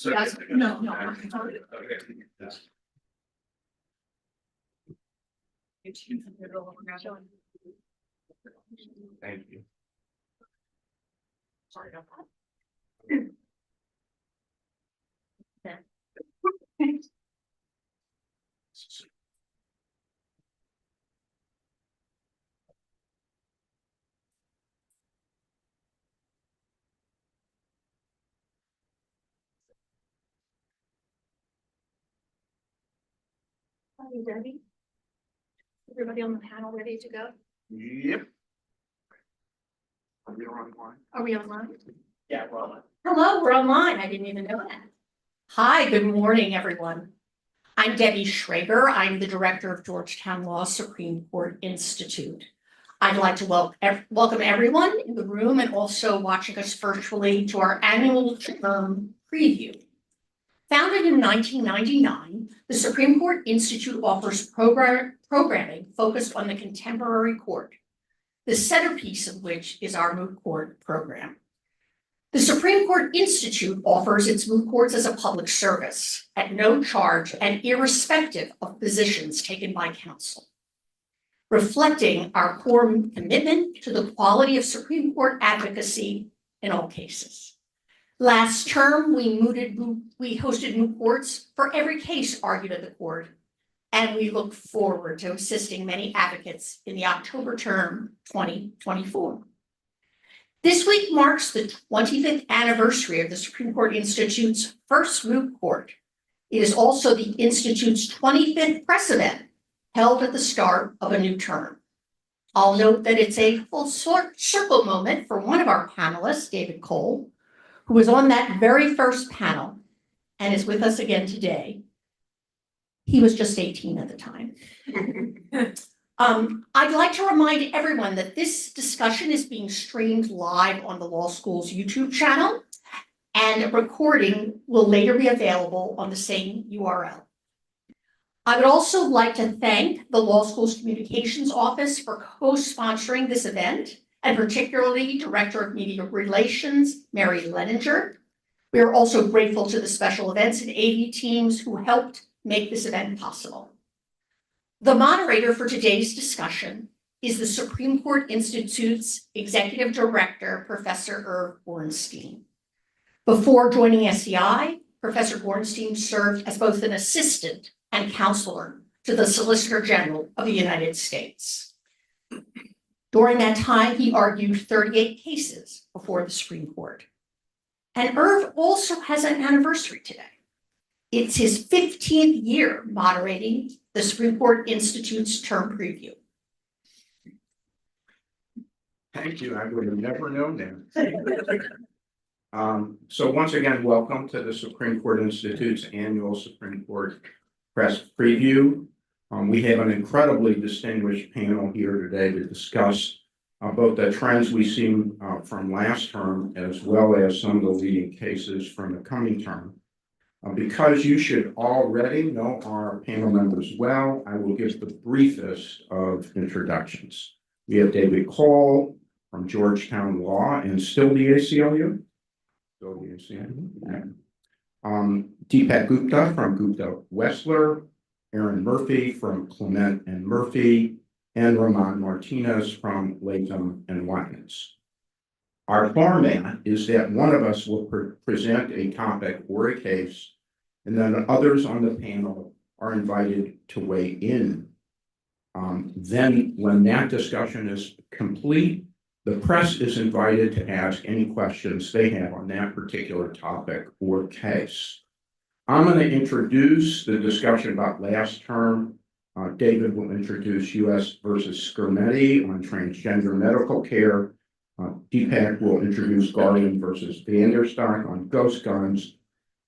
Yes, no, no. I'm sorry. Thank you. Sorry about that. Are you ready? Everybody on the panel ready to go? Yep. Are we online? Are we online? Yeah, we're online. Hello, we're online. I didn't even know that. Hi, good morning, everyone. I'm Debbie Schrager. I'm the director of Georgetown Law Supreme Court Institute. I'd like to welcome everyone in the room and also watching us virtually to our annual term preview. Founded in 1999, the Supreme Court Institute offers programming focused on the contemporary court, the centerpiece of which is our moot court program. The Supreme Court Institute offers its moot courts as a public service at no charge and irrespective of positions taken by counsel, reflecting our core commitment to the quality of Supreme Court advocacy in all cases. Last term, we hosted moot courts for every case argued at the court, and we look forward to assisting many advocates in the October term 2024. This week marks the 25th anniversary of the Supreme Court Institute's first moot court. It is also the Institute's 25th press event held at the start of a new term. I'll note that it's a full circle moment for one of our panelists, David Cole, who was on that very first panel and is with us again today. He was just 18 at the time. I'd like to remind everyone that this discussion is being streamed live on the law school's YouTube channel, and a recording will later be available on the same URL. I would also like to thank the law school's communications office for co-sponsoring this event, and particularly Director of Media Relations, Mary Leninger. We are also grateful to the special events and AV teams who helped make this event possible. The moderator for today's discussion is the Supreme Court Institute's Executive Director, Professor Irv Gorenstein. Before joining SCI, Professor Gorenstein served as both an assistant and counselor to the Solicitor General of the United States. During that time, he argued 38 cases before the Supreme Court. And Irv also has an anniversary today. It's his 15th year moderating the Supreme Court Institute's term preview. Thank you. I would have never known that. So once again, welcome to the Supreme Court Institute's annual Supreme Court press preview. We have an incredibly distinguished panel here today to discuss both the trends we've seen from last term, as well as some of the leading cases from the coming term. Because you should already know our panel members well, I will give the briefest of introductions. We have David Cole from Georgetown Law and still the ACLU. Still the ACLU. Deepak Gupta from Gupta Wessler, Aaron Murphy from Clement and Murphy, and Ramon Martinez from Latham and Watkins. Our format is that one of us will present a topic or a case, and then others on the panel are invited to weigh in. Then when that discussion is complete, the press is invited to ask any questions they have on that particular topic or case. I'm going to introduce the discussion about last term. David will introduce U.S. versus Skermetti on transgender medical care. Deepak will introduce Garland versus Vanderstock on ghost guns.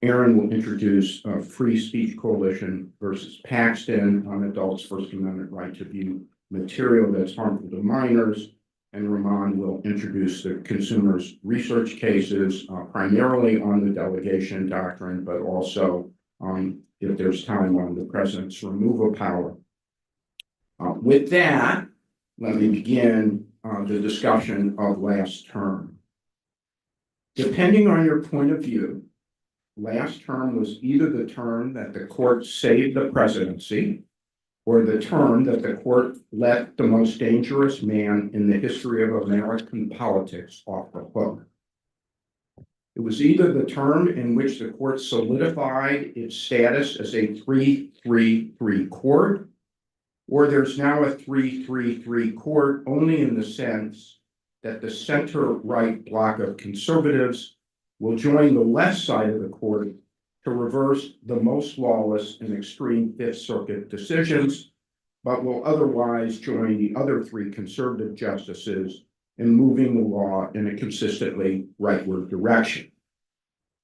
Aaron will introduce Free Speech Coalition versus Paxton on adults' First Amendment right to view material that's harmful to minors. And Ramon will introduce the consumers' research cases, primarily on the delegation doctrine, but also if there's time on the president's removal power. With that, let me begin the discussion of last term. Depending on your point of view, last term was either the term that the court saved the presidency or the term that the court let the most dangerous man in the history of American politics off the hook. It was either the term in which the court solidified its status as a 3-3-3 court, or there's now a 3-3-3 court only in the sense that the center-right bloc of conservatives will join the left side of the court to reverse the most lawless and extreme Fifth Circuit decisions, but will otherwise join the other three conservative justices in moving the law in a consistently rightward direction.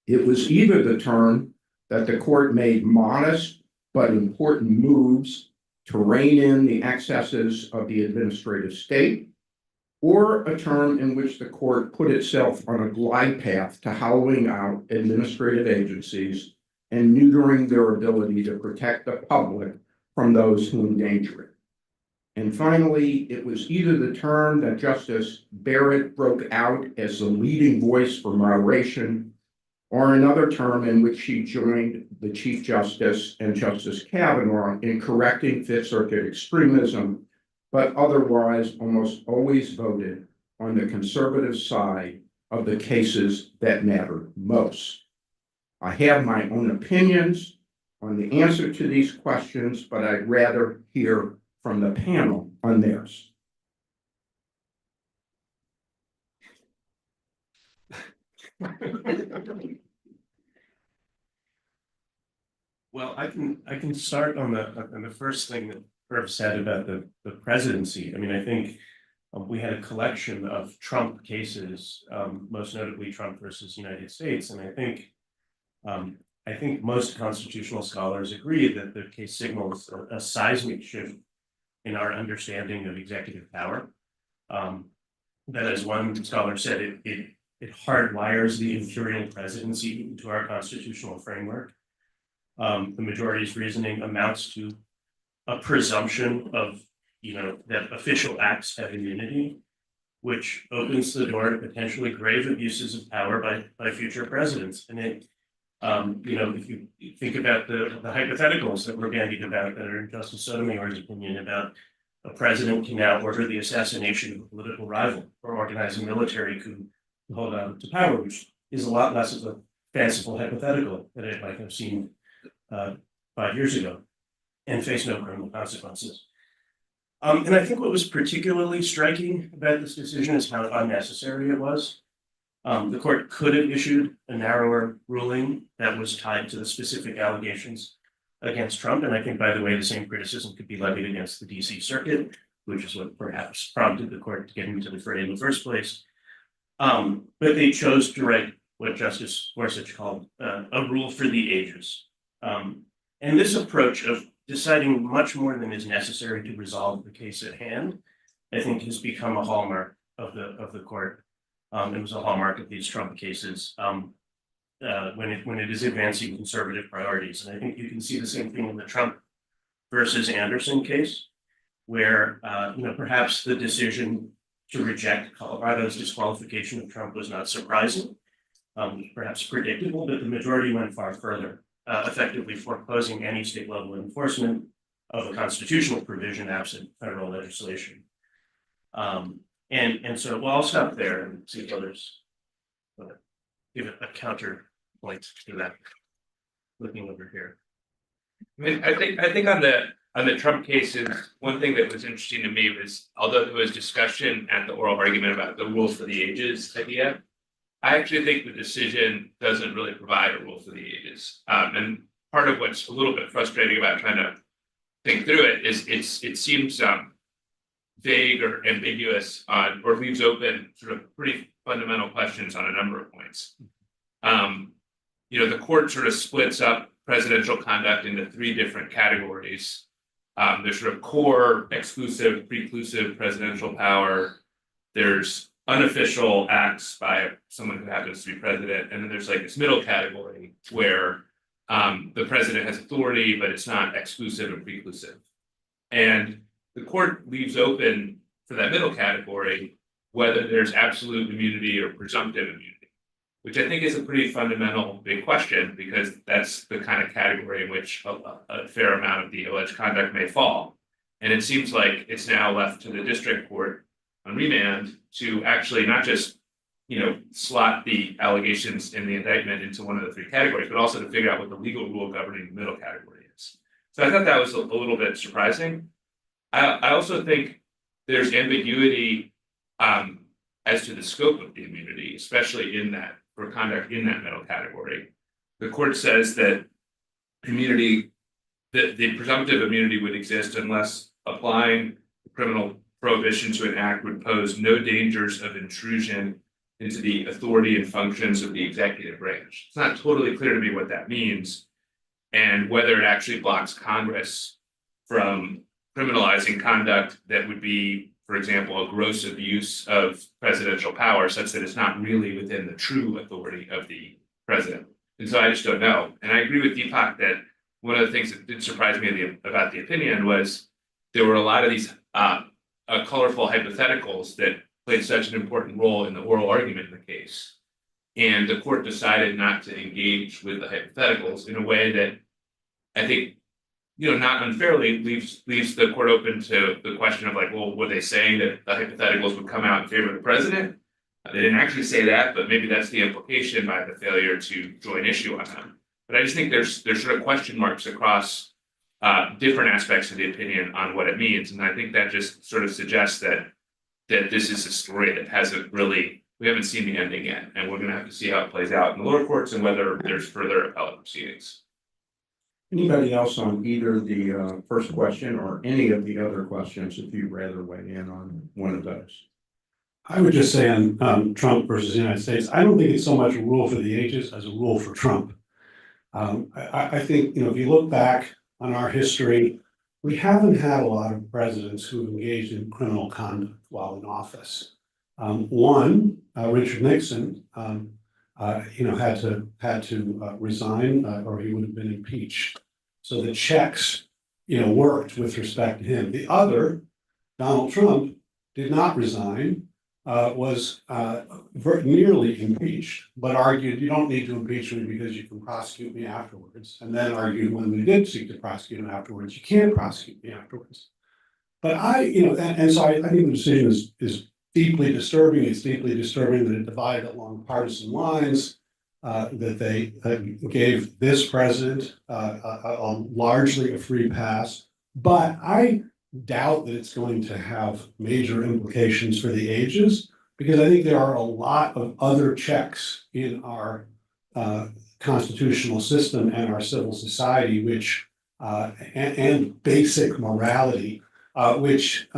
It was either the term that the court made modest but important moves to rein in the excesses of the administrative state, or a term in which the court put itself on a glide path to hollowing out administrative agencies and neutering their ability to protect the public from those who endanger it. And finally, it was either the term that Justice Barrett broke out as the leading voice for moderation, or another term in which she joined the Chief Justice and Justice Kavanaugh in correcting Fifth Circuit extremism, but otherwise almost always voted on the conservative side of the cases that matter most. I have my own opinions on the answer to these questions, but I'd rather hear from the panel on theirs. Well, I can start on the first thing that Herb said about the presidency. I mean, I think we had a collection of Trump cases, most notably Trump versus United States, and I think most constitutional scholars agree that the case signals a seismic shift in our understanding of executive power. That, as one scholar said, it hardwires the imperial presidency into our constitutional framework. The majority's reasoning amounts to a presumption of, that official acts have immunity, which opens the door to potentially grave abuses of power by future presidents. And it, if you think about the hypotheticals that were bandied about that are in Justice Sotomayor's opinion about a president can now order the assassination of a political rival or organize a military coup to hold on to power, which is a lot less of a fanciful hypothetical that it might have seen 5 years ago and face no criminal consequences. And I think what was particularly striking about this decision is how unnecessary it was. The court could have issued a narrower ruling that was tied to the specific allegations against Trump. And I think, by the way, the same criticism could be levied against the DC Circuit, which is what perhaps prompted the court to get into the fray in the first place. But they chose to write what Justice Gorsuch called a rule for the ages. And this approach of deciding much more than is necessary to resolve the case at hand, I think, has become a hallmark of the court. It was a hallmark of these Trump cases when it is advancing conservative priorities. And I think you can see the same thing in the Trump versus Anderson case, where perhaps the decision to reject Colorado's disqualification of Trump was not surprising, perhaps predictable, but the majority went far further, effectively foreclosing any state level enforcement of a constitutional provision absent federal legislation. And so, well, I'll stop there and see if others give a counterpoint to that. Looking over here. I mean, I think on the Trump cases, one thing that was interesting to me was, although there was discussion at the oral argument about the rule for the ages idea, I actually think the decision doesn't really provide a rule for the ages. And part of what's a little bit frustrating about trying to think through it is it seems vague or ambiguous on, or leaves open sort of pretty fundamental questions on a number of points. The court sort of splits up presidential conduct into 3 different categories. There's sort of core, exclusive, preclusive presidential power. There's unofficial acts by someone who happens to be president. And then there's like this middle category where the president has authority, but it's not exclusive or preclusive. And the court leaves open for that middle category whether there's absolute immunity or presumptive immunity, which I think is a pretty fundamental big question, because that's the kind of category in which a fair amount of the alleged conduct may fall. And it seems like it's now left to the district court on remand to actually not just, slot the allegations in the indictment into one of the three categories, but also to figure out what the legal rule governing the middle category is. So I thought that was a little bit surprising. I also think there's ambiguity as to the scope of the immunity, especially in that for conduct in that middle category. The court says that immunity, the presumptive immunity would exist unless applying criminal prohibition to an act would pose no dangers of intrusion into the authority and functions of the executive branch. It's not totally clear to me what that means and whether it actually blocks Congress from criminalizing conduct that would be, for example, a gross abuse of presidential power, such that it's not really within the true authority of the president. And so I just don't know. And I agree with Deepak that one of the things that did surprise me about the opinion was there were a lot of these colorful hypotheticals that played such an important role in the oral argument in the case. And the court decided not to engage with the hypotheticals in a way that I think, not unfairly leaves the court open to the question of like, well, were they saying that the hypotheticals would come out in favor of the president? They didn't actually say that, but maybe that's the implication by the failure to join issue on them. But I just think there's sort of question marks across different aspects of the opinion on what it means. And I think that just sort of suggests that this is a story that we haven't seen the ending yet. And we're going to have to see how it plays out in the lower courts and whether there's further appellate proceedings. Anybody else on either the first question or any of the other questions, if you'd rather weigh in on one of those? I would just say on Trump versus the United States, I don't think it's so much a rule for the ages as a rule for Trump. I think, if you look back on our history, we haven't had a lot of presidents who engaged in criminal conduct while in office. Richard Nixon, had to resign or he would have been impeached. So the checks, worked with respect to him. The other, Donald Trump, did not resign, was nearly impeached, but argued you don't need to impeach me because you can prosecute me afterwards. And then argued when we did seek to prosecute him afterwards, you can't prosecute me afterwards. But so I think the decision is deeply disturbing. It's deeply disturbing that it divided along partisan lines, that they gave this president largely a free pass. But I doubt that it's going to have major implications for the ages, because I think there are a lot of other checks in our constitutional system and our civil society, which and basic morality, which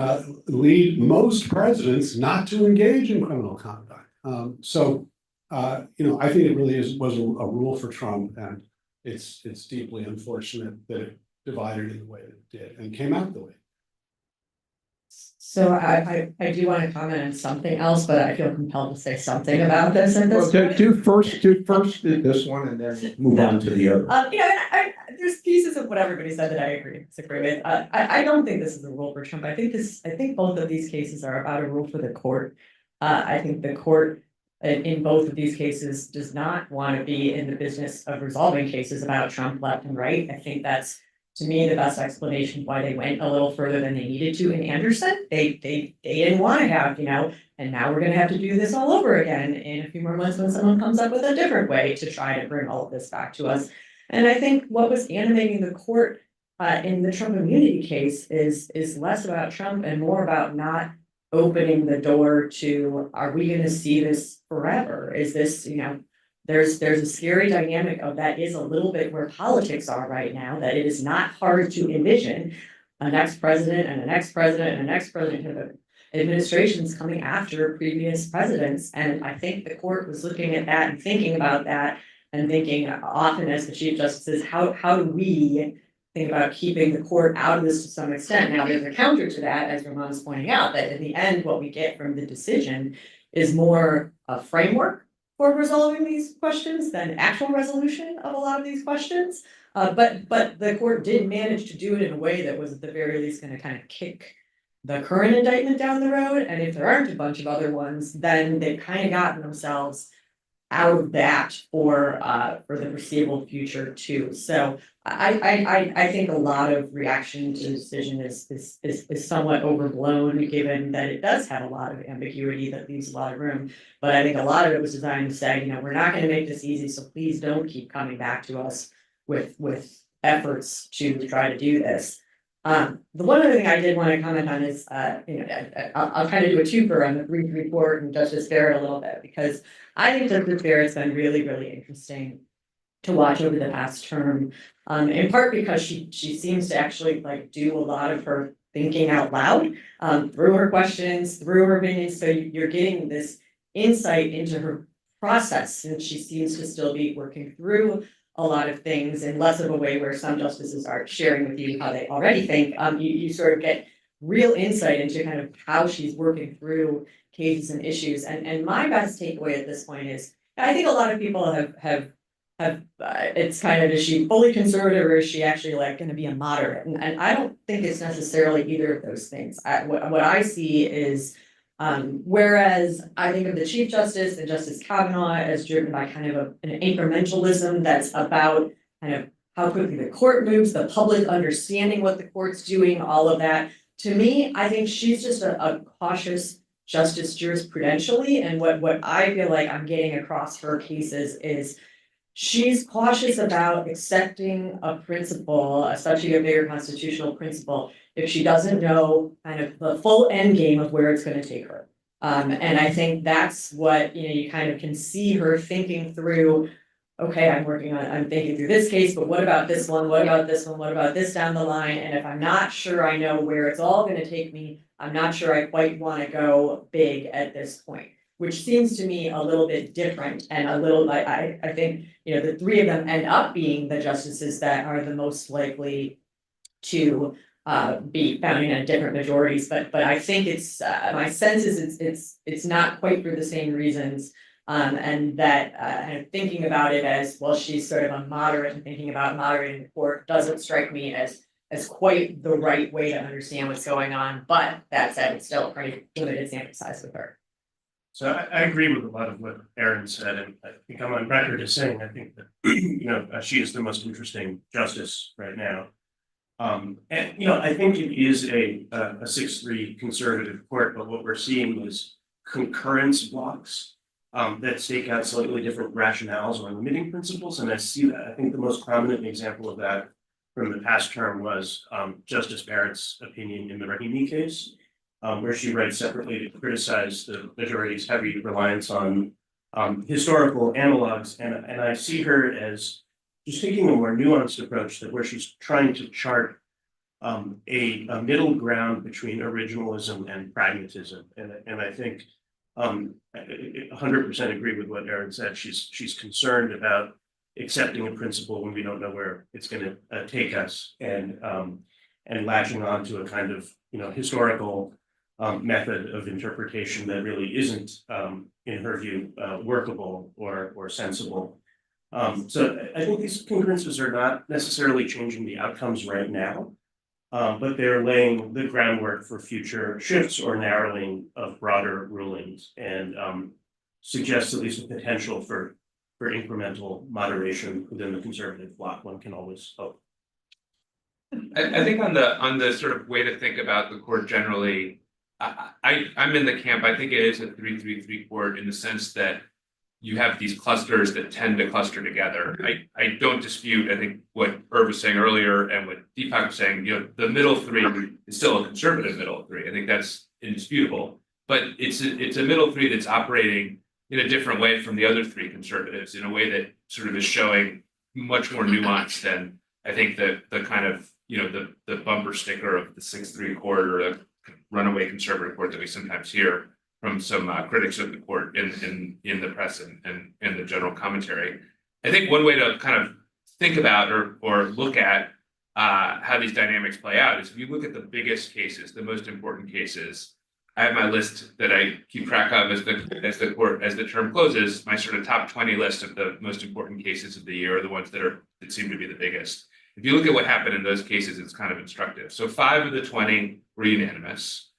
lead most presidents not to engage in criminal conduct. I think it really was a rule for Trump, and it's deeply unfortunate that it divided in the way that it did and came out the way. So I do want to comment on something else, but I feel compelled to say something about this at this point. Do first this one and then move on to the other. There's pieces of what everybody said that I agree and disagree with. I don't think this is a rule for Trump. I think both of these cases are about a rule for the court. I think the court in both of these cases does not want to be in the business of resolving cases about Trump left and right. I think that's, to me, the best explanation why they went a little further than they needed to in Anderson. They didn't want to have, and now we're going to have to do this all over again in a few more months when someone comes up with a different way to try to bring all of this back to us. And I think what was animating the court in the Trump immunity case is less about Trump and more about not opening the door to, are we going to see this forever? Is this, there's a scary dynamic of that is a little bit where politics are right now, that it is not hard to envision a next president and a next president and a next president of administrations coming after previous presidents. And I think the court was looking at that and thinking about that and thinking often as the Chief Justice is, how do we think about keeping the court out of this to some extent? Now, there's a counter to that, as Ramon's pointing out, that in the end, what we get from the decision is more a framework for resolving these questions than actual resolution of a lot of these questions. But the court did manage to do it in a way that was at the very least going to kind of kick the current indictment down the road. And if there aren't a bunch of other ones, then they've kind of gotten themselves out of that for the foreseeable future too. So I think a lot of reaction to the decision is somewhat overblown, given that it does have a lot of ambiguity that leaves a lot of room. But I think a lot of it was designed to say, you know, we're not going to make this easy, so please don't keep coming back to us with efforts to try to do this. The one other thing I did want to comment on is, you know, I'll kind of do a twofer on the brief report and Justice Barrett a little bit, because I think Justice Barrett's been really, really interesting to watch over the past term. In part because she seems to actually like do a lot of her thinking out loud, through her questions, through her opinions. So you're getting this insight into her process, and she seems to still be working through a lot of things in less of a way where some justices are sharing with you how they already think. You sort of get real insight into kind of how she's working through cases and issues. And my best takeaway at this point is, I think a lot of people have it's kind of, is she fully conservative or is she actually like going to be a moderate? And I don't think it's necessarily either of those things. What I see is, whereas I think of the Chief Justice and Justice Kavanaugh as driven by kind of an incrementalism that's about kind of how quickly the court moves, the public understanding what the court's doing, all of that. To me, I think she's just a cautious justice jurisprudentially. And what I feel like I'm getting across her cases is she's cautious about accepting a principle, especially a bigger constitutional principle, if she doesn't know kind of the full end game of where it's going to take her. And I think that's what, you know, you kind of can see her thinking through. Okay, I'm thinking through this case, but what about this one? What about this one? What about this down the line? And if I'm not sure I know where it's all going to take me, I'm not sure I quite want to go big at this point, which seems to me a little bit different and a little, I think, you know, the three of them end up being the justices that are the most likely to be founding on different majorities, but I think it's my sense is it's not quite for the same reasons. And that and thinking about it as, well, she's sort of a moderate, and thinking about moderating the court doesn't strike me as quite the right way to understand what's going on. But that said, it's still a pretty limited sample size with her. So I agree with a lot of what Erin said, and I think I'm on record as saying I think that you know she is the most interesting justice right now. And you know I think it is a 6-3 conservative court, but what we're seeing is concurrence blocks that stake out slightly different rationales or limiting principles, and I see that. I think the most prominent example of that from the past term was Justice Barrett's opinion in the Rahimi case, where she writes separately to criticize the majority's heavy reliance on historical analogs, and I see her as just taking a more nuanced approach, that where she's trying to chart a middle ground between originalism and pragmatism, and I think 100% agree with what Erin said. She's concerned about accepting a principle when we don't know where it's going to take us, and latching on to a kind of, you know, historical method of interpretation that really isn't, in her view, workable or sensible. So I think these concurrences are not necessarily changing the outcomes right now, but they're laying the groundwork for future shifts or narrowing of broader rulings, and suggests at least a potential for incremental moderation within the conservative bloc. One can always hope. I think on the sort of way to think about the court generally, I'm in the camp. I think it is a 3-3-3 court in the sense that you have these clusters that tend to cluster together. I don't dispute, I think, what Irv was saying earlier and what Deepak was saying. You know, the middle three is still a conservative middle three. I think that's indisputable, but it's a middle three that's operating in a different way from the other three conservatives, in a way that sort of is showing much more nuance than I think the kind of, you know, the bumper sticker of the 6-3 court or the runaway conservative court that we sometimes hear from some critics of the court in the press and the general commentary. I think one way to kind of think about or look at how these dynamics play out is if you look at the biggest cases, the most important cases. I have my list that I keep track of as the term closes. My sort of top 20 list of the most important cases of the year are the ones that seem to be the biggest. If you look at what happened in those cases, it's kind of instructive. So 5 of the 20 were unanimous.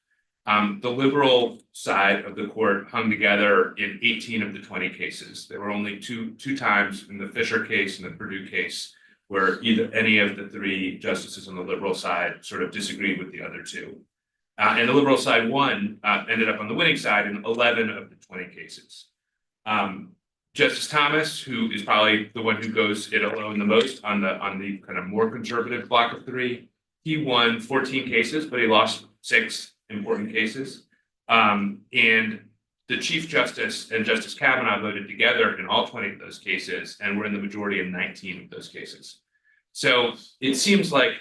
The liberal side of the court hung together in 18 of the 20 cases. There were only two times in the Fisher case and the Purdue case where either any of the three justices on the liberal side sort of disagreed with the other two. And the liberal side won, ended up on the winning side in 11 of the 20 cases. Justice Thomas, who is probably the one who goes it alone the most on the kind of more conservative block of three, he won 14 cases, but he lost 6 important cases. And the Chief Justice and Justice Kavanaugh voted together in all 20 of those cases, and were in the majority in 19 of those cases. So it seems like,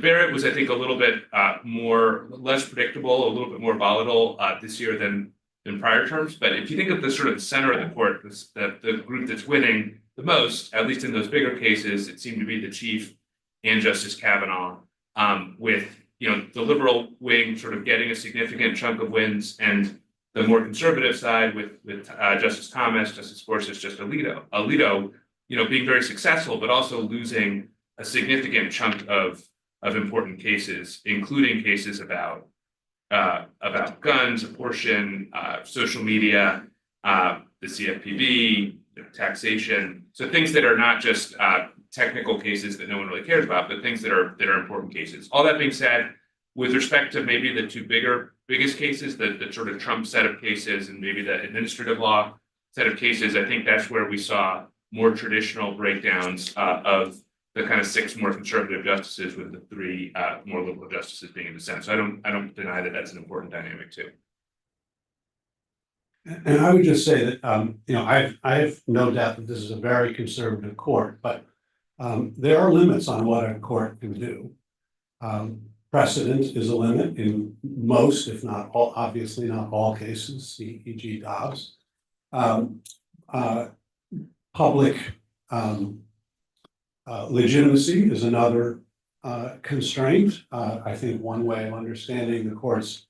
Barrett was, I think, a little bit less predictable, a little bit more volatile this year than prior terms. But if you think of the sort of the center of the court, the group that's winning the most, at least in those bigger cases, it seemed to be the Chief and Justice Kavanaugh, with the liberal wing sort of getting a significant chunk of wins, and the more conservative side with Justice Thomas, Justice Gorsuch, Justice Alito, being very successful, but also losing a significant chunk of important cases, including cases about guns, abortion, social media, the CFPB, taxation. So things that are not just technical cases that no one really cares about, but things that are important cases. All that being said, with respect to maybe the two biggest cases, the sort of Trump set of cases and maybe the administrative law set of cases, I think that's where we saw more traditional breakdowns of the kind of 6 more conservative justices, with the 3 more liberal justices being in dissent. So I don't deny that that's an important dynamic too. And I would just say that, I have no doubt that this is a very conservative court, but there are limits on what a court can do. Precedent is a limit in most, if not all, obviously not all cases, e.g. Dobbs. Public legitimacy is another constraint. I think one way of understanding the court's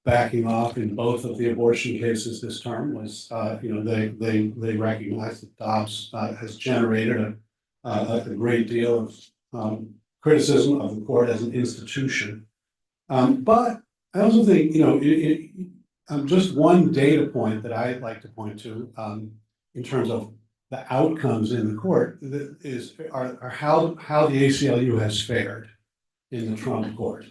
backing off in both of the abortion cases this term was, they recognize that Dobbs has generated a great deal of criticism of the court as an institution. But I also think, just one data point that I'd like to point to in terms of the outcomes in the court are how the ACLU has fared in the Trump court.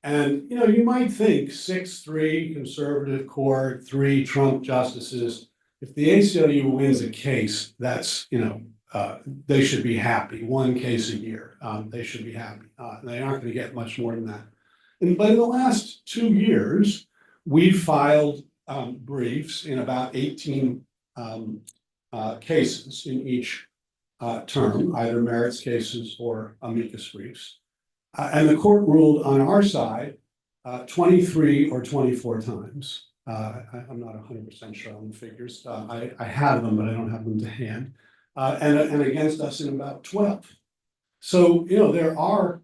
And, you might think 6-3 conservative court, 3 Trump justices. If the ACLU wins a case, that's, they should be happy. 1 case a year, they should be happy. They aren't going to get much more than that. But in the last 2 years, we've filed briefs in about 18 cases in each term, either merits cases or amicus briefs. And the court ruled on our side 23 or 24 times. I'm not 100% sure on the figures. I have them, but I don't have them to hand. And against us in about 12. So, there are,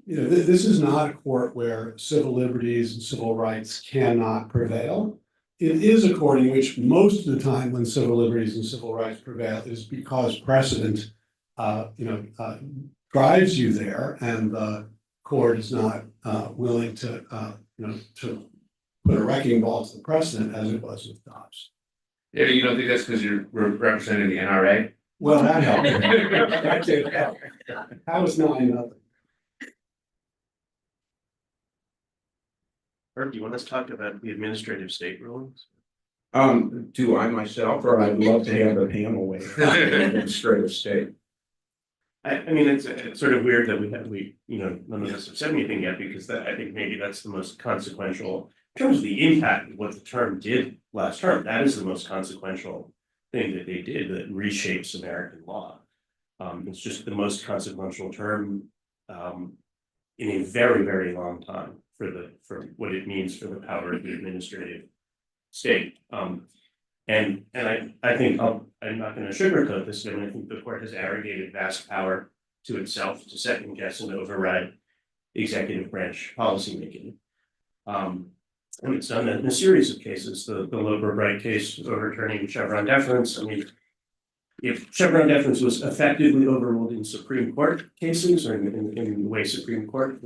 this is not a court where civil liberties and civil rights cannot prevail. It is a court in which most of the time when civil liberties and civil rights prevail is because precedent, drives you there, and the court is not willing to, to put a wrecking ball to the precedent as it was with Dobbs. Yeah, you don't think that's because you're representing the NRA? Well, that helped. That did help. How is 9-0? Herb, do you want us to talk about the administrative state rulings? Do I myself, or I'd love to have a panel weigh in on the administrative state? I mean, it's sort of weird that none of us have said anything yet, because I think maybe that's the most consequential in terms of the impact of what the term did last term. That is the most consequential thing that they did that reshapes American law. It's just the most consequential term in a very, very long time for what it means for the power of the administrative state. And I think I'm not going to sugarcoat this, but I think the court has arrogated vast power to itself to second guess and override executive branch policymaking. And it's done that in a series of cases. The Loper-Bright case overturning Chevron deference. I mean, if Chevron deference was effectively overruled in Supreme Court cases, or in the way the Supreme Court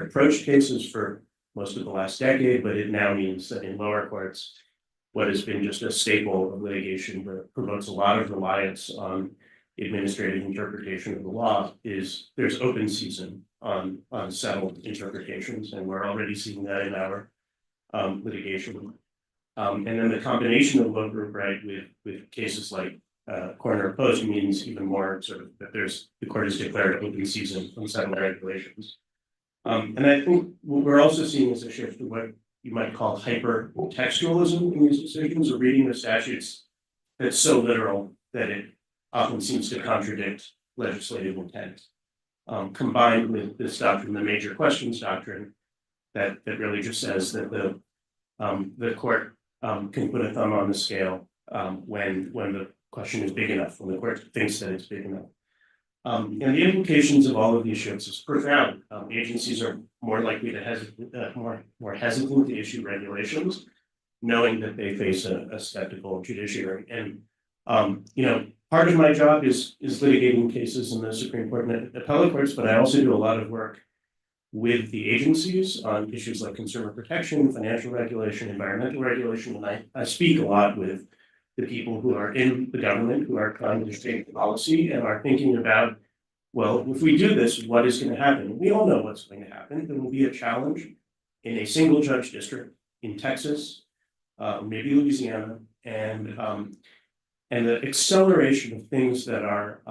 approached cases for most of the last decade, but it now means that in lower courts, what has been just a staple of litigation that promotes a lot of reliance on administrative interpretation of the law is there's open season on settled interpretations, and we're already seeing that in our litigation. And then the combination of low group right with cases like corner of post means even more sort of that the court has declared open season on settled regulations. And I think what we're also seeing is a shift to what you might call hyper textualism in these decisions, or reading the statutes that's so literal that it often seems to contradict legislative intent. Combined with this doctrine, the major questions doctrine, that really just says that the court can put a thumb on the scale when the question is big enough, when the court thinks that it's big enough. And the implications of all of these shifts is profound. Agencies are more likely to hesitate, more hesitant to issue regulations, knowing that they face a skeptical judiciary. And part of my job is litigating cases in the Supreme Court and appellate courts, but I also do a lot of work with the agencies on issues like consumer protection, financial regulation, environmental regulation, and I speak a lot with the people who are in the government who are trying to shape policy and are thinking about, well, if we do this, what is going to happen? We all know what's going to happen. There will be a challenge in a single judge district in Texas, maybe Louisiana, and the acceleration of things that are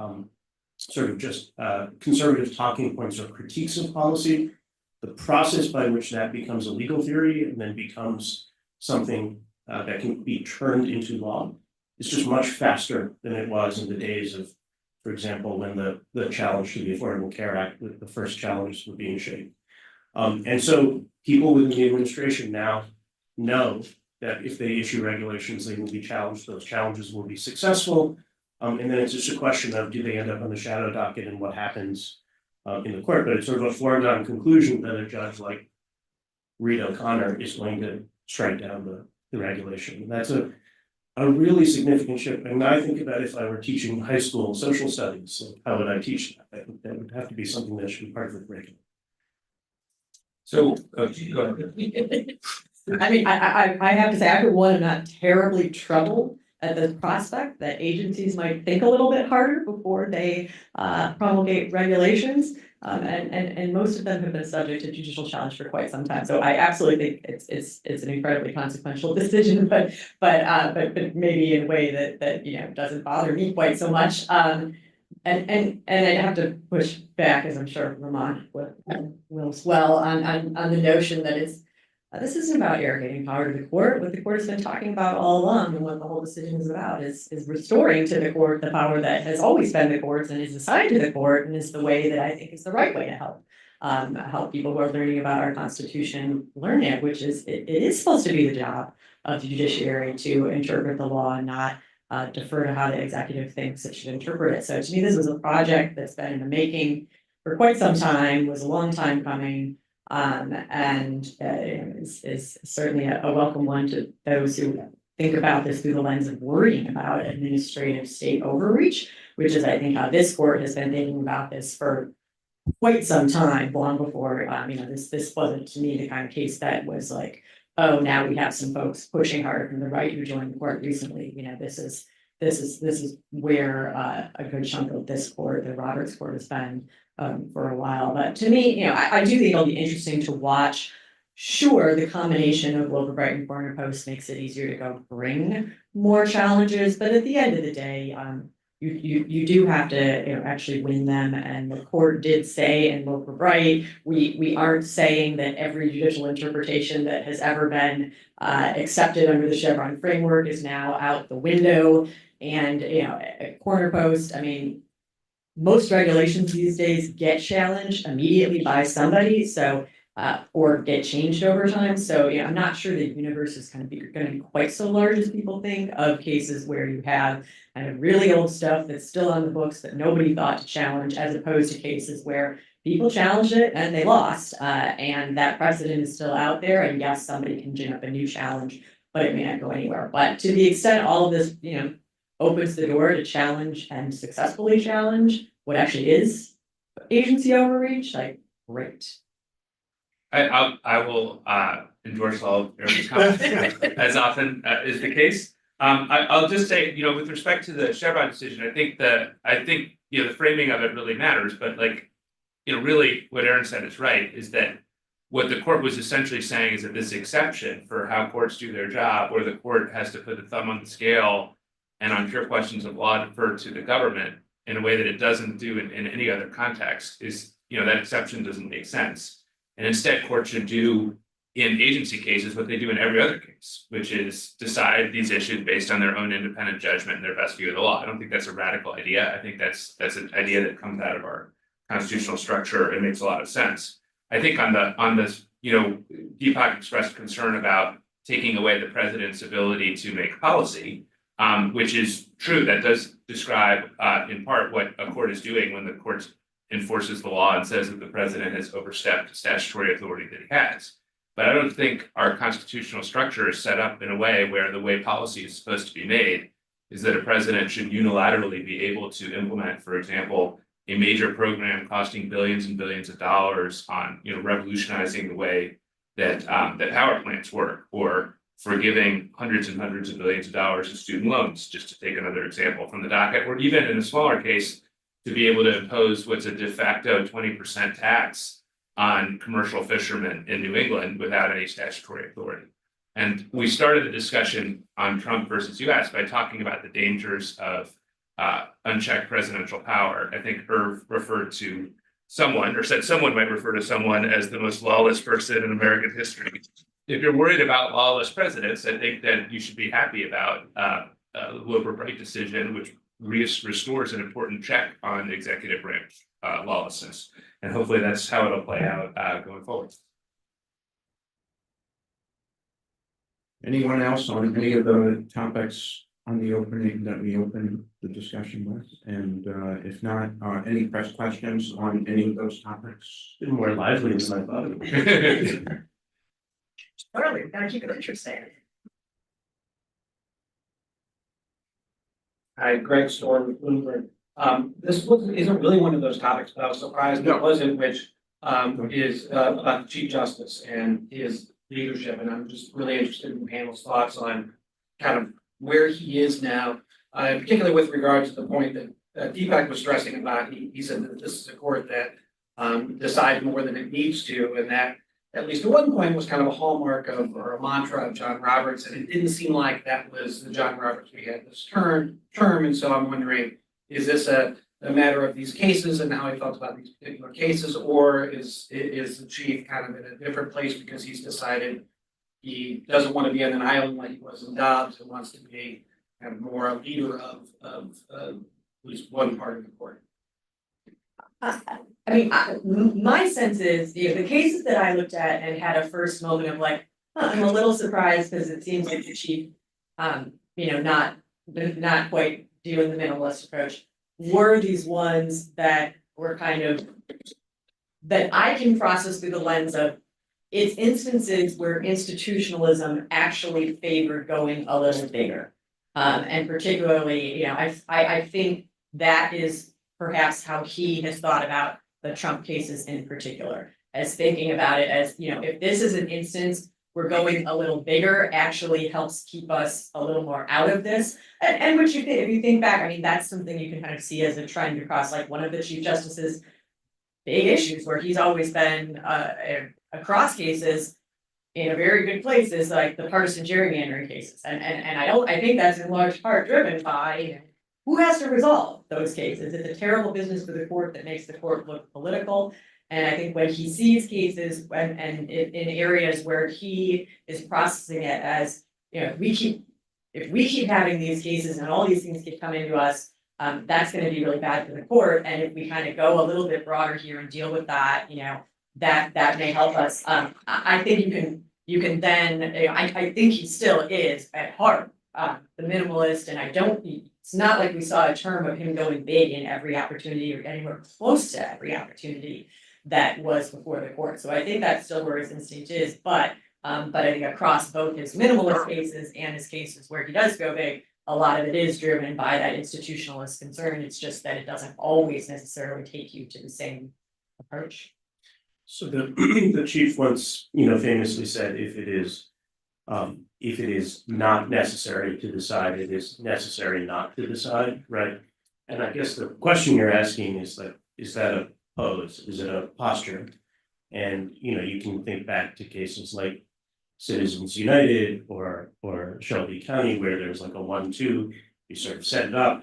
sort of just conservative talking points or critiques of policy, the process by which that becomes a legal theory and then becomes something that can be turned into law is just much faster than it was in the days of, for example, when the challenge to the Affordable Care Act, the first challenges were being shaped. And so people within the administration now know that if they issue regulations, they will be challenged, those challenges will be successful. And then it's just a question of, do they end up on the shadow docket and what happens in the court? But it's sort of a foregone conclusion that a judge like Reed O'Connor is going to strike down the regulation. And that's a really significant shift. And I think about if I were teaching high school social studies, like how would I teach that? I think that would have to be something that should be part of the curriculum. So, go ahead. I mean, I have to say, I for one am not terribly troubled at the prospect that agencies might think a little bit harder before they promulgate regulations. And most of them have been subject to judicial challenge for quite some time. So I absolutely think it's an incredibly consequential decision, but maybe in a way that doesn't bother me quite so much. And I'd have to push back, as I'm sure Vermont will as well, on the notion that this isn't about arrogating power to the court. What the court has been talking about all along, and what the whole decision is about, is restoring to the court the power that has always been the court's and is assigned to the court, and is the way that I think is the right way to help people who are learning about our Constitution learn it, which is it is supposed to be the job of the judiciary to interpret the law and not defer to how the executive thinks it should interpret it. So to me, this was a project that's been in the making for quite some time, was a long time coming. And is certainly a welcome one to those who think about this through the lens of worrying about administrative state overreach, which is, I think, how this court has been thinking about this for quite some time, long before, this wasn't to me the kind of case that was like, oh, now we have some folks pushing hard from the right who joined the court recently. This is where a good chunk of this court, the Roberts court, has been for a while. But to me, I do think it'll be interesting to watch. Sure, the combination of Local Brighton Corner Post makes it easier to go bring more challenges, but at the end of the day, you do have to actually win them. And the court did say in Local Bright, we aren't saying that every judicial interpretation that has ever been accepted under the Chevron framework is now out the window. And at Corner Post, I mean, most regulations these days get challenged immediately by somebody, so or get changed over time. So I'm not sure the universe is going to be quite so large as people think, of cases where you have kind of really old stuff that's still on the books that nobody thought to challenge, as opposed to cases where people challenged it and they lost, and that precedent is still out there. And yes, somebody can gin up a new challenge, but it may not go anywhere. But to the extent all of this, opens the door to challenge and successfully challenge what actually is agency overreach, like, great. I will endorse all of Eric's comments as often is the case. I'll just say, you know, with respect to the Chevron decision, I think you know, the framing of it really matters, but like, you know, really what Aaron said is right, is that what the court was essentially saying is that this exception for how courts do their job, where the court has to put the thumb on the scale and on pure questions of law defer to the government in a way that it doesn't do in any other context, is, you know, that exception doesn't make sense. And instead, courts should do in agency cases what they do in every other case, which is decide these issues based on their own independent judgment and their best view of the law. I don't think that's a radical idea. I think that's an idea that comes out of our constitutional structure. It makes a lot of sense. I think on this, you know, Deepak expressed concern about taking away the president's ability to make policy, which is true. That does describe in part what a court is doing when the court enforces the law and says that the president has overstepped statutory authority that he has. But I don't think our constitutional structure is set up in a way where the way policy is supposed to be made is that a president should unilaterally be able to implement, for example, a major program costing billions and billions of dollars on, you know, revolutionizing the way that that power plants work, or for giving hundreds and hundreds of billions of dollars in student loans, just to take another example from the docket, or even in a smaller case, to be able to impose what's a de facto 20% tax on commercial fishermen in New England without any statutory authority. And we started the discussion on Trump versus US by talking about the dangers of unchecked presidential power. I think Irv referred to someone, or said someone might refer to someone as the most lawless person in American history. If you're worried about lawless presidents, I think that you should be happy about the Wilbur Bright decision, which restores an important check on executive branch lawlessness. And hopefully that's how it'll play out going forward. Anyone else on any of the topics on the opening that we opened the discussion with? And if not, any press questions on any of those topics? Been more lively than I thought it would be. Totally, gotta keep it interesting. Hi, Greg Storr with Bloomberg. Isn't really one of those topics, but I was surprised it wasn't, which is about the Chief Justice and his leadership. And I'm just really interested in the panel's thoughts on kind of where he is now, particularly with regard to the point that Deepak was stressing about. He said that this is a court that decides more than it needs to, and that at least at one point was kind of a hallmark of, or a mantra of, John Roberts, and it didn't seem like that was the John Roberts we had this term. And so I'm wondering, is this a matter of these cases and how he felt about these particular cases, or is the chief kind of in a different place because he's decided he doesn't want to be on an island like he was in Dobbs and wants to be kind of more a leader of at least one part of the court? I mean, my sense is, you know, the cases that I looked at and had a first moment of like, I'm a little surprised because it seems like the chief, you know, not quite doing the minimalist approach, were these ones that were kind of, that I can process through the lens of, it's instances where institutionalism actually favored going a little bigger. And particularly, you know, I think that is perhaps how he has thought about the Trump cases in particular, as thinking about it as, you know, if this is an instance where going a little bigger actually helps keep us a little more out of this. And which you think, if you think back, I mean, that's something you can kind of see as a trend across like one of the Chief Justice's big issues where he's always been across cases in a very good place is like the partisan gerrymandering cases. And I think that's in large part driven by who has to resolve those cases. It's a terrible business for the court that makes the court look political. And I think when he sees cases and in areas where he is processing it as, you know, if we keep having these cases and all these things keep coming to us, that's going to be really bad for the court. And if we kind of go a little bit broader here and deal with that, you know, that may help us. I think you can then, you know, I think he still is at heart the minimalist, and it's not like we saw a term of him going big in every opportunity or anywhere close to every opportunity that was before the court. So I think that's still where his instinct is, but I think across both his minimalist cases and his cases where he does go big, a lot of it is driven by that institutionalist concern. It's just that it doesn't always necessarily take you to the same approach. So the, the chief once, famously said, if it is not necessary to decide, it is necessary not to decide, right? And I guess the question you're asking is like, is that a pose? Is it a posture? And, you can think back to cases like Citizens United or Shelby County, where there's like a 1-2, you sort of set it up.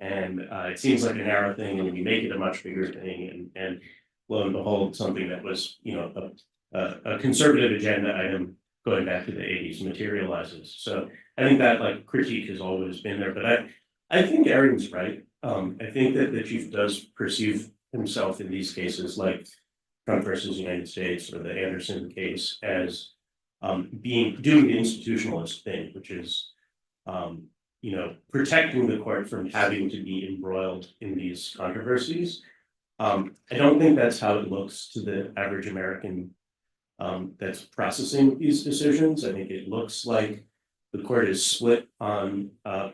And it seems like a narrow thing, and then you make it a much bigger thing, and lo and behold, something that was, a conservative agenda item going back to the 80s materializes. So I think that like critique has always been there, but I think Aaron's right. I think that the chief does perceive himself in these cases, like Trump versus United States or the Anderson case, as doing the institutionalist thing, which is protecting the court from having to be embroiled in these controversies. I don't think that's how it looks to the average American that's processing these decisions. I think it looks like the court is split on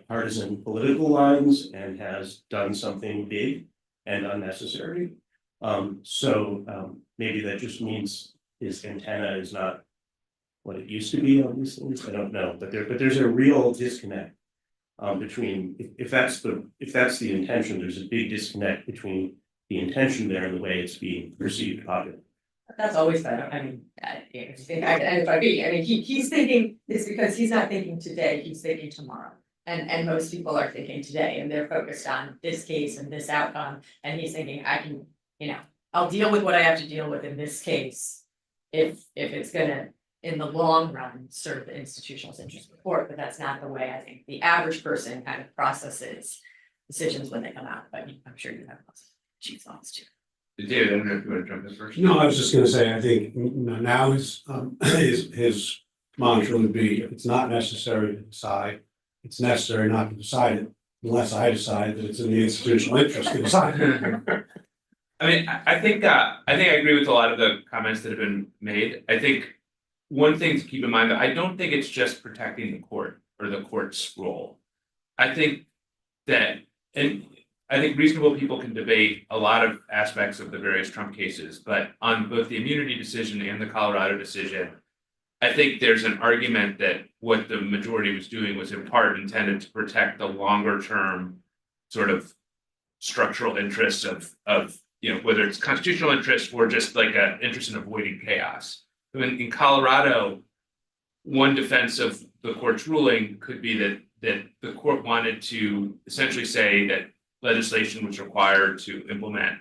partisan political lines and has done something big and unnecessary. So maybe that just means his antenna is not what it used to be on these things. I don't know, but there's a real disconnect between if that's the intention, there's a big disconnect between the intention there and the way it's being perceived popularly. That's always better. I mean, if I mean, he's thinking, it's because he's not thinking today, he's thinking tomorrow. And most people are thinking today, and they're focused on this case and this outcome, and he's thinking, I can, I'll deal with what I have to deal with in this case. If it's gonna, in the long run, serve the institutional interest of the court, but that's not the way I think the average person kind of processes decisions when they come out, but I'm sure you have lots of chief thoughts too. David, I don't know if you want to jump in first. No, I was just gonna say, I think now his mantra would be, it's not necessary to decide. It's necessary not to decide it unless I decide that it's in the institutional interest to decide. I mean, I think I agree with a lot of the comments that have been made. I think one thing to keep in mind that I don't think it's just protecting the court or the court's role. I think that, and I think reasonable people can debate a lot of aspects of the various Trump cases, but on both the immunity decision and the Colorado decision, I think there's an argument that what the majority was doing was in part intended to protect the longer term sort of structural interests of whether it's constitutional interest or just like an interest in avoiding chaos. In Colorado, one defense of the court's ruling could be that the court wanted to essentially say that legislation was required to implement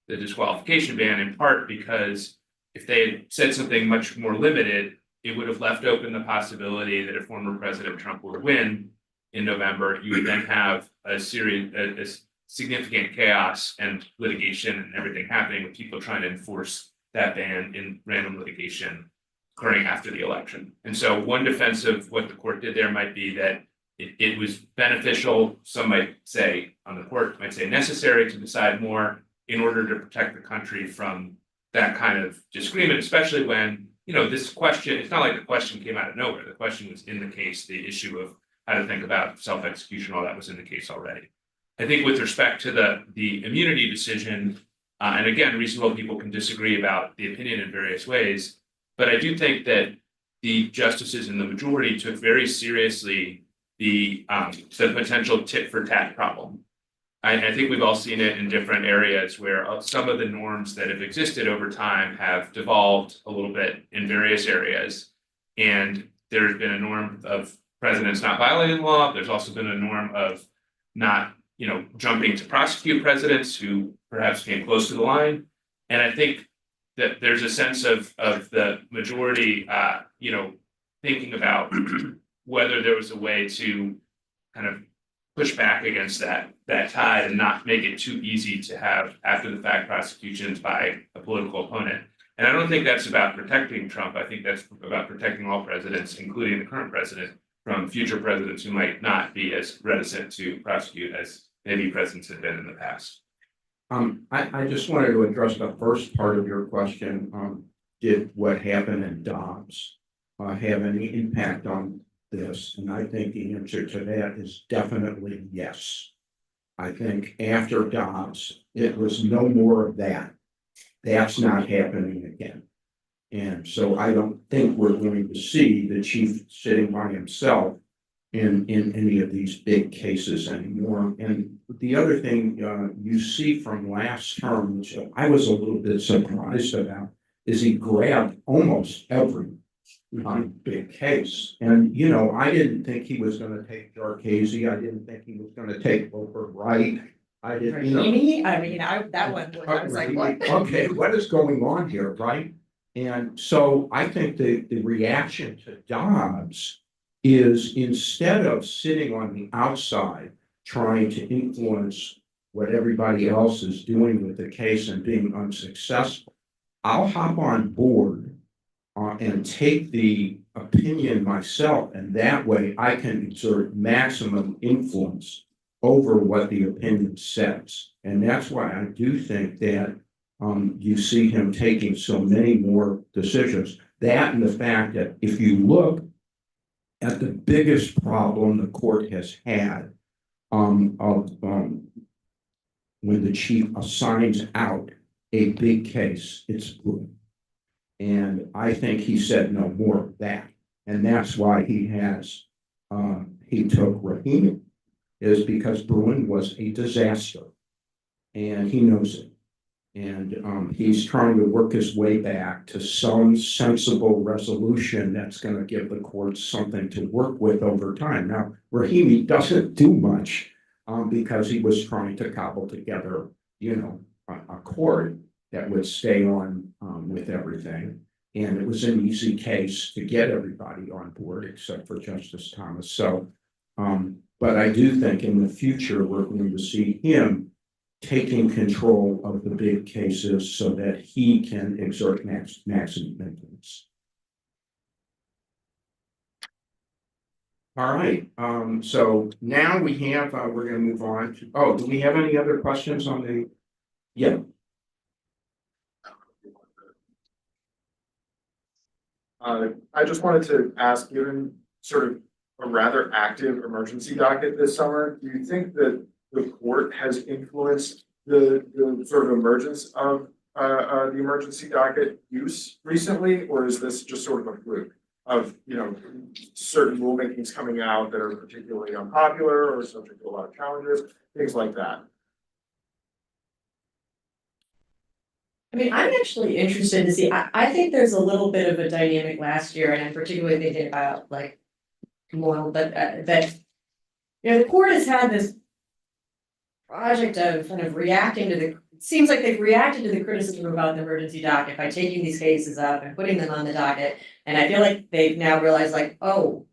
the disqualification ban, in part because if they had said something much more limited, it would have left open the possibility that if former President Trump were to win in November, you would then have a significant chaos and litigation and everything happening with people trying to enforce that ban in random litigation occurring after the election. And so one defense of what the court did there might be that it was beneficial, some might say on the court, might say necessary to decide more in order to protect the country from that kind of disagreement, especially when, this question, it's not like the question came out of nowhere. The question was in the case, the issue of how to think about self-execution, all that was in the case already. I think with respect to the immunity decision, and again, reasonable people can disagree about the opinion in various ways, but I do think that the justices in the majority took very seriously the potential tit for tat problem. I think we've all seen it in different areas where some of the norms that have existed over time have devolved a little bit in various areas. And there's been a norm of presidents not violating the law. There's also been a norm of not, jumping to prosecute presidents who perhaps came close to the line. And I think that there's a sense of the majority, thinking about whether there was a way to kind of push back against that tide and not make it too easy to have after the fact prosecutions by a political opponent. And I don't think that's about protecting Trump. I think that's about protecting all presidents, including the current president, from future presidents who might not be as reticent to prosecute as maybe presidents have been in the past. I just wanted to address the first part of your question. Did what happened in Dobbs have any impact on this? And I think the answer to that is definitely yes. I think after Dobbs, it was no more of that. That's not happening again. And so I don't think we're going to see the chief sitting by himself in any of these big cases anymore. And the other thing you see from last term, which I was a little bit surprised about, is he grabbed almost every big case. And, you know, I didn't think he was going to take Darkhazy. I didn't think he was going to take Wilbur Wright. I didn't, you know. Rahimi, I mean, that one, I was like, what? Okay, what is going on here, right? And so I think the reaction to Dobbs is, instead of sitting on the outside trying to influence what everybody else is doing with the case and being unsuccessful, I'll hop on board and take the opinion myself, and that way I can exert maximum influence over what the opinion says. And that's why I do think that you see him taking so many more decisions. That, and the fact that if you look at the biggest problem the court has had when the chief assigns out a big case, it's Bruin. And I think he said no more of that. And that's why he took Rahimi, is because Bruin was a disaster. And he knows it. And he's trying to work his way back to some sensible resolution that's going to give the courts something to work with over time. Now, Rahimi doesn't do much because he was trying to cobble together, you know, a court that would stay on with everything. And it was an easy case to get everybody on board except for Justice Thomas. So, but I do think in the future, we're going to see him taking control of the big cases so that he can exert maximum influence. All right, so now we have, we're going to move on to, do we have any other questions on the, yeah. I just wanted to ask, given sort of a rather active emergency docket this summer, do you think that the court has influenced the sort of emergence of the emergency docket use recently, or is this just sort of a fluke of, you know, certain rulemakings coming out that are particularly unpopular or subject to a lot of challenges, things like that? I mean, I'm actually interested to see, I think there's a little bit of a dynamic last year, and I'm particularly thinking about like, well, that, you know, the court has had this project of kind of reacting to it seems like they've reacted to the criticism about the emergency docket by taking these cases up and putting them on the docket. And I feel like they've now realized like, oh,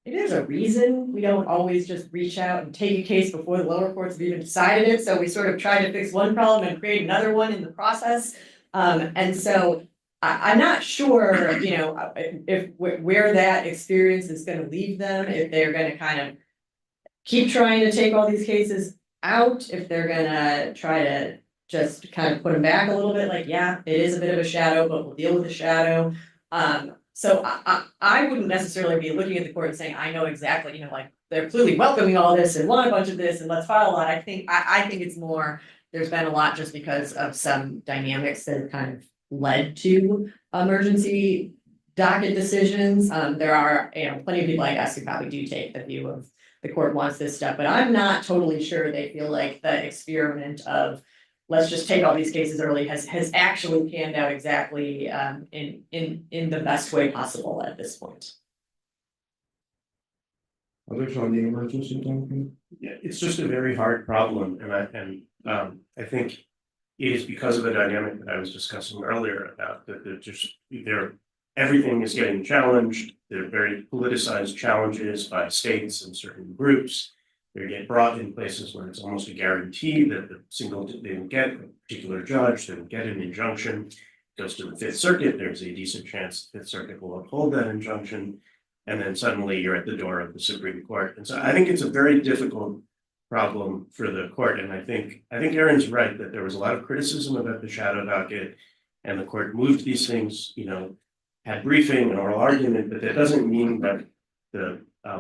maybe there's a reason we don't always just reach out and take a case before the lower courts have even decided it. So we sort of try to fix one problem and create another one in the process. And so I'm not sure, you know, if where that experience is going to leave them, if they're going to kind of keep trying to take all these cases out, if they're gonna try to just kind of put them back a little bit, like, yeah, it is a bit of a shadow, but we'll deal with the shadow. So I wouldn't necessarily be looking at the court and saying, I know exactly, you know, like they're clearly welcoming all this and want a bunch of this and let's file a lot. I think it's more, there's been a lot just because of some dynamics that have kind of led to emergency docket decisions. There are, you know, plenty of people I guess who probably do take the view of the court wants this stuff, but I'm not totally sure they feel like the experiment of let's just take all these cases early has actually panned out exactly in the best way possible at this point. Others on the emergency docket? Yeah, it's just a very hard problem, and I think it is because of the dynamic that I was discussing earlier about that everything is getting challenged. They're very politicized challenges by states and certain groups. They get brought in places where it's almost a guarantee that they will get a particular judge, they will get an injunction. It goes to the Fifth Circuit, there's a decent chance the Fifth Circuit will uphold that injunction. And then suddenly you're at the door of the Supreme Court. And so I think it's a very difficult problem for the court. And I think Aaron's right that there was a lot of criticism about the shadow docket, and the court moved these things, you know, had briefing and oral argument, but that doesn't mean that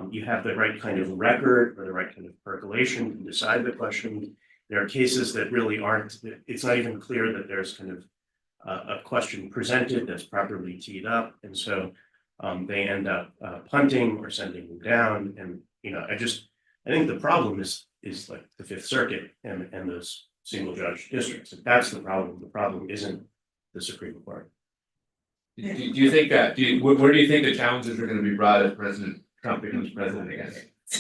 you have the right kind of record or the right kind of percolation to decide the question. There are cases that really aren't, it's not even clear that there's kind of a question presented that's properly teed up, and so they end up punting or sending them down, and I think the problem is like the Fifth Circuit and those single judge districts. If that's the problem isn't the Supreme Court. Do you think that, where do you think the challenges are gonna be brought if President Trump becomes president again?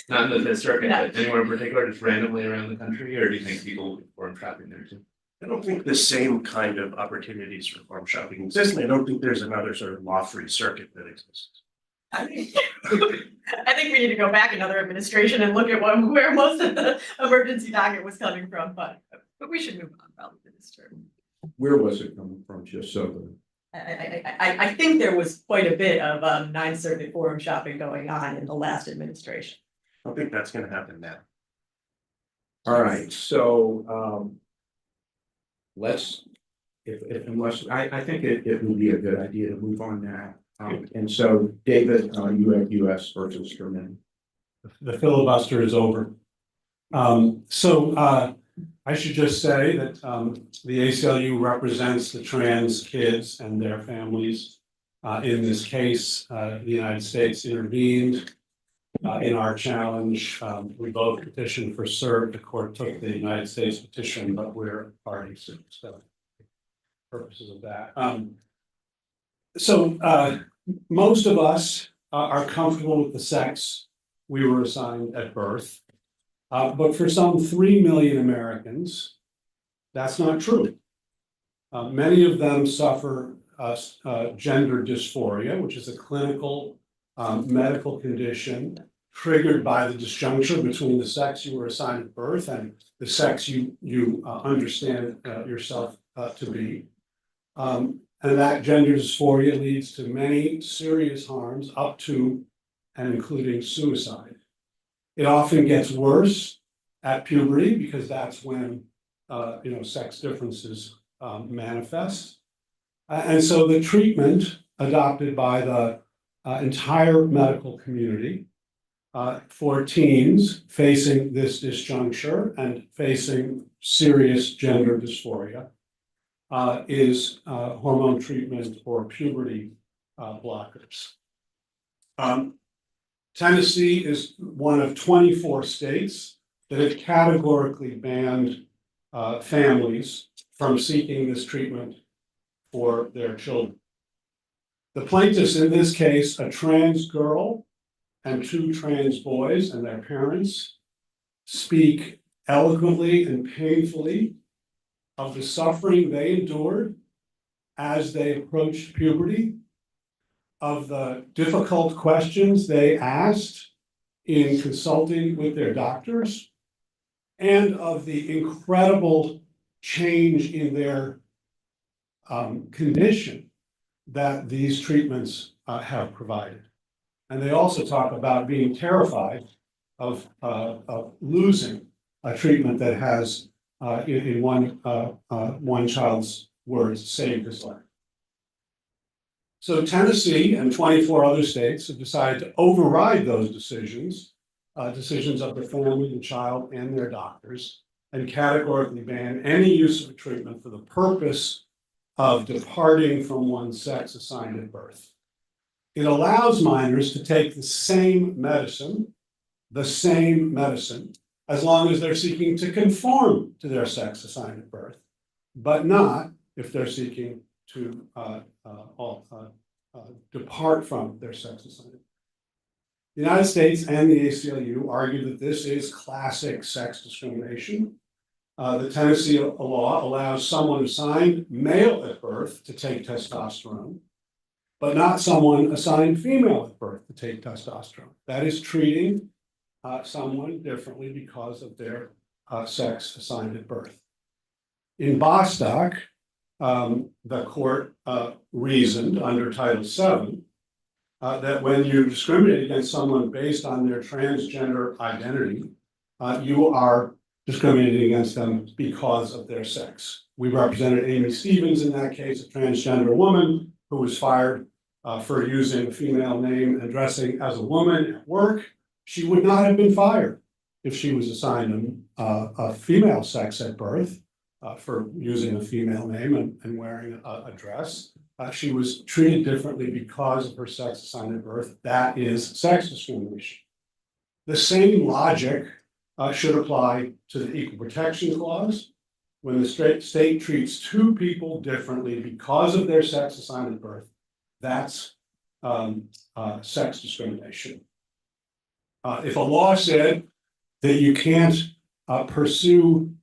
Not in the Fifth Circuit, but anywhere in particular, just randomly around the country, or do you think people will be forum shopping there too? I don't think the same kind of opportunities for forum shopping exist, and I don't think there's another sort of law-free circuit that exists. I think we need to go back another administration and look at where most of the emergency docket was coming from, but we should move on probably for this term. Where was it coming from, just so? I think there was quite a bit of Ninth Circuit forum shopping going on in the last administration. I don't think that's gonna happen now. All right, so, let's, unless, I think it would be a good idea to move on now. And so, David, you have US versus Germany. The filibuster is over. I should just say that the ACLU represents the trans kids and their families. In this case, the United States intervened in our challenge. We both petitioned for cert. The court took the United States petition, but we're parties, so purposes of that. Most of us are comfortable with the sex we were assigned at birth. But for some 3 million Americans, that's not true. Many of them suffer gender dysphoria, which is a clinical medical condition triggered by the disjuncture between the sex you were assigned at birth and the sex you understand yourself to be. And that gender dysphoria leads to many serious harms up to and including suicide. It often gets worse at puberty because that's when sex differences manifest. And so the treatment adopted by the entire medical community for teens facing this disjuncture and facing serious gender dysphoria is hormone treatment or puberty blockers. Tennessee is one of 24 states that have categorically banned families from seeking this treatment for their children. The plaintiffs in this case, a trans girl and 2 trans boys and their parents, speak eloquently and painfully of the suffering they endured as they approached puberty, of the difficult questions they asked in consulting with their doctors, and of the incredible change in their condition that these treatments have provided. And they also talk about being terrified of losing a treatment that has, in one child's words, saved his life. So Tennessee and 24 other states have decided to override those decisions of the family, the child, and their doctors, and categorically ban any use of a treatment for the purpose of departing from one's sex assigned at birth. It allows minors to take the same medicine, as long as they're seeking to conform to their sex assigned at birth, but not if they're seeking to depart from their sex assignment. The United States and the ACLU argue that this is classic sex discrimination. The Tennessee law allows someone assigned male at birth to take testosterone, but not someone assigned female at birth to take testosterone. That is treating someone differently because of their sex assigned at birth. In Bostock, the court reasoned under Title VII that when you discriminate against someone based on their transgender identity, you are discriminating against them because of their sex. We represented Amy Stevens in that case, a transgender woman who was fired for using a female name and dressing as a woman at work. She would not have been fired if she was assigned a female sex at birth. for using a female name and wearing a dress. She was treated differently because of her sex assigned at birth. That is sex discrimination. The same logic should apply to the Equal Protection Clause. When the state treats two people differently because of their sex assigned at birth, that's sex discrimination. If a law said that you can't pursue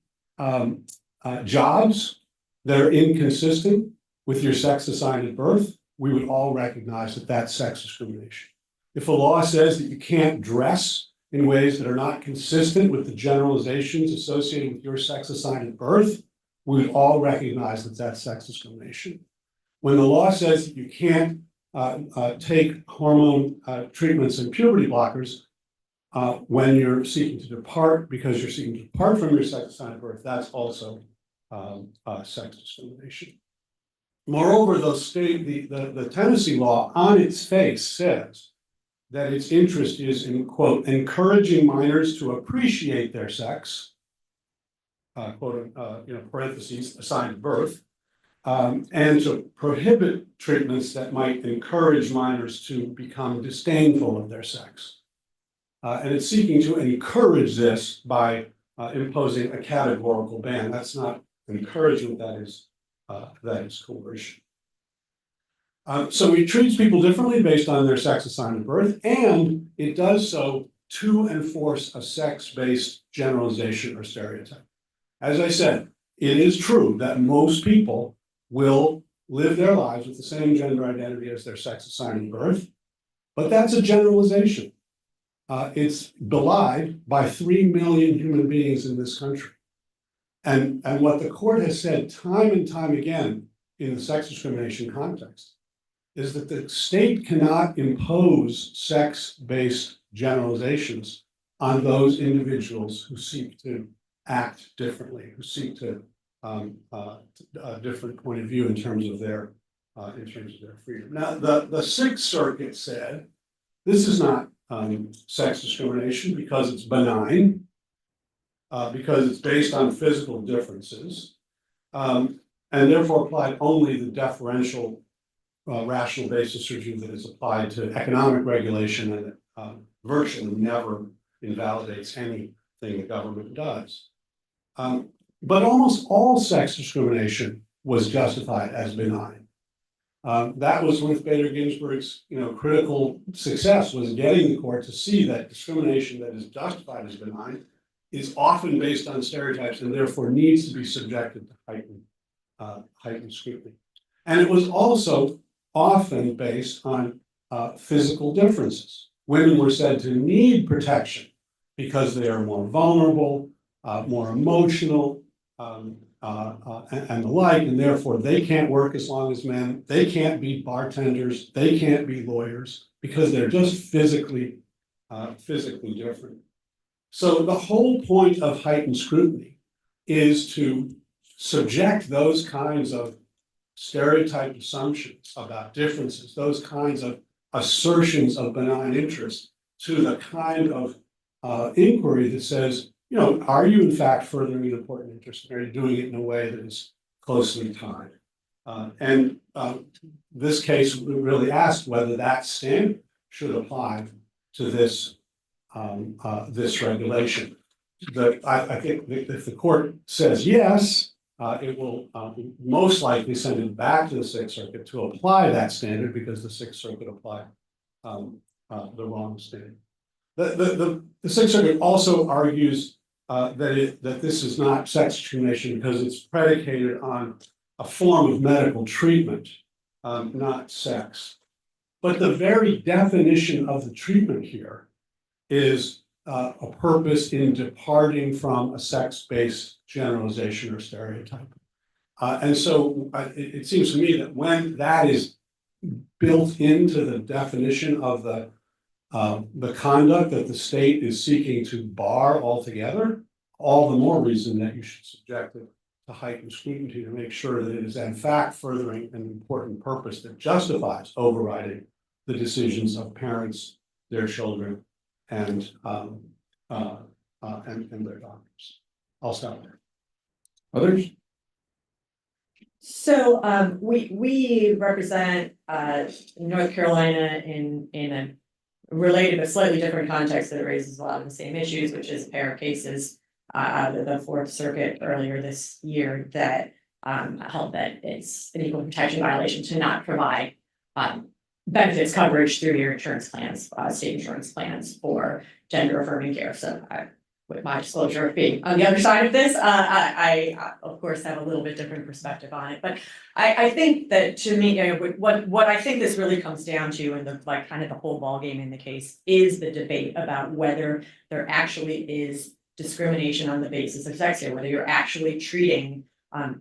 jobs that are inconsistent with your sex assigned at birth, we would all recognize that that's sex discrimination. If a law says that you can't dress in ways that are not consistent with the generalizations associated with your sex assigned at birth, we would all recognize that that's sex discrimination. When the law says that you can't take hormone treatments and puberty blockers when you're seeking to depart, because you're seeking to depart from your sex assigned at birth, that's also sex discrimination. Moreover, the Tennessee law on its face says that its interest is in, quote, encouraging minors to appreciate their sex, quote, parentheses, assigned at birth, and to prohibit treatments that might encourage minors to become disdainful of their sex. And it's seeking to encourage this by imposing a categorical ban. That's not encouragement, that is coercion. So it treats people differently based on their sex assigned at birth, and it does so to enforce a sex-based generalization or stereotype. As I said, it is true that most people will live their lives with the same gender identity as their sex assigned at birth, but that's a generalization. It's belied by 3 million human beings in this country. And what the court has said time and time again in the sex discrimination context is that the state cannot impose sex-based generalizations on those individuals who seek to act differently, who seek to a different point of view in terms of their freedom. Now, the Sixth Circuit said this is not sex discrimination because it's benign, because it's based on physical differences, and therefore applied only the deferential rational basis review that is applied to economic regulation and virtually never invalidates anything the government does. But almost all sex discrimination was justified as benign. That was Ruth Bader Ginsburg's, critical success, was getting the court to see that discrimination that is justified as benign is often based on stereotypes and therefore needs to be subjected to heightened scrutiny. And it was also often based on physical differences. Women were said to need protection because they are more vulnerable, more emotional, and the like, and therefore they can't work as long as men, they can't be bartenders, they can't be lawyers, because they're just physically different. So the whole point of heightened scrutiny is to subject those kinds of stereotyped assumptions about differences, those kinds of assertions of benign interest, to the kind of inquiry that says, are you in fact furthering an important interest? Are you doing it in a way that is closely tied? And this case really asked whether that standard should apply to this regulation. I think if the court says yes, it will most likely send it back to the Sixth Circuit to apply that standard, because the Sixth Circuit applied the wrong standard. The Sixth Circuit also argues that this is not sex discrimination because it's predicated on a form of medical treatment, not sex. But the very definition of the treatment here is a purpose in departing from a sex-based generalization or stereotype. And so it seems to me that when that is built into the definition of the conduct that the state is seeking to bar altogether, all the more reason that you should subject it to heightened scrutiny to make sure that it is in fact furthering an important purpose that justifies overriding the decisions of parents, their children, and their doctors. I'll stop there. Others? So we represent North Carolina in a related but slightly different context that raises a lot of the same issues, which is a pair of cases out of the Fourth Circuit earlier this year that held that it's an equal protection violation to not provide benefits coverage through your insurance plans, state insurance plans for gender affirming care. So with my disclosure of being on the other side of this, I of course have a little bit different perspective on it, but I think that to me, you know, what I think this really comes down to, and the like kind of the whole ballgame in the case is the debate about whether there actually is discrimination on the basis of sex here, whether you're actually treating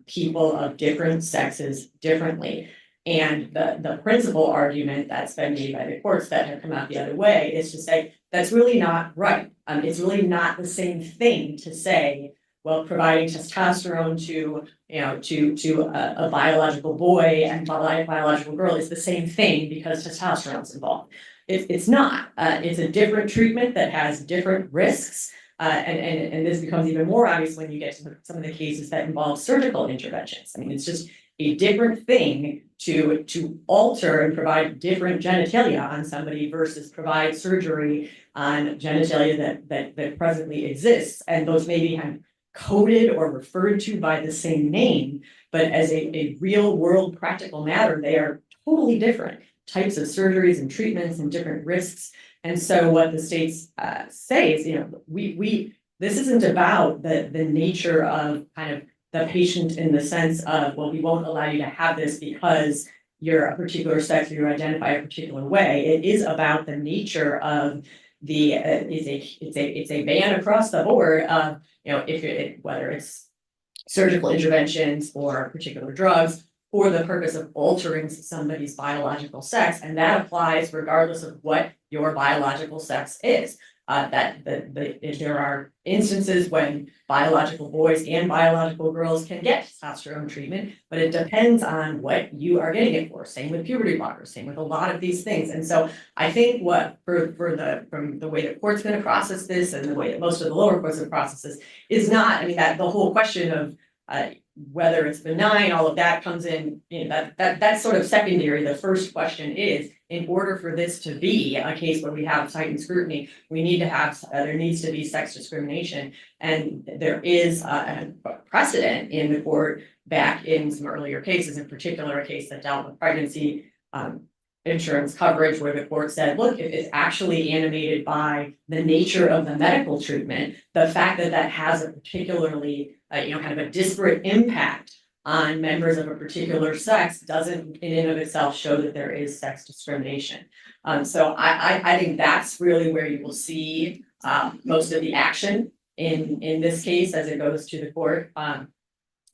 people of different sexes differently. And the principal argument that's been made by the courts that have come out the other way is to say that's really not right. It's really not the same thing to say, well, providing testosterone to, you know, to a biological boy and biological girl is the same thing because testosterone is involved. It's not. It's a different treatment that has different risks. And this becomes even more obvious when you get to some of the cases that involve surgical interventions. I mean, it's just a different thing to alter and provide different genitalia on somebody versus provide surgery on genitalia that presently exists. And those may be kind of coded or referred to by the same name, but as a real world practical matter, they are totally different types of surgeries and treatments and different risks. And so what the states say is, you know, this isn't about the nature of kind of the patient in the sense of, well, we won't allow you to have this because you're a particular sex or you identify a particular way. It is about the nature of the it's a ban across the board of, you know, whether it's surgical interventions or particular drugs for the purpose of altering somebody's biological sex, and that applies regardless of what your biological sex is. If there are instances when biological boys and biological girls can get testosterone treatment, but it depends on what you are getting it for. Same with puberty blockers, same with a lot of these things. And so I think what from the way the court's going to process this and the way that most of the lower courts have processed this is not, I mean, that the whole question of whether it's benign, all of that comes in, you know, that's sort of secondary. The first question is, in order for this to be a case where we have heightened scrutiny, we need to have, there needs to be sex discrimination. And there is a precedent in the court back in some earlier cases, in particular, a case that dealt with pregnancy insurance coverage, where the court said, look, if it's actually animated by the nature of the medical treatment, the fact that that has a particularly, you know, kind of a disparate impact on members of a particular sex doesn't in and of itself show that there is sex discrimination. So I think that's really where you will see most of the action in this case as it goes to the court.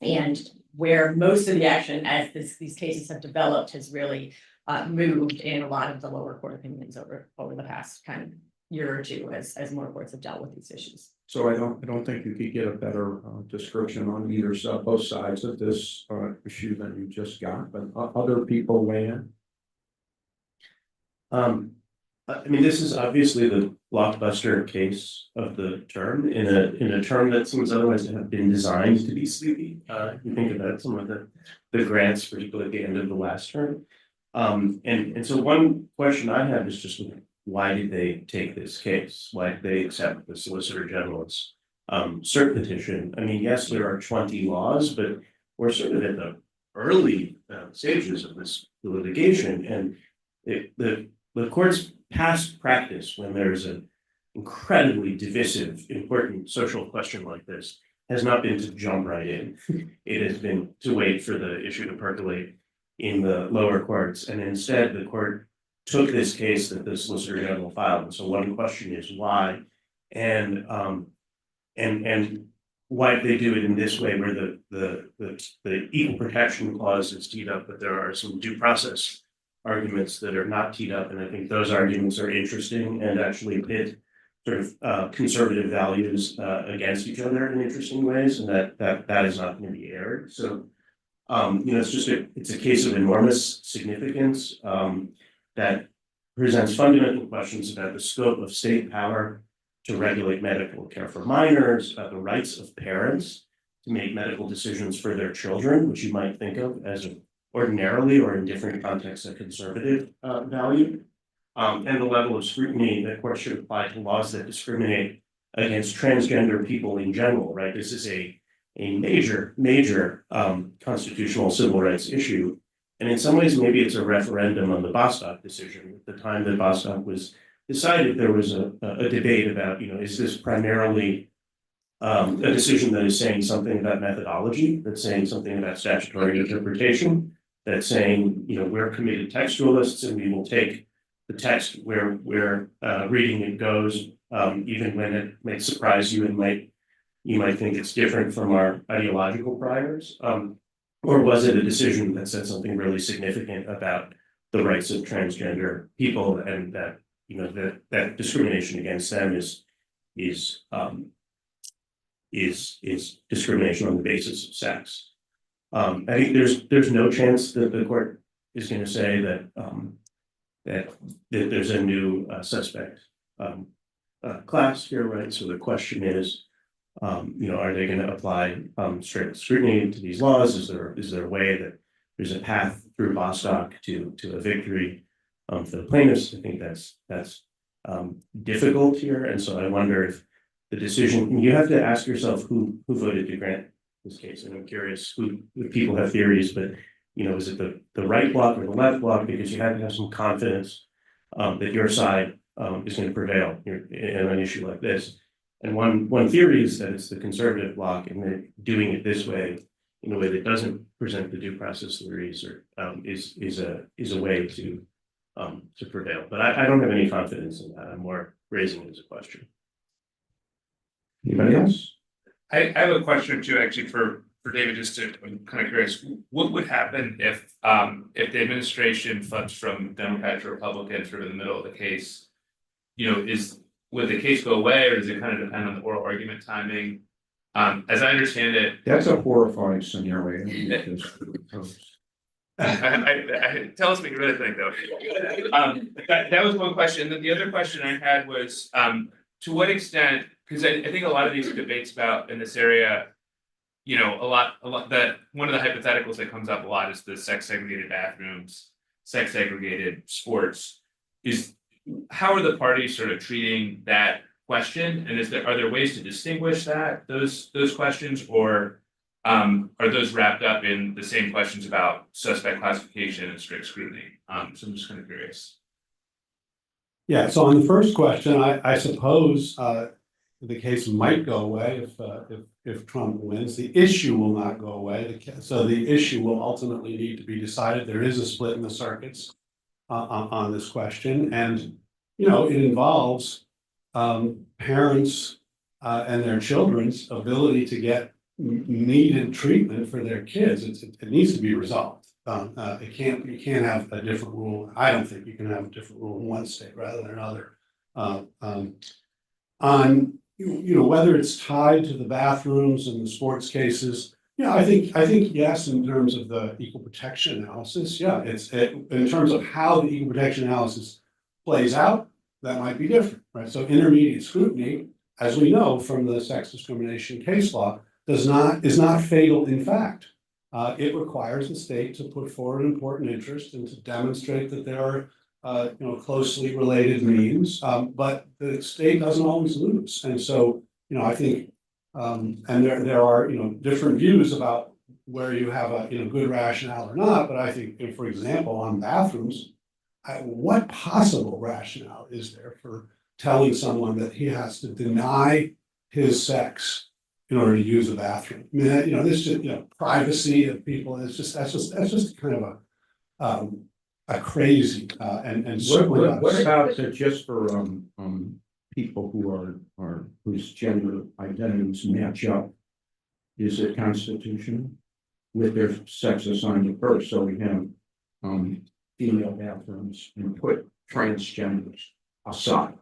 And where most of the action as these cases have developed has really moved in a lot of the lower court opinions over the past kind of year or two as more courts have dealt with these issues. So I don't think you could get a better description on either side, both sides of this issue than you just got, but other people weigh in. I mean, this is obviously the blockbuster case of the term in a term that seems otherwise to have been designed to be sleepy. If you think about some of the grants, particularly at the end of the last term. And so one question I have is just, why did they take this case? Why did they accept the Solicitor General's cert petition? I mean, yes, there are 20 laws, but we're sort of at the early stages of this litigation, and the court's past practice when there's an incredibly divisive, important social question like this has not been to jump right in. It has been to wait for the issue to percolate in the lower courts, and instead the court took this case that the Solicitor General filed. And so one question is why, and why did they do it in this way, where the equal protection clause is teed up, but there are some due process arguments that are not teed up, and I think those arguments are interesting and actually pit sort of conservative values against each other in interesting ways, and that is not going to be aired. So you know, it's a case of enormous significance that presents fundamental questions about the scope of state power to regulate medical care for minors, about the rights of parents to make medical decisions for their children, which you might think of as ordinarily or in different contexts a conservative value. And the level of scrutiny that courts should apply to laws that discriminate against transgender people in general, right? This is a major constitutional civil rights issue. And in some ways, maybe it's a referendum on the Bostock decision. At the time that Bostock was decided, there was a debate about, is this primarily a decision that is saying something about methodology, that's saying something about statutory interpretation, that's saying, we're committed textualists and we will take the text where reading it goes, even when it may surprise you and you might think it's different from our ideological priors. Or was it a decision that said something really significant about the rights of transgender people and that, that discrimination against them is discrimination on the basis of sex? I think there's no chance that the court is going to say that there's a new suspect class here, right? So the question is, are they going to apply strict scrutiny to these laws? Is there a way that there's a path through Bostock to a victory for the plaintiffs? I think that's difficult here, and so I wonder if the decision, you have to ask yourself who voted to grant this case, and I'm curious if people have theories, but is it the right block or the left block? Because you have to have some confidence that your side is going to prevail in an issue like this. And one theory is that it's the conservative bloc, and that doing it this way, in a way that doesn't present the due process theories, or is a way to prevail. But I don't have any confidence in that. I'm more raising it as a question. Anybody else? I have a question or two actually for David, just to, I'm kind of curious, what would happen if the administration flips from Democrat to Republican sort of in the middle of the case? Would the case go away, or does it kind of depend on the oral argument timing? As I understand it, That's a horrifying scenario. tell us what you really think, though. That was one question. And then the other question I had was, to what extent, because I think a lot of these debates about in this area, a lot that one of the hypotheticals that comes up a lot is the sex segregated bathrooms, sex segregated sports. How are the parties sort of treating that question? And are there ways to distinguish those questions, or are those wrapped up in the same questions about suspect classification and strict scrutiny? So I'm just kind of curious. Yeah, so on the first question, I suppose the case might go away if Trump wins. The issue will not go away. So the issue will ultimately need to be decided. There is a split in the circuits on this question, and it involves parents and their children's ability to get needed treatment for their kids. It needs to be resolved. You can't have a different rule. I don't think you can have a different rule in one state rather than another. On whether it's tied to the bathrooms and the sports cases. Yeah, I think yes, in terms of the equal protection analysis. Yeah, in terms of how the equal protection analysis plays out, that might be different, right? So intermediate scrutiny, as we know from the sex discrimination case law, is not fatal in fact. It requires the state to put forward an important interest and to demonstrate that there are closely related means, but the state doesn't always lose. And so, I think and there are different views about where you have a good rationale or not, but I think, for example, on bathrooms, what possible rationale is there for telling someone that he has to deny his sex in order to use a bathroom? I mean, this just privacy of people. That's just kind of a crazy and certainly what about just for people who are whose gender identities match up? Is it constitutional with their sex assigned at birth? So we have female bathrooms and put transgenders aside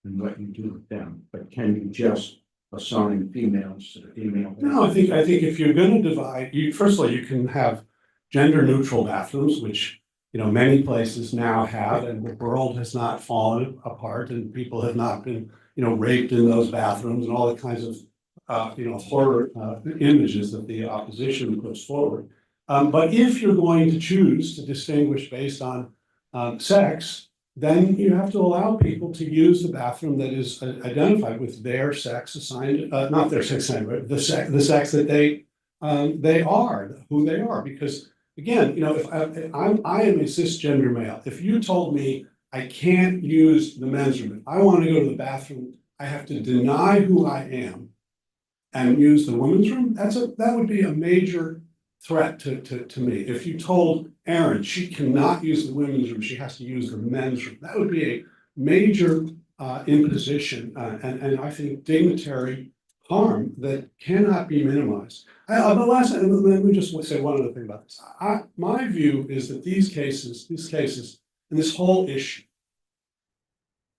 and let you do with them. But can you just assign females to the female? No, I think if you're going to divide, first of all, you can have gender neutral bathrooms, which many places now have, and the world has not fallen apart, and people have not been raped in those bathrooms, and all the kinds of horror images that the opposition puts forward. But if you're going to choose to distinguish based on sex, then you have to allow people to use the bathroom that is identified with their sex assigned, not their sex assigned, but the sex that they are, who they are. Because again, if I am a cisgender male, if you told me I can't use the men's room, if I want to go to the bathroom, I have to deny who I am and use the women's room, that would be a major threat to me. If you told Erin she cannot use the women's room, she has to use the men's room, that would be a major imposition and I think dignitary harm that cannot be minimized. Let me just say one other thing about this. My view is that these cases, and this whole issue,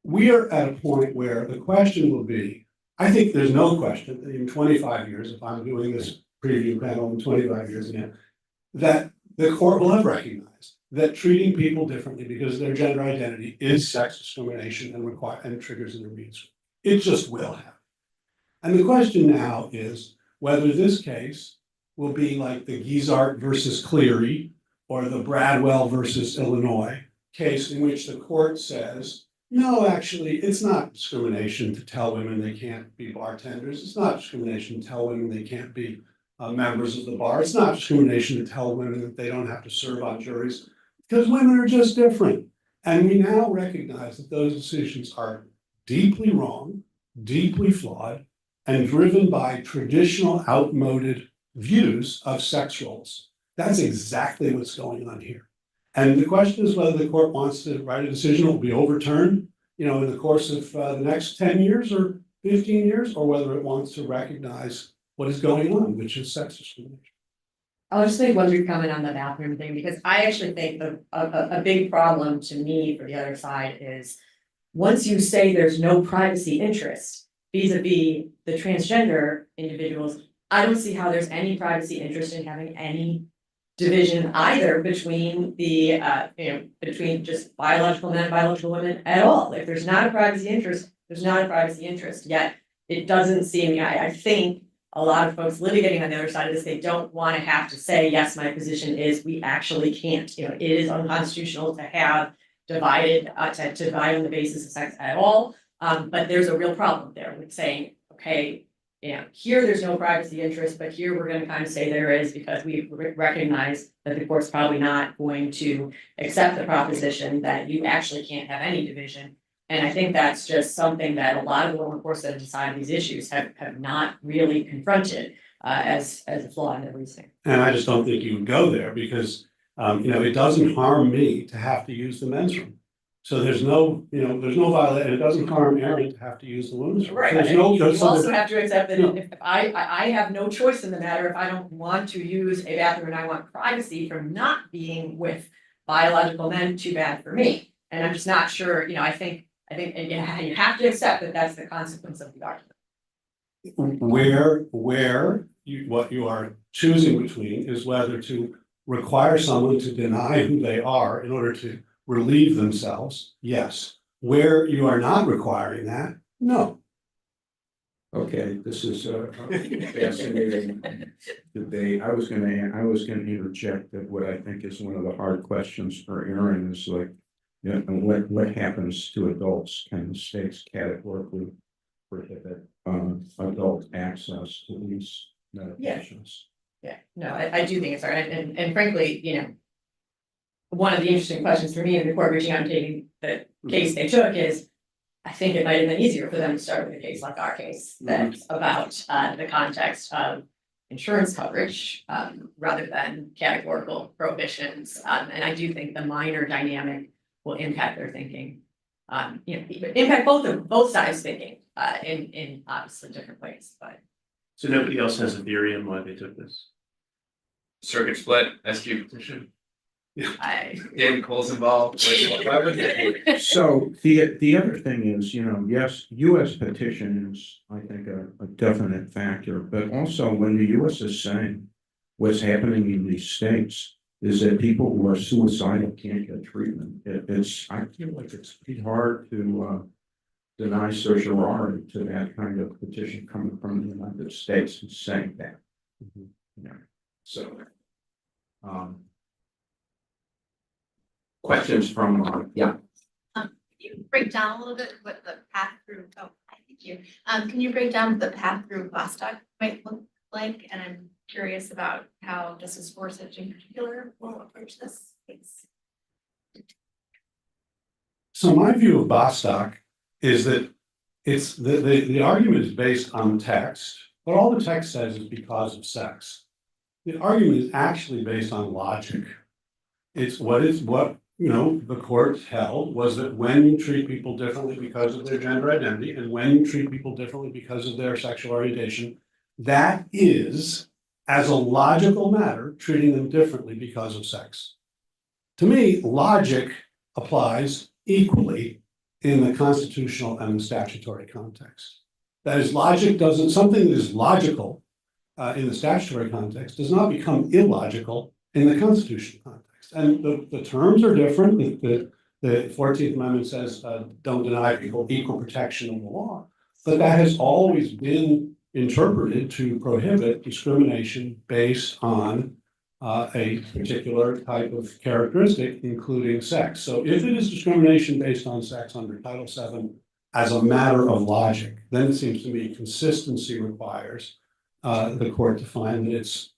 we are at a point where the question will be, I think there's no question that in 25 years, if I'm doing this preview panel in 25 years again, that the court will have recognized that treating people differently because of their gender identity is sex discrimination and triggers intermediate. It just will happen. And the question now is whether this case will be like the Giesart versus Cleary or the Bradwell versus Illinois case in which the court says, no, actually, it's not discrimination to tell women they can't be bartenders. It's not discrimination to tell women they can't be members of the bar. It's not discrimination to tell women that they don't have to serve on juries because women are just different. And we now recognize that those decisions are deeply wrong, deeply flawed, and driven by traditional outmoded views of sex roles. That's exactly what's going on here. And the question is whether the court wants to write a decision that will be overturned, in the course of the next 10 years or 15 years, or whether it wants to recognize what is going on, which is sex discrimination. I'll just make one brief comment on the bathroom thing, because I actually think a big problem to me for the other side is once you say there's no privacy interest vis-a-vis the transgender individuals, I don't see how there's any privacy interest in having any division either between the, between just biological men and biological women at all. If there's not a privacy interest, there's not a privacy interest. Yet it doesn't seem, I think a lot of folks litigating on the other side of this, they don't want to have to say, yes, my position is we actually can't. It is unconstitutional to have divided, to divide on the basis of sex at all. But there's a real problem there with saying, okay, here there's no privacy interest, but here we're going to kind of say there is because we recognize that the court's probably not going to accept the proposition that you actually can't have any division. And I think that's just something that a lot of the lower courts that have decided these issues have not really confronted as a flaw in their reasoning. And I just don't think you would go there because, it doesn't harm me to have to use the men's room. So there's no violation. It doesn't harm Erin to have to use the women's room. Right. There's You there's also have to accept that if I have no choice in the matter, if I don't want to use a bathroom and I want privacy from not being with biological men, too bad for me. And I'm just not sure, I think and you have to accept that that's the consequence of the argument. What you are choosing between is whether to require someone to deny who they are in order to relieve themselves, yes. Where you are not requiring that, no. Okay, this is a fascinating debate. I was gonna interject that what I think is one of the hard questions for Erin is like, what happens to adults? Can the states categorically prohibit adult access to these medications? Yeah, no, I do think it's hard. And frankly, one of the interesting questions for me in the court reaching out and taking the case they took is, I think it might have been easier for them to start with a case like our case that's about the context of insurance coverage rather than categorical prohibitions. And I do think the minor dynamic will impact their thinking. Impact both sides thinking in obviously different ways. But So nobody else has a theory on why they took this? Circuit split, SQ petition, I Dan Cole's involved. Why would they? So the other thing is, yes, US petition is, I think, a definite factor, but also when the US is saying what's happening in these states is that people who are suicidal can't get treatment. I feel like it's pretty hard to deny certiorari to that kind of petition coming from the United States and saying that. You know, so. Questions from, yeah, Can you break down a little bit what the path through, oh, thank you. Can you break down what the path through Vostok might look like? And I'm curious about how Justice Gorsuch in particular will approach this case. So my view of Bostock is that it's the argument is based on the text, but all the text says is because of sex. The argument is actually based on logic. It's what the court held was that when you treat people differently because of their gender identity and when you treat people differently because of their sexual orientation, that is, as a logical matter, treating them differently because of sex. To me, logic applies equally in the constitutional and the statutory context. That is, logic doesn't, something that is logical in the statutory context does not become illogical in the constitutional context. And the terms are different. The 14th Amendment says don't deny people equal protection of the law, but that has always been interpreted to prohibit discrimination based on a particular type of characteristic, including sex. So if it is discrimination based on sex under Title VII as a matter of logic, then it seems to me consistency requires the court to find that it's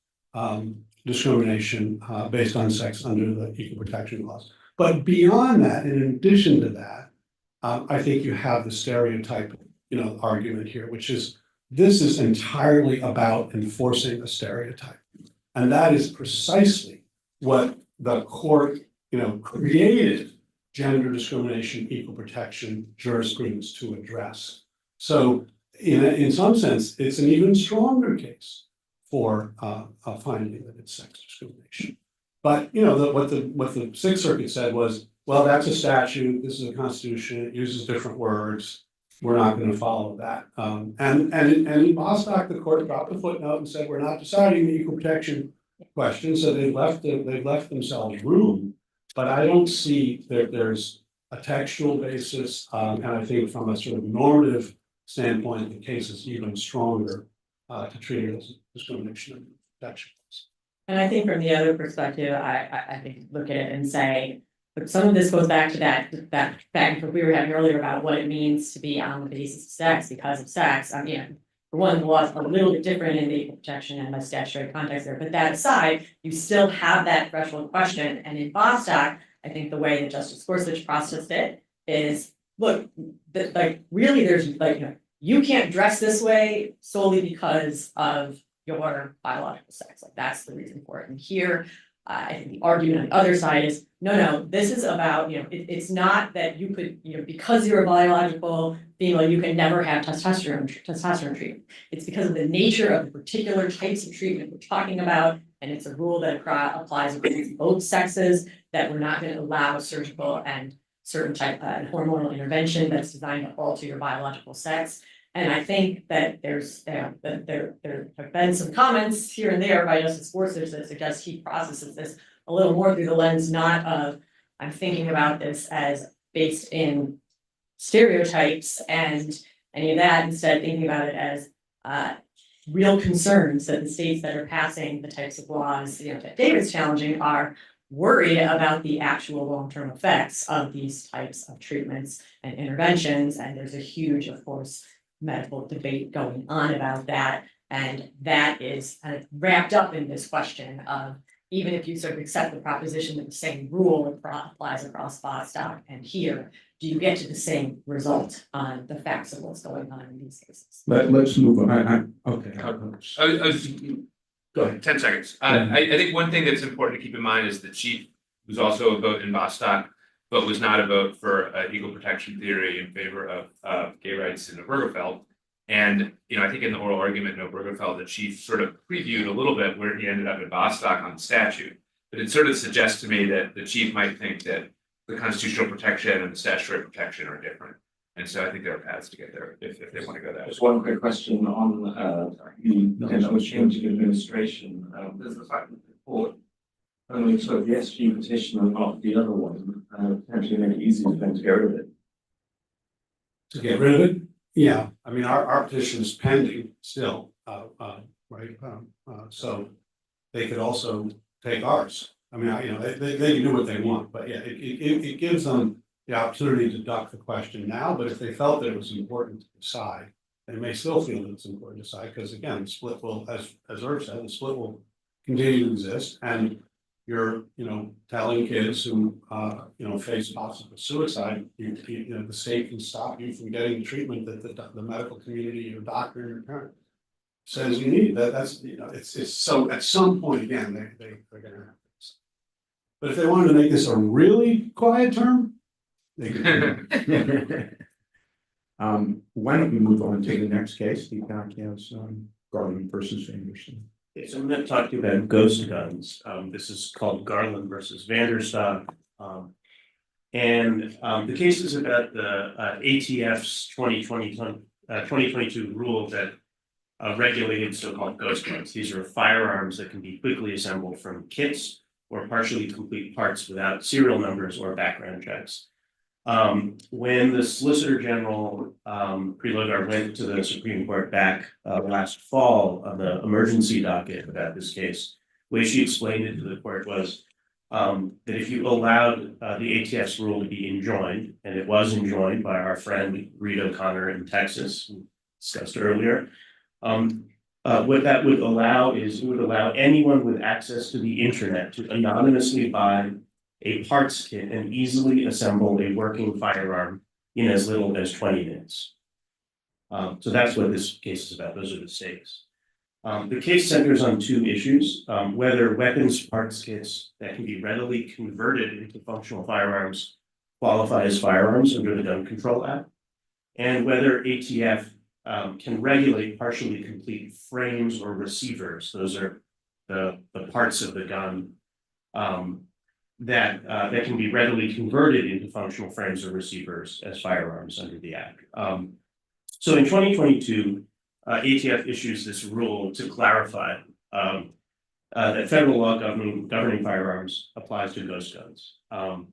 discrimination based on sex under the Equal Protection Clause. But beyond that, and in addition to that, I think you have the stereotype, argument here, which is this is entirely about enforcing a stereotype. And that is precisely what the court, created gender discrimination, equal protection jurisprudence to address. So in some sense, it's an even stronger case for a finding that it's sex discrimination. But what the Sixth Circuit said was, well, that's a statute, this is a constitution, it uses different words, we're not going to follow that. And in Bostock, the court dropped a footnote and said, we're not deciding the equal protection question, so they've left themselves room. But I don't see that there's a textual basis, and I think from a sort of normative standpoint, the case is even stronger to treat it as discrimination and protection. And I think from the other perspective, I think look at it and say, but some of this goes back to that fact we were having earlier about what it means to be on the basis of sex because of sex. I mean, for one, the law is a little bit different in the equal protection and the statutory context there. But that aside, you still have that threshold question. And in Bostock, I think the way that Justice Gorsuch processed it is, look, really, there's you can't dress this way solely because of your biological sex. Like that's the reason for it. And here, I think the argument on the other side is, no, this is about, it's not that you could, because you're a biological female, you can never have testosterone treatment. It's because of the nature of the particular types of treatment we're talking about. And it's a rule that applies across both sexes, that we're not going to allow surgical and certain type of hormonal intervention that's designed to alter your biological sex. And I think that there have been some comments here and there by Justice Gorsuch that suggest he processes this a little more through the lens, not of I'm thinking about this as based in stereotypes and any of that, instead thinking about it as real concerns that the states that are passing the types of laws that David's challenging are worried about the actual long-term effects of these types of treatments and interventions. And there's a huge, of course, medical debate going on about that. And that is kind of wrapped up in this question of, even if you sort of accept the proposition that the same rule applies across Bostock and here, do you get to the same result on the facts of what's going on in these cases? Let's move on. Okay. Go ahead. 10 seconds. I think one thing that's important to keep in mind is the chief was also a vote in Bostock, but was not a vote for equal protection theory in favor of gay rights in Obergefell. And, I think in the oral argument in Obergefell, the chief sort of previewed a little bit where he ended up in Bostock on the statute. But it sort of suggests to me that the chief might think that the constitutional protection and the statutory protection are different. And so I think there are paths to get there if they want to go that way. Just one quick question on the potential change in administration. There's the fact that the court only took the SG petition and not the other one, potentially make it easier for them to get rid of it. To get rid of it? Yeah, I mean, our petition is pending still, right? So they could also take ours. I mean, they can do what they want, but yeah, it gives them the opportunity to duck the question now, but if they felt that it was important to decide, they may still feel that it's important to decide, because again, the split will, as Irv said, the split will continue to exist, and you're, telling kids who, face possible suicide, the state can stop you from getting the treatment that the medical community, your doctor, your parent says you need. That's, it's so at some point, again, they're gonna have this. But if they wanted to make this a really quiet term, they could. Why don't we move on to the next case, the Bacchios, Garland versus Anderson. Okay, so I'm going to talk to you about ghost guns. This is called Garland versus Vanderstock. The case is about the ATF's 2022 rule that regulated so-called ghost guns. These are firearms that can be quickly assembled from kits or partially complete parts without serial numbers or background checks. When the Solicitor General Prelogar went to the Supreme Court back last fall on the emergency docket about this case, the way she explained it to the court was that if you allowed the ATF's rule to be enjoined, and it was enjoined by our friend Reed O'Connor in Texas, who discussed earlier, what that would allow is it would allow anyone with access to the internet to anonymously buy a parts kit and easily assemble a working firearm in as little as 20 minutes. So that's what this case is about. Those are the stakes. The case centers on two issues: whether weapons parts kits that can be readily converted into functional firearms qualify as firearms under the Gun Control Act, and whether ATF can regulate partially complete frames or receivers. Those are the parts of the gun that can be readily converted into functional frames or receivers as firearms under the Act. So in 2022, ATF issues this rule to clarify that federal law governing firearms applies to ghost guns. And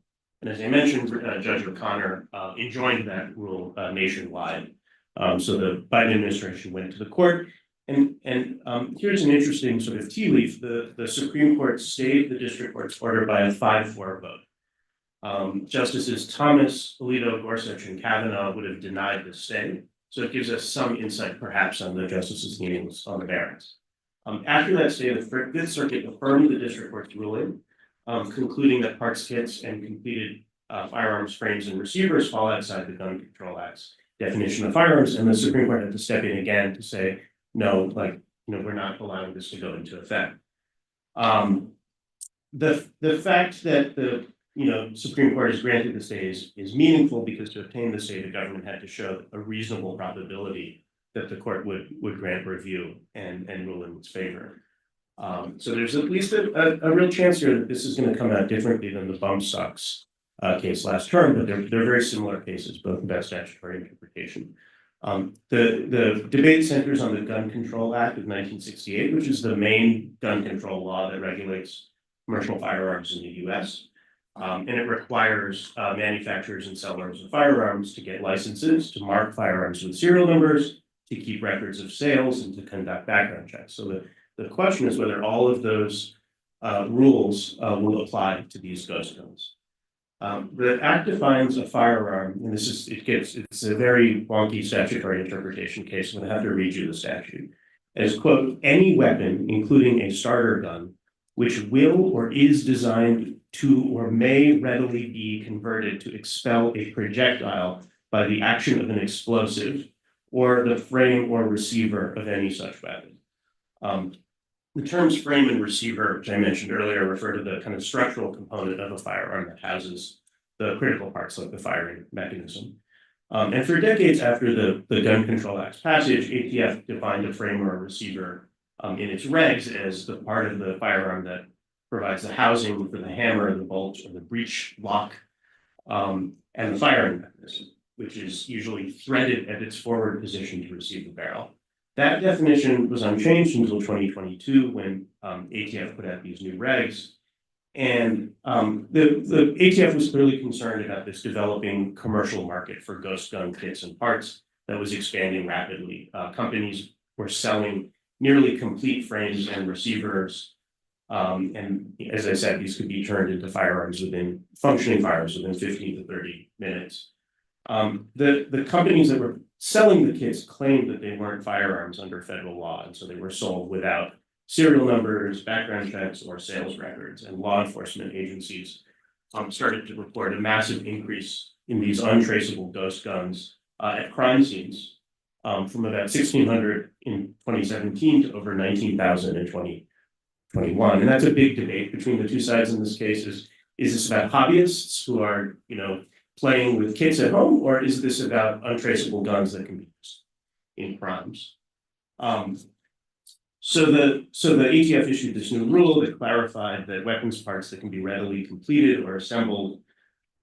as I mentioned, Judge O'Connor enjoined that rule nationwide. So the Biden administration went to the court. And here's an interesting sort of tea leaf. The Supreme Court stayed the district court's order by a 5-4 vote. Justices Thomas, Alito, Gorsuch, and Kavanaugh would have denied the stay. So it gives us some insight, perhaps, on the justices' leanings on the merits. After that stay, the Fifth Circuit affirmed the district court's ruling, concluding that parts kits and completed firearms frames and receivers fall outside the Gun Control Act's definition of firearms, and the Supreme Court had to step in again to say, no, we're not allowing this to go into effect. The fact that the Supreme Court has granted the stay is meaningful, because to obtain the stay, the government had to show a reasonable probability that the court would grant review and rule in its favor. So there's at least a real chance here that this is going to come out differently than the bump stocks case last term, but they're very similar cases, both about statutory interpretation. The debate centers on the Gun Control Act of 1968, which is the main gun control law that regulates commercial firearms in the US. And it requires manufacturers and sellers of firearms to get licenses to mark firearms with serial numbers, to keep records of sales, and to conduct background checks. So the question is whether all of those rules will apply to these ghost guns. The Act defines a firearm, and it's a very wonky statutory interpretation case, so I'm going to have to read you the statute, as, quote, any weapon, including a starter gun, which will or is designed to or may readily be converted to expel a projectile by the action of an explosive, or the frame or receiver of any such weapon. The terms frame and receiver, which I mentioned earlier, refer to the kind of structural component of a firearm that houses the critical parts like the firing mechanism. And for decades after the Gun Control Act's passage, ATF defined a frame or a receiver in its regs as the part of the firearm that provides the housing for the hammer, the bolt, or the breech lock, and the firing mechanism, which is usually threaded at its forward position to receive the barrel. That definition was unchanged until 2022, when ATF put out these new regs. And the ATF was clearly concerned about this developing commercial market for ghost gun kits and parts that was expanding rapidly. Companies were selling nearly complete frames and receivers. And as I said, these could be turned into functioning firearms within 15 to 30 minutes. The companies that were selling the kits claimed that they weren't firearms under federal law, and so they were sold without serial numbers, background checks, or sales records. And law enforcement agencies started to report a massive increase in these untraceable ghost guns at crime scenes from about 1,600 in 2017 to over 19,000 in 2021. And that's a big debate between the two sides in this case. Is this about hobbyists who are, playing with kids at home, or is this about untraceable guns that can be used in crimes? So the ATF issued this new rule that clarified that weapons parts that can be readily completed or assembled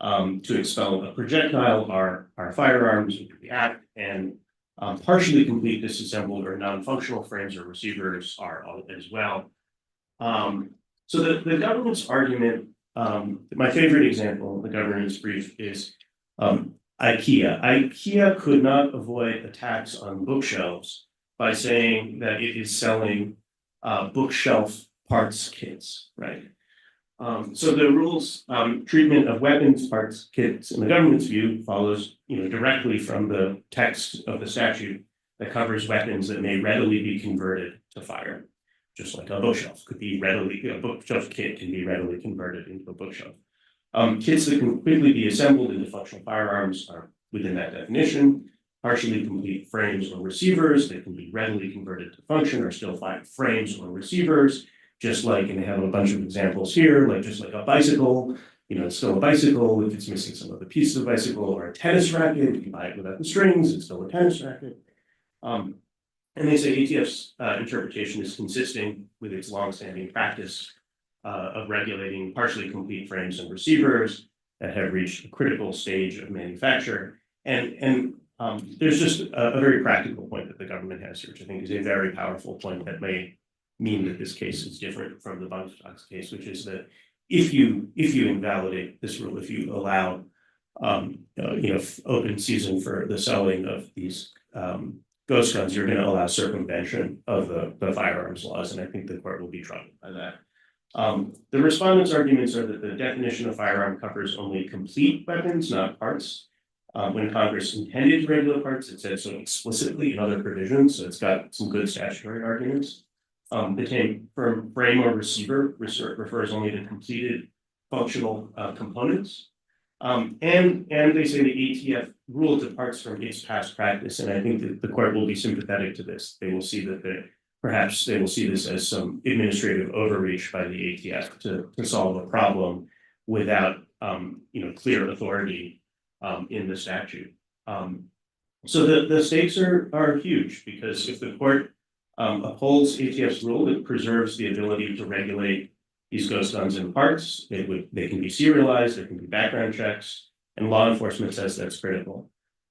to expel a projectile are firearms under the Act, and partially complete disassembled or non-functional frames or receivers are as well. So the government's argument, my favorite example of the government's brief is IKEA. IKEA could not avoid attacks on bookshelves by saying that it is selling bookshelf parts kits, right? So the rules treatment of weapons parts kits in the government's view follows, directly from the text of the statute that covers weapons that may readily be converted to fire. Just like a bookshelf could be a bookshelf kit can be readily converted into a bookshelf. Kits that can quickly be assembled into functional firearms are within that definition. Partially complete frames or receivers that can be readily converted to function are still frames or receivers, just like, and they have a bunch of examples here, just like a bicycle, it's still a bicycle if it's missing some of the pieces of the bicycle, or a tennis racket, you can buy it without the strings, it's still a tennis racket. And they say ATF's interpretation is consistent with its longstanding practice of regulating partially complete frames and receivers that have reached a critical stage of manufacture. And there's just a very practical point that the government has here, which I think is a very powerful point that may mean that this case is different from the bump stocks case, which is that if you invalidate this rule, if you allow open season for the selling of these ghost guns, you're going to allow circumvention of the firearms laws, and I think the court will be troubled by that. The respondents' arguments are that the definition of firearm covers only complete weapons, not parts. When Congress intended to regulate parts, it said so explicitly in other provisions, so it's got some good statutory arguments. The term frame or receiver refers only to completed functional components. And they say the ATF rule departs from its past practice, and I think that the court will be sympathetic to this. They will see that perhaps they will see this as some administrative overreach by the ATF to solve a problem without clear authority in the statute. So the stakes are huge, because if the court upholds ATF's rule, it preserves the ability to regulate these ghost guns in parts. They can be serialized, there can be background checks, and law enforcement says that's critical.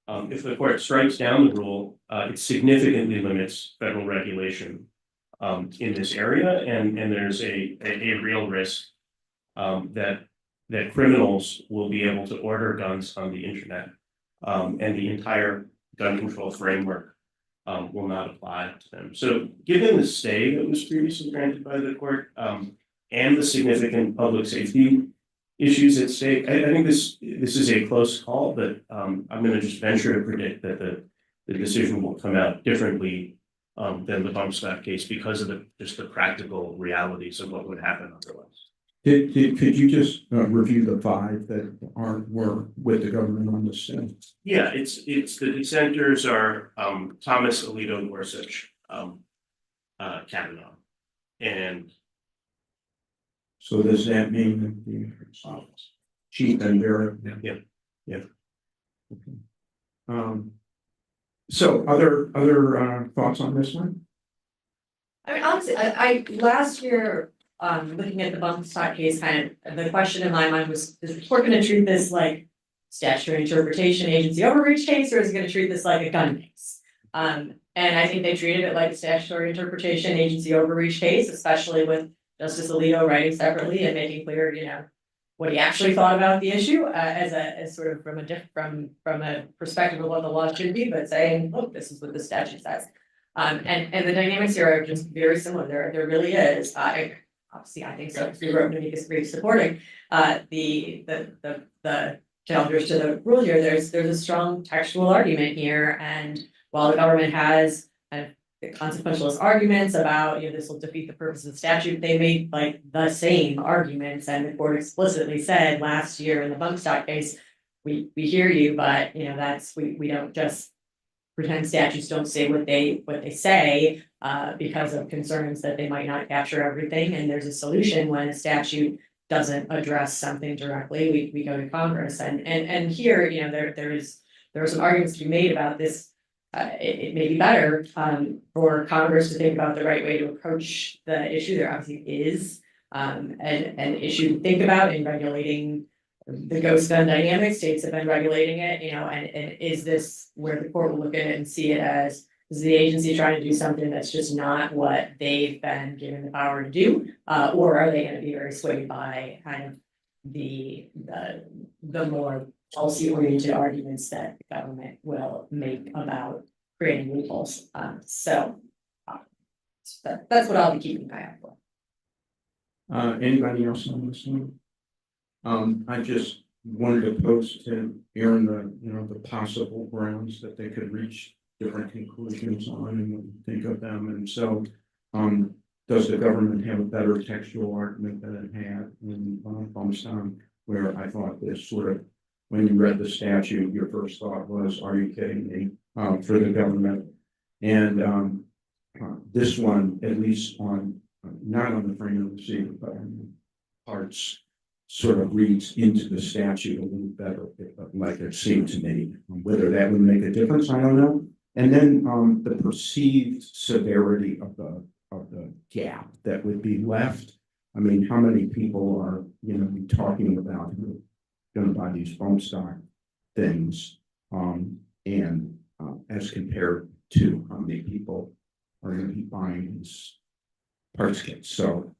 If the court strikes down the rule, it significantly limits federal regulation in this area, and there's a real risk that criminals will be able to order guns on the internet, and the entire gun control framework will not apply to them. So given the stay that was previously granted by the court, and the significant public safety issues at stake, I think this is a close call, but I'm going to just venture to predict that the decision will come out differently than the bump stock case, because of just the practical realities of what would happen otherwise. Could you just review the 5 that were with the government on this thing? Yeah, it's the dissenters are Thomas Alito Gorsuch, Kavanaugh, and so does that mean that the Chief and Barrett? Yeah. Okay. So other thoughts on this one? I mean, honestly, I last year, looking at the bump stock case, kind of, the question in my mind was, is the court gonna treat this like statutory interpretation agency overreach case, or is it gonna treat this like a gun case? And I think they treated it like a statutory interpretation agency overreach case, especially with Justice Alito writing separately and making clear, what he actually thought about the issue, as sort of from a perspective of what the law should be, but saying, look, this is what the statute says. And the dynamics here are just very similar. There really is. Obviously, I think so. We wrote an amicus brief supporting the challengers to the rule here. There's a strong textual argument here, and while the government has kind of the consequentialist arguments about, this will defeat the purpose of the statute, they made like the same arguments, and the court explicitly said last year in the bump stock case, we hear you, but we don't just pretend statutes don't say what they say because of concerns that they might not capture everything, and there's a solution when a statute doesn't address something directly. We go to Congress, and here, there are some arguments to be made about this. It may be better for Congress to think about the right way to approach the issue. There obviously is an issue to think about in regulating the ghost gun dynamic. States have been regulating it, and is this where the court will look at it and see it as, is the agency trying to do something that's just not what they've been given the power to do, or are they going to be very swayed by kind of the more policy-oriented arguments that the government will make about creating loopholes. So that's what I'll be keeping an eye out for. Anybody else on this one? I just wanted to pose to Aaron the possible grounds that they could reach different conclusions on and what you think of them. And so, does the government have a better textual argument than it had in Bumstock, where I thought this sort of, when you read the statute, your first thought was, are you kidding me, for the government? And this one, at least on, not on the frame of the receiver, but on parts, sort of reads into the statute a little better, like it seemed to me. Whether that would make a difference, I don't know. And then the perceived severity of the gap that would be left. I mean, how many people are talking about who are going to buy these bump stock things, and as compared to how many people are going to be buying these parts kits. So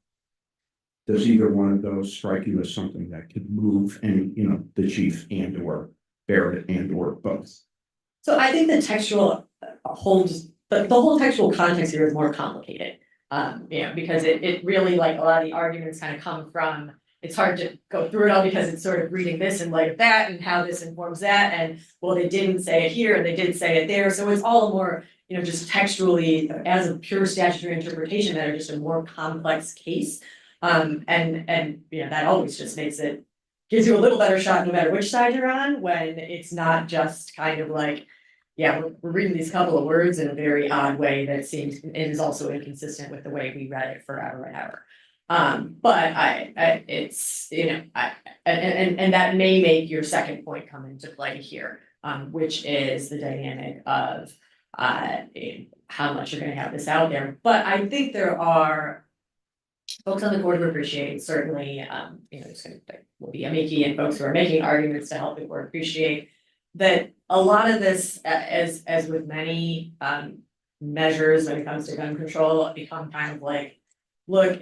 does either one of those strike you as something that could move any, the chief and or Barrett and or both? So I think the textual holds, the whole textual context here is more complicated. Because it really, like, a lot of the arguments kind of come from, it's hard to go through it all because it's sort of reading this in light of that and how this informs that, and well, they didn't say it here and they did say it there. So it's all more, just textually as a pure statutory interpretation that are just a more complex case. And that always just gives you a little better shot no matter which side you're on, when it's not just kind of like, yeah, we're reading these couple of words in a very odd way that seems and is also inconsistent with the way we read it forever and ever. But it's and that may make your second point come into play here, which is the dynamic of how much you're going to have this out there. But I think there are folks on the board who appreciate, certainly, will be amici and folks who are making arguments to help the board appreciate that a lot of this, as with many measures when it comes to gun control, become kind of like, look,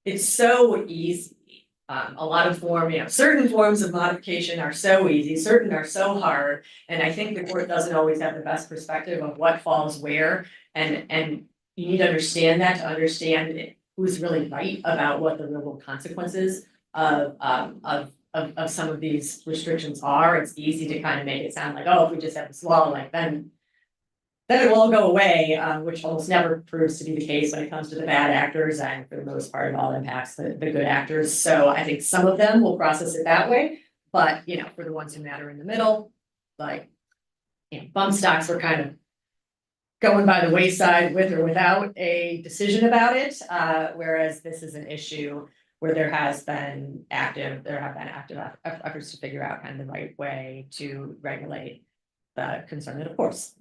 it's so easy. A lot of certain forms of modification are so easy, certain are so hard, and I think the court doesn't always have the best perspective of what falls where, and you need to understand that to understand who's really right about what the real world consequences of some of these restrictions are. It's easy to kind of make it sound like, oh, if we just have this law, like then it will all go away, which almost never proves to be the case when it comes to the bad actors, and for the most part, it all impacts the good actors. So I think some of them will process it that way, but for the ones who matter in the middle, like bump stocks were kind of going by the wayside with or without a decision about it, whereas this is an issue where there have been active efforts to figure out kind of the right way to regulate the concern that, of course,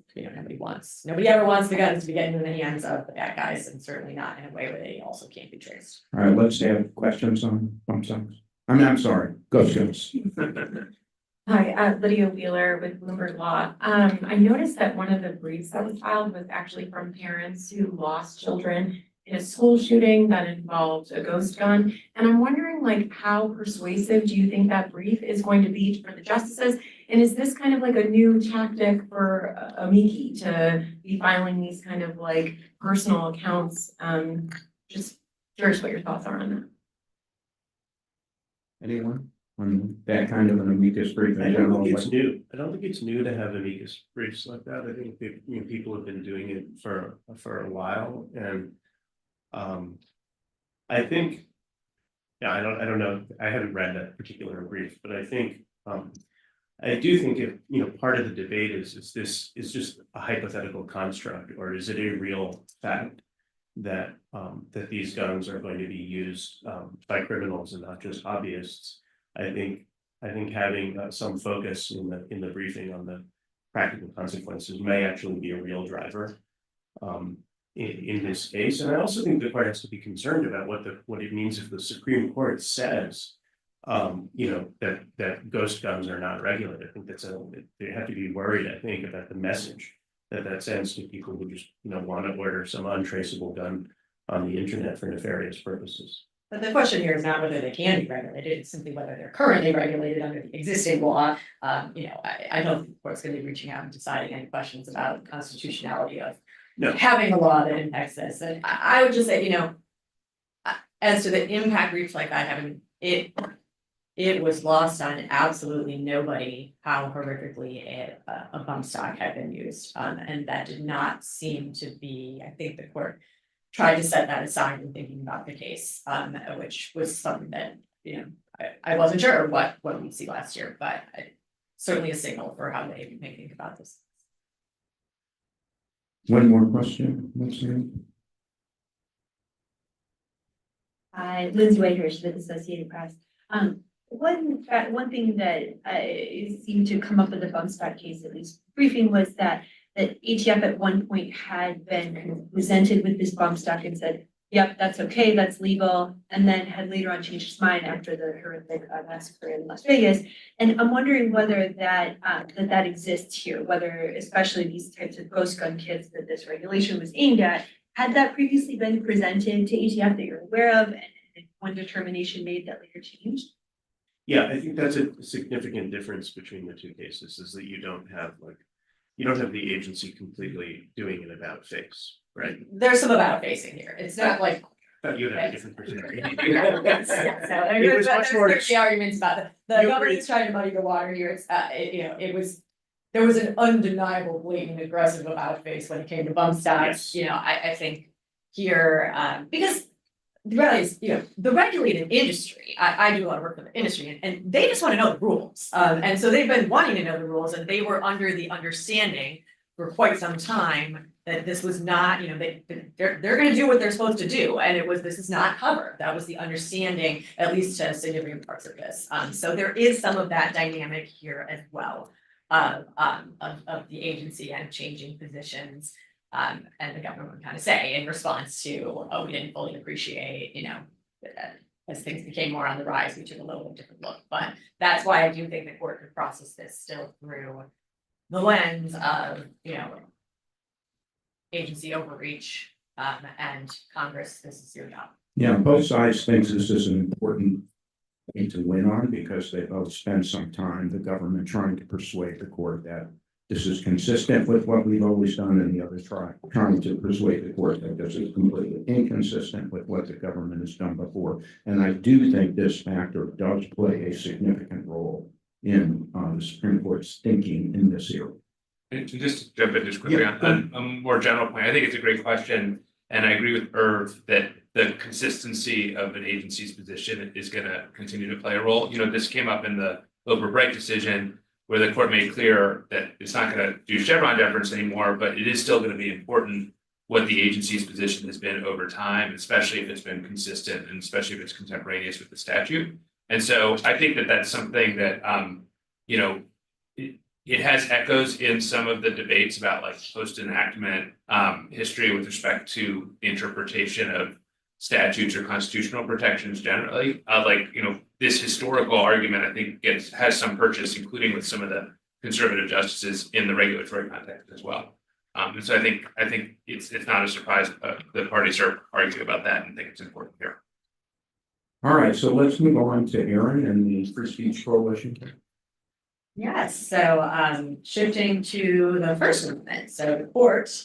nobody ever wants the guns to be getting in the hands of the bad guys, and certainly not in a way where they also can't be traced. All right, let's have questions on bump stocks. I'm sorry, go Skills. Hi, Lydia Wheeler with Bloomberg Law. I noticed that one of the briefs that was filed was actually from parents who lost children in a school shooting that involved a ghost gun. And I'm wondering, like, how persuasive do you think that brief is going to be for the justices? And is this kind of like a new tactic for amici to be filing these kind of like personal accounts? Just curious what your thoughts are on that. Anyone on that kind of an amicus brief I in don't general? think it's new. I don't think it's new to have amicus briefs like that. I think that, people have been doing it for a while, and I think, yeah, I don't know. I haven't read that particular brief, but I think I do think if, part of the debate is this is just a hypothetical construct, or is it a real fact that that these guns are going to be used by criminals and not just hobbyists? I think having some focus in the briefing on the practical consequences may actually be a real driver in this case. And I also think the court has to be concerned about what it means if the Supreme Court says that ghost guns are not regulated. I think they have to be worried, I think, about the message that sends to people who just, want to order some untraceable gun on the internet for nefarious purposes. But the question here is not whether they can be regulated, it's simply whether they're currently regulated under the existing law. I don't think the court's gonna be reaching out and deciding any questions about constitutionality of having a law that impacts this. And I would just say, as to the impact briefs like I haven't, it was lost on absolutely nobody how horrifically a bump stock had been used. And that did not seem to be, I think the court tried to set that aside in thinking about the case, which was something that, I wasn't sure what we'd see last year, but certainly a signal for how they may think about this. One more question. Let's see. Hi, Lindsay Whitehurst with Associated Press. One thing that seemed to come up with the bump stock case, at least briefing, was that ATF at one point had been kind of presented with this bump stock and said, yep, that's okay, that's legal, and then had later on changed his mind after the horrific massacre in Las Vegas. And I'm wondering whether that exists here, whether especially these types of ghost gun kits that this regulation was aimed at, had that previously been presented to ATF that you're aware of, and one determination made that later changed? Yeah, I think that's a significant difference between the two cases, is that you don't have the agency completely doing an about face, right? There's some about facing here. It's not like. But you have a different perspective. It was much more. The arguments about the government's trying to muddy the water here. It's there was an undeniable, blatant, aggressive about face when it came to bump stocks. Yes. I think here because the reality is, the regulated industry, I do a lot of work with the industry and they just want to know the rules. And so they've been wanting to know the rules, and they were under the understanding for quite some time that this was not, they're gonna do what they're supposed to do. And this is not covered. That was the understanding, at least to significant parts of this. So there is some of that dynamic here as well of the agency and changing positions. And the government would kind of say in response to, oh, we didn't fully appreciate, as things became more on the rise, we took a little bit different look. But that's why I do think the court could process this still through the lens of, agency overreach, and Congress, this is your job. Yeah, both sides think this is an important thing to win on, because they both spend some time, the government, trying to persuade the court that this is consistent with what we've always done, and the other trying to persuade the court that this is completely inconsistent with what the government has done before. And I do think this factor does play a significant role in the Supreme Court's thinking in this area. And just to jump in just quickly on a more general point, I think it's a great question. And I agree with Irv that the consistency of an agency's position is going to continue to play a role. This came up in the Overbright decision, where the court made clear that it's not going to do Chevron deference anymore, but it is still going to be important what the agency's position has been over time, especially if it's been consistent and especially if it's contemporaneous with the statute. And so I think that that's something that, it has echoes in some of the debates about like post-enactment history with respect to interpretation of statutes or constitutional protections generally. This historical argument, I think, has some purchase, including with some of the conservative justices in the regulatory context as well. And so I think it's not a surprise, the parties are arguing about that and think it's important here. All right, so let's move on to Aaron and the Free Speech Coalition. Yes, so shifting to the First Amendment, so the court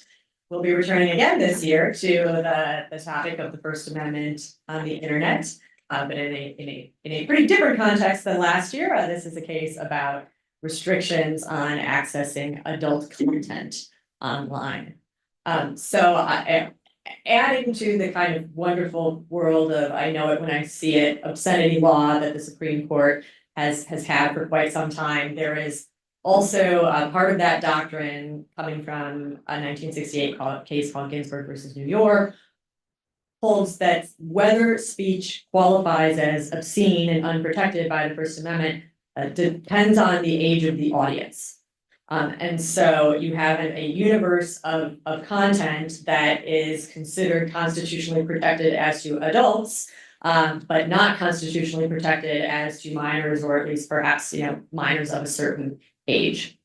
will be returning again this year to the topic of the First Amendment on the internet. But in a pretty different context than last year. This is a case about restrictions on accessing adult content online. Adding to the kind of wonderful world of, I know it when I see it, obscenity law that the Supreme Court has had for quite some time, there is also part of that doctrine coming from a 1968 case called Ginsburg versus New York, holds that whether speech qualifies as obscene and unprotected by the First Amendment depends on the age of the audience. And so you have a universe of content that is considered constitutionally protected as to adults, but not constitutionally protected as to minors, or at least perhaps, minors of a certain age.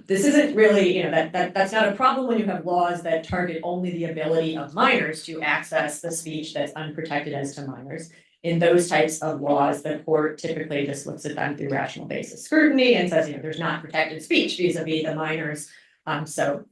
This isn't really, that's not a problem when you have laws that target only the ability of minors to access the speech that's unprotected as to minors. In those types of laws, the court typically just looks at them through rational basis scrutiny and says, there's not protected speech vis-a-vis the minors. So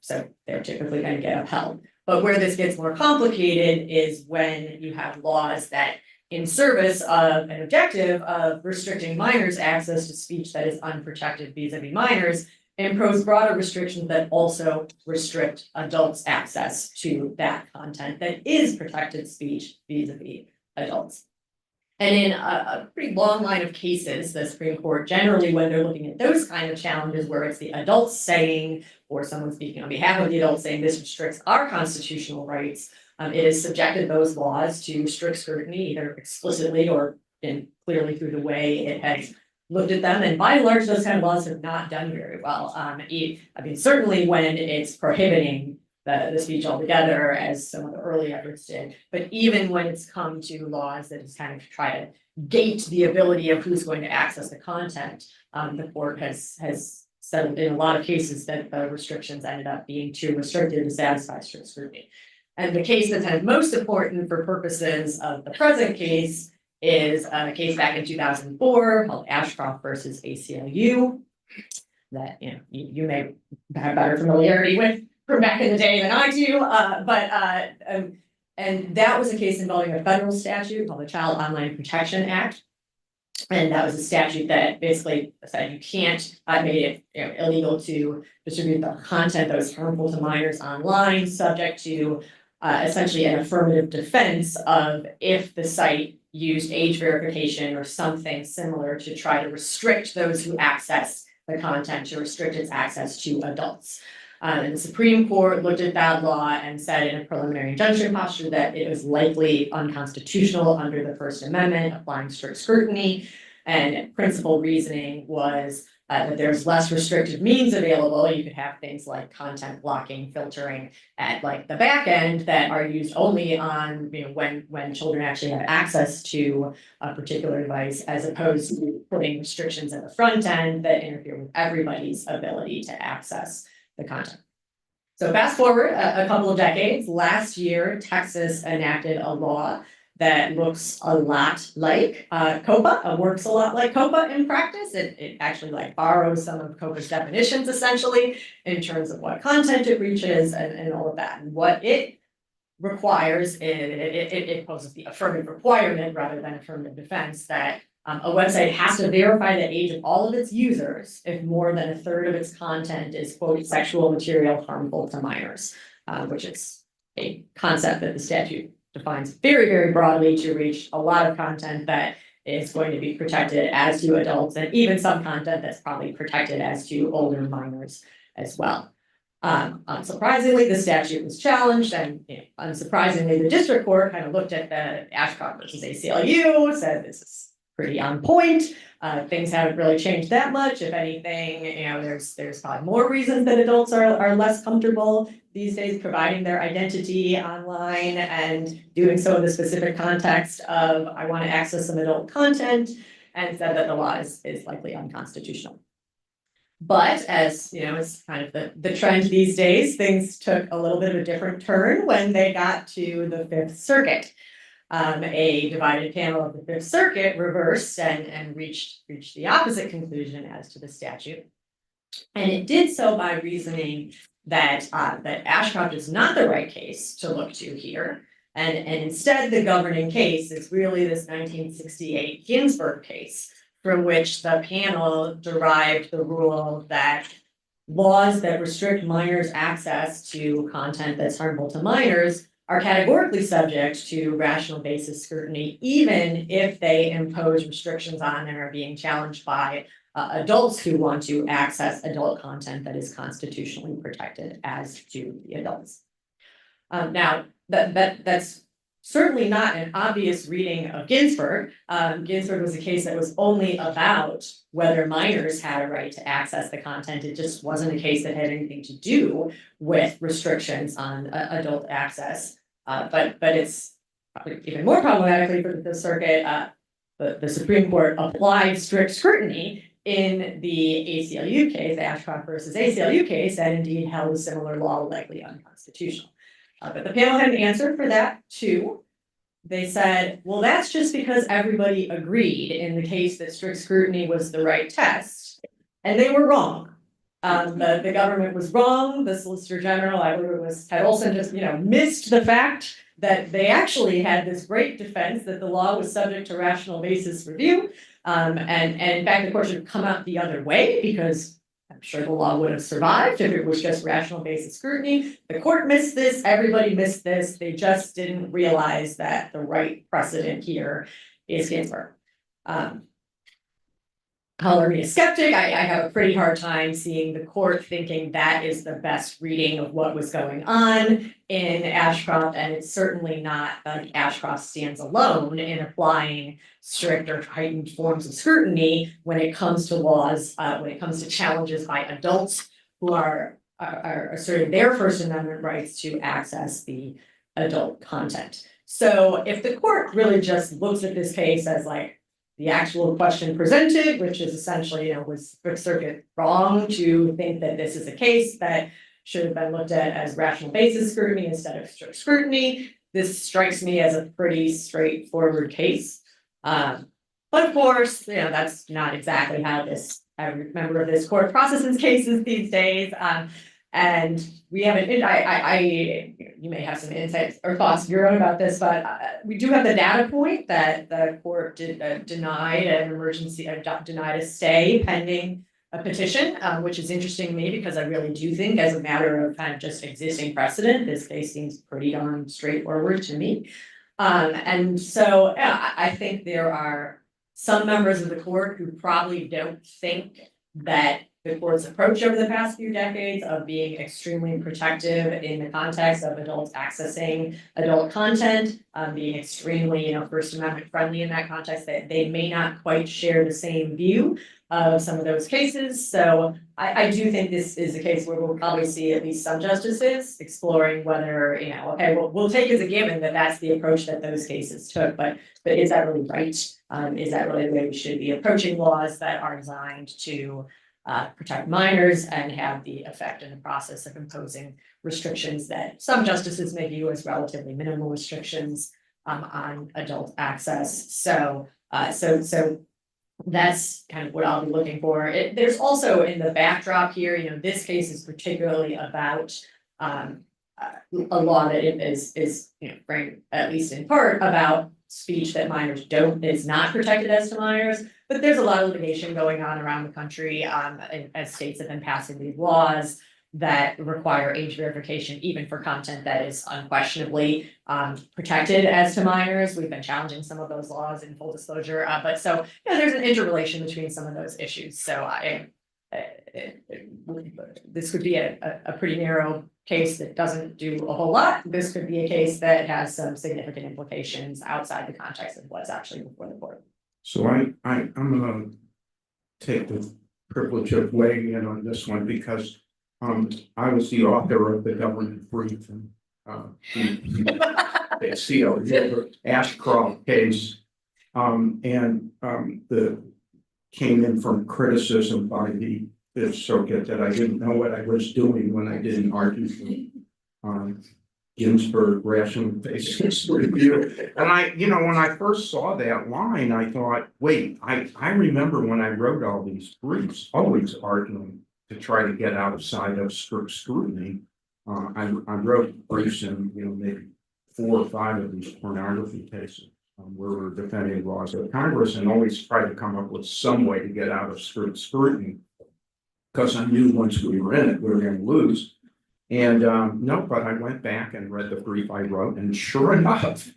they're typically going to get upheld. But where this gets more complicated is when you have laws that, in service of an objective of restricting minors' access to speech that is unprotected vis-a-vis minors, impose broader restrictions that also restrict adults' access to that content that is protected speech vis-a-vis adults. And in a pretty long line of cases, the Supreme Court generally, when they're looking at those kind of challenges where it's the adults saying, or someone speaking on behalf of the adults saying this restricts our constitutional rights, it has subjected those laws to strict scrutiny, either explicitly or clearly through the way it has looked at them. And by and large, those kind of laws have not done very well. Certainly when it's prohibiting the speech altogether, as some of the early efforts did. But even when it's come to laws that is kind of try to gate the ability of who's going to access the content, the court has settled in a lot of cases that the restrictions ended up being too restrictive to satisfy strict scrutiny. And the case that's kind of most important for purposes of the present case is a case back in 2004 called Ashcroft versus ACLU that you may have better familiarity with from back in the day than I do, and that was a case involving a federal statute called the Child Online Protection Act. And that was a statute that basically said you can't, made it illegal to distribute the content that was harmful to minors online, subject to essentially an affirmative defense of if the site used age verification or something similar to try to restrict those who access the content, to restrict its access to adults. And the Supreme Court looked at that law and said in a preliminary injunction posture that it was likely unconstitutional under the First Amendment, applying strict scrutiny. And principal reasoning was that there's less restrictive means available. You could have things like content blocking, filtering at like the back end that are used only on when children actually have access to a particular device, as opposed to putting restrictions at the front end that interfere with everybody's ability to access the content. So fast forward a couple of decades, last year, Texas enacted a law that looks a lot like COPA, works a lot like COPA in practice. It actually borrows some of COPA's definitions essentially in terms of what content it reaches and all of that. And what it requires, it poses the affirmative requirement rather than affirmative defense that a website has to verify the age of all of its users if more than a third of its content is, quote, sexual material harmful to minors, which is a concept that the statute defines very, very broadly to reach a lot of content that is going to be protected as to adults, and even some content that's probably protected as to older minors as well. Unsurprisingly, the statute was challenged, and unsurprisingly, the district court kind of looked at the Ashcroft versus ACLU, said this is pretty on point. Things haven't really changed that much. If anything, there's probably more reasons that adults are less comfortable these days providing their identity online and doing so in the specific context of I want to access some adult content, and said that the law is likely unconstitutional. But as you know, it's kind of the trend these days, things took a little bit of a different turn when they got to the Fifth Circuit. A divided panel of the Fifth Circuit reversed and reached the opposite conclusion as to the statute. And it did so by reasoning that Ashcroft is not the right case to look to here. And instead, the governing case is really this 1968 Ginsburg case, from which the panel derived the rule that laws that restrict minors' access to content that's harmful to minors are categorically subject to rational basis scrutiny, even if they impose restrictions on and are being challenged by adults who want to access adult content that is constitutionally protected as to the adults. Now, that's certainly not an obvious reading of Ginsburg. Ginsburg was a case that was only about whether minors had a right to access the content. It just wasn't a case that had anything to do with restrictions on adult access. But it's probably even more problematically for the circuit. The Supreme Court applied strict scrutiny in the ACLU case, the Ashcroft versus ACLU case, and indeed held a similar law likely unconstitutional. But the panel had an answer for that too. They said, well, that's just because everybody agreed in the case that strict scrutiny was the right test, and they were wrong. The government was wrong. The Solicitor General, I believe it was Ted Olson, just missed the fact that they actually had this great defense that the law was subject to rational basis review. And in fact, the court should have come out the other way, because I'm sure the law would have survived if it was just rational basis scrutiny. The court missed this, everybody missed this. They just didn't realize that the right precedent here is Ginsburg. Color me a skeptic, I have a pretty hard time seeing the court thinking that is the best reading of what was going on in Ashcroft, and it's certainly not like Ashcroft stands alone in applying strict or heightened forms of scrutiny when it comes to laws, when it comes to challenges by adults who are asserting their First Amendment rights to access the adult content. So if the court really just looks at this case as like the actual question presented, which is essentially, was Fifth Circuit wrong to think that this is a case that should have been looked at as rational basis scrutiny instead of strict scrutiny? This strikes me as a pretty straightforward case. But of course, that's not exactly how every member of this court processes cases these days. And we haven't, you may have some insights or thoughts of your own about this, but we do have the data point that the court denied a stay pending a petition, which is interesting to me because I really do think, as a matter of kind of just existing precedent, this case seems pretty darn straightforward to me. And so I think there are some members of the court who probably don't think that the court's approach over the past few decades of being extremely protective in the context of adults accessing adult content, being extremely, First Amendment friendly in that context, that they may not quite share the same view of some of those cases. So I do think this is a case where we'll probably see at least some justices exploring whether, okay, well, we'll take as a given that that's the approach that those cases took, but is that really right? Is that really the way we should be approaching laws that are designed to protect minors and have the effect in the process of imposing restrictions that some justices may view as relatively minimal restrictions on adult access. So that's kind of what I'll be looking for. There's also in the backdrop here, this case is particularly about a law that is framed, at least in part, about speech that is not protected as to minors. But there's a lot of litigation going on around the country as states have been passing these laws that require age verification, even for content that is unquestionably protected as to minors. We've been challenging some of those laws in full disclosure, but so there's an interrelation between some of those issues. So this could be a pretty narrow case that doesn't do a whole lot. This could be a case that has some significant implications outside the context of what's actually before the court. So I'm gonna take the privilege of weighing in on this one because I was the author of the government brief and the CLU Ashcroft case, and the came in from criticism by the Fifth Circuit that I didn't know what I was doing when I didn't argue for Ginsburg rational basis review. And when I first saw that line, I thought, wait, I remember when I wrote all these briefs, always arguing to try to get outside of strict scrutiny. I wrote briefs in, maybe 4 or 5 of these pornography cases where we're defending laws of Congress, and always tried to come up with some way to get out of strict scrutiny. Because I knew once we were in it, we were going to lose. And no, but I went back and read the brief I wrote, and sure enough,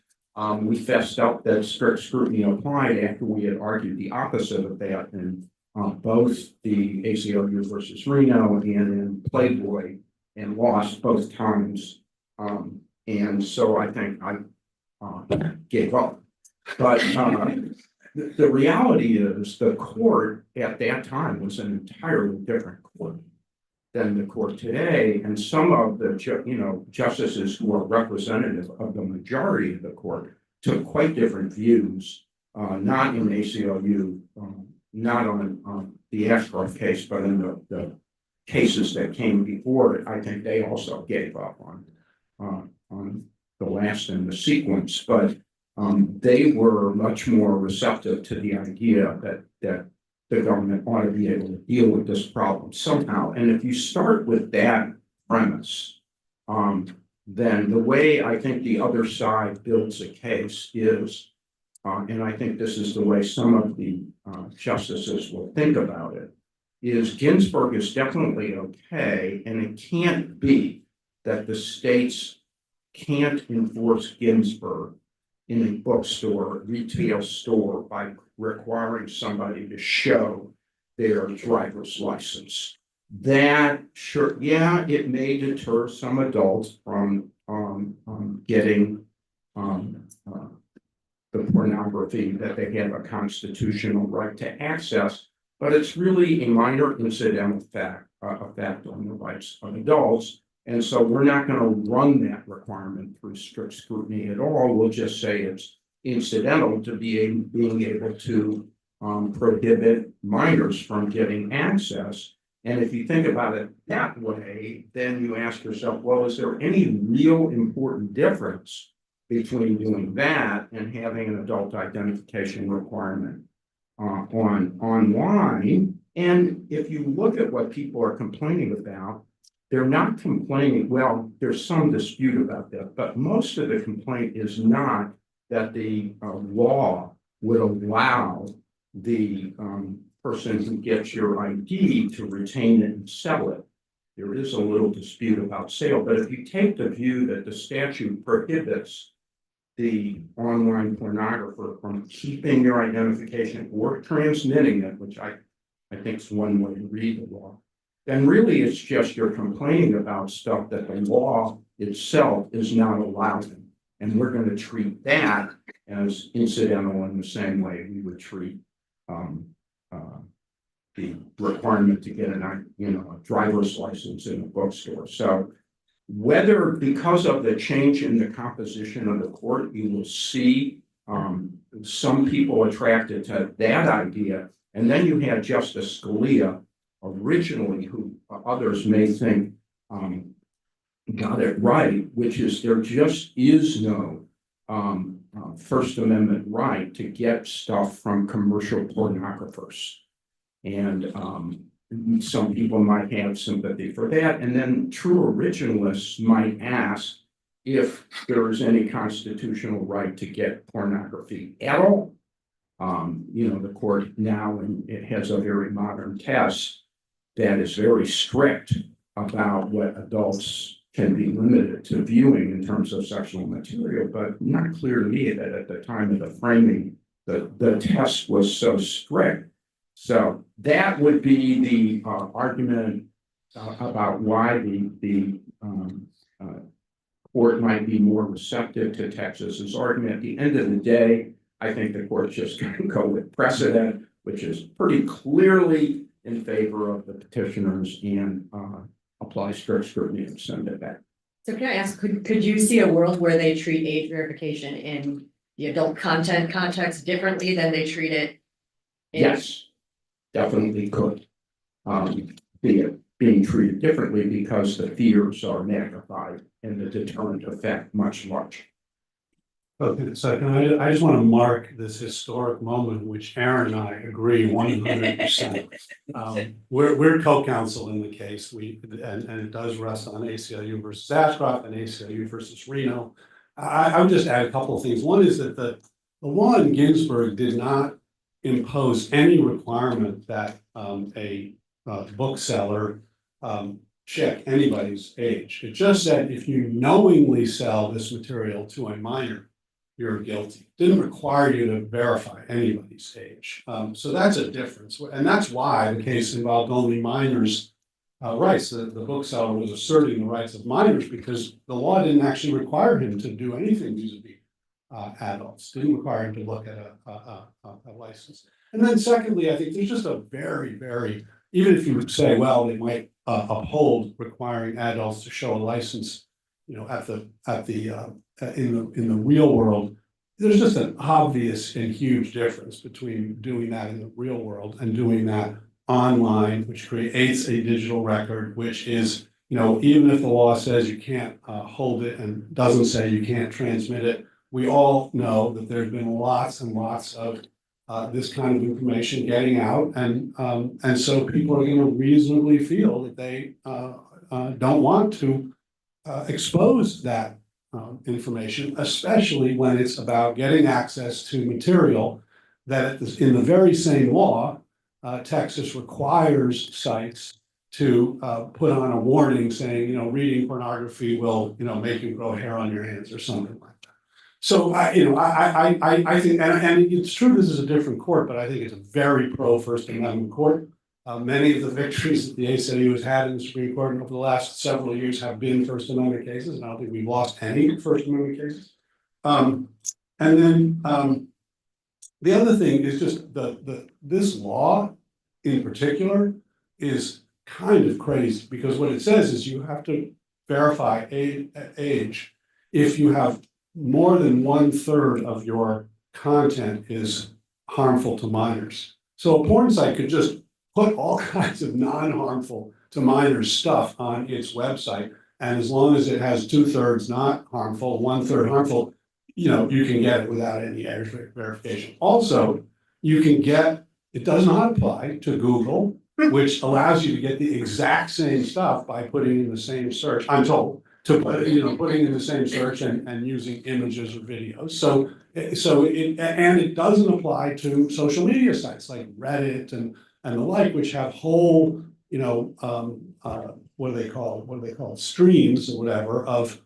we fessed up that strict scrutiny applied after we had argued the opposite of that in both the ACLU versus Reno and in Playboy, and lost both times. And so I think I gave up. But the reality is the court at that time was an entirely different court than the court today, and some of the justices who are representative of the majority of the court took quite different views, not in ACLU, not on the Ashcroft case, but in the cases that came before it. I think they also gave up on the last in the sequence, but they were much more receptive to the idea that the government ought to be able to deal with this problem somehow. And if you start with that premise, then the way I think the other side builds a case is, and I think this is the way some of the justices will think about it, is Ginsburg is definitely okay, and it can't be that the states can't enforce Ginsburg in a bookstore, retail store, by requiring somebody to show their driver's license. That sure, yeah, it may deter some adults from getting the pornography that they have a constitutional right to access, but it's really a minor incidental effect on the rights of adults. And so we're not going to run that requirement through strict scrutiny at all. We'll just say it's incidental to being able to prohibit minors from getting access. And if you think about it that way, then you ask yourself, well, is there any real important difference between doing that and having an adult identification requirement online? And if you look at what people are complaining about, they're not complaining, well, there's some dispute about that, but most of the complaint is not that the law would allow the person who gets your ID to retain it and sell it. There is a little dispute about sale, but if you take the view that the statute prohibits the online pornographer from keeping your identification or transmitting it, which I think is one way to read the law, then really it's just you're complaining about stuff that the law itself is not allowing. And we're going to treat that as incidental in the same way we would treat the requirement to get a driver's license in a bookstore. So whether because of the change in the composition of the court, you will see some people attracted to that idea. And then you had Justice Scalia originally, who others may think got it right, which is there just is no First Amendment right to get stuff from commercial pornographers. And some people might have sympathy for that. And then true originalists might ask if there is any constitutional right to get pornography at all. The court now, and it has a very modern test that is very strict about what adults can be limited to viewing in terms of sexual material, but not clear to me that at the time of the framing, the test was so strict. So that would be the argument about why the court might be more receptive to Texas's argument. At the end of the day, I think the court's just going to go with precedent, which is pretty clearly in favor of the petitioners, and apply strict scrutiny and send it back. So can I ask, could you see a world where they treat age verification in the adult content context differently than they treat it? Yes, definitely could. being treated differently because the fears are magnified and the deterrent effect much larger. Okay, so I just want to mark this historic moment in which Aaron and I agree 100%. We're co-counsel in the case. And it does rest on ACLU versus Ashcroft and ACLU versus Reno. I would just add a couple of things. One is that the law in Ginsburg did not impose any requirement that a bookseller check anybody's age. It just said if you knowingly sell this material to a minor, you're guilty. Didn't require you to verify anybody's age. So that's a difference. And that's why the case involved only minors' rights. The bookseller was asserting the rights of minors because the law didn't actually require him to do anything vis-a-vis adults. Didn't require him to look at a license. And then secondly, I think there's just a very, very, even if you would say, well, they might uphold requiring adults to show a license, you know, in the real world, there's just an obvious and huge difference between doing that in the real world and doing that online, which creates a digital record, which is, you know, even if the law says you can't hold it and doesn't say you can't transmit it, we all know that there's been lots and lots of this kind of information getting out, and so people are going to reasonably feel that they don't want to expose that information, especially when it's about getting access to material that in the very same law, Texas requires sites to put on a warning saying, you know, reading pornography will, you know, make you grow hair on your hands or something like that. So I think, and it's true this is a different court, but I think it's a very pro First Amendment court. Many of the victories that the ACLU has had in the Supreme Court over the last several years have been First Amendment cases, and I don't think we've lost any First Amendment cases. And then the other thing is just this law in particular is kind of crazy because what it says is you have to verify age if you have more than 1/3 of your content is harmful to minors. So a porn site could just put all kinds of non-harmful to minors stuff on its website. And as long as it has 2/3 not harmful, 1/3 harmful, you know, you can get it without any age verification. Also, you can get, it does not apply to Google, which allows you to get the exact same stuff by putting in the same search, I'm told, to put, you know, putting in the same search and using images or videos. So it doesn't apply to social media sites like Reddit and the like, which have whole, you know, what do they call it, streams or whatever of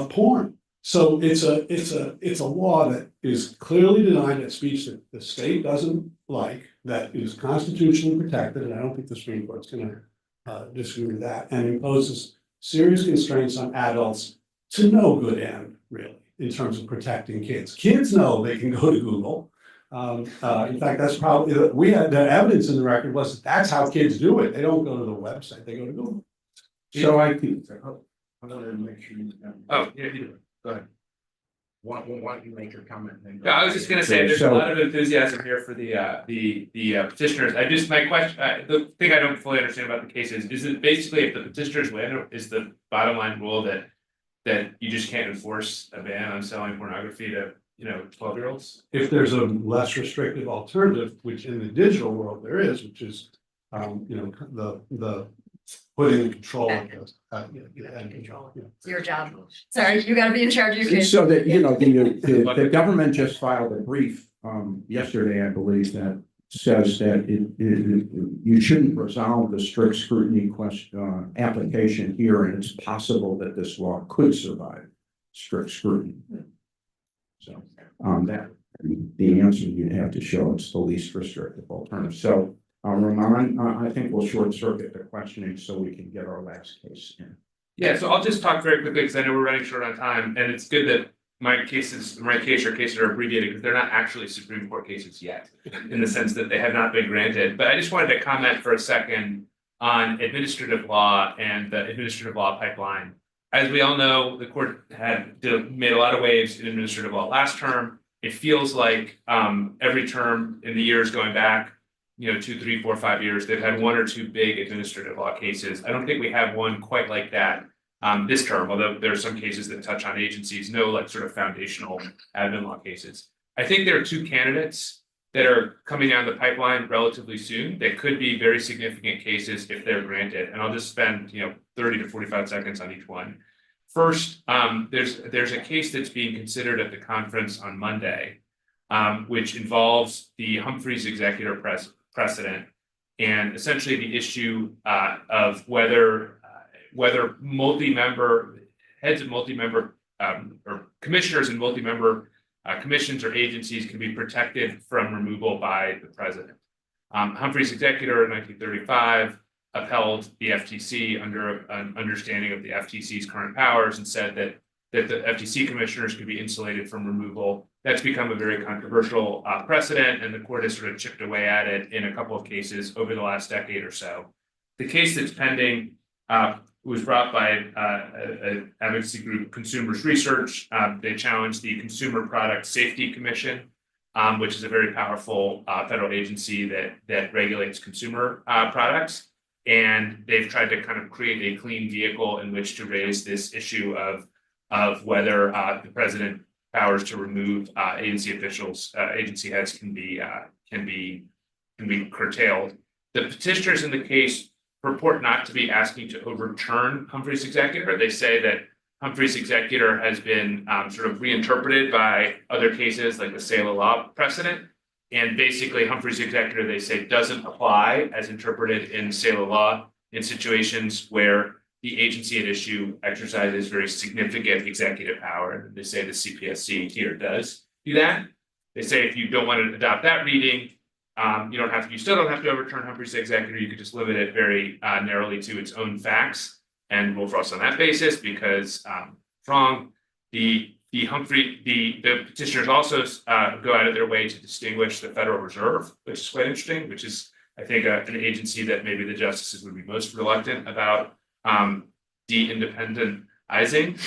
porn. So it's a law that is clearly denying that speech that the state doesn't like, that is constitutionally protected, and I don't think the Supreme Court's going to disagree with that, and imposes serious constraints on adults to no good end, really, in terms of protecting kids. Kids know they can go to Google. In fact, that's probably, we had the evidence in the record was that's how kids do it. They don't go to the website, they go to Google. So I wanted to make sure you. Oh, yeah, you do. Go ahead. Why don't you make your comment? Yeah, I was just gonna say, there's a lot of enthusiasm here for the petitioners. I just, my question, the thing I don't fully understand about the case is it basically if the petitioners win, is the bottom line rule that you just can't enforce a ban on selling pornography to, you know, 12-year-olds? If there's a less restrictive alternative, which in the digital world there is, which is, you know, the putting control of those. It's your job. Sorry, you gotta be in charge of your case. So that, you know, the government just filed a brief yesterday, I believe, that says that you shouldn't resolve the strict scrutiny question application here, and it's possible that this law could survive strict scrutiny. So that the answer you'd have to show it's the least restrictive alternative. So Ramon, I think we'll short circuit the questioning so we can get our last case in. Yeah, so I'll just talk very quickly because I know we're running short on time, and it's good that my cases are abbreviated because they're not actually Supreme Court cases yet, in the sense that they have not been granted. But I just wanted to comment for a second on administrative law and the administrative law pipeline. As we all know, the court made a lot of waves in administrative law last term. It feels like every term in the years going back, 2, 3, 4, 5 years, they've had 1 or 2 big administrative law cases. I don't think we have one quite like that this term, although there are some cases that touch on agencies, no like sort of foundational admin law cases. I think there are 2 candidates that are coming down the pipeline relatively soon that could be very significant cases if they're granted. And I'll just spend 30 to 45 seconds on each one. First, there's a case that's being considered at the conference on Monday, which involves the Humphreys executor precedent, and essentially the issue of whether multi-member heads of multi-member or commissioners in multi-member commissions or agencies can be protected from removal by the president. Humphreys executor in 1935 upheld the FTC under an understanding of the FTC's current powers and said that the FTC commissioners could be insulated from removal. That's become a very controversial precedent, and the court has sort of chipped away at it in a couple of cases over the last decade or so. The case that's pending was brought by an advocacy group, Consumers Research. They challenged the Consumer Product Safety Commission, which is a very powerful federal agency that regulates consumer products. And they've tried to kind of create a clean vehicle in which to raise this issue of whether the president powers to remove agency officials, agency heads can be curtailed. The petitioners in the case purport not to be asking to overturn Humphreys executor. They say that Humphreys executor has been sort of reinterpreted by other cases like the Saylor Law precedent. And basically Humphreys executor, they say, doesn't apply as interpreted in Saylor Law in situations where the agency at issue exercises very significant executive power. They say the CPSC here does do that. They say if you don't want to adopt that reading, you still don't have to overturn Humphreys executor. You could just limit it very narrowly to its own facts and rule for us on that basis because wrong. The petitioners also go out of their way to distinguish the Federal Reserve, which is quite interesting, which is, I think, an agency that maybe the justices would be most reluctant about de-independentizing.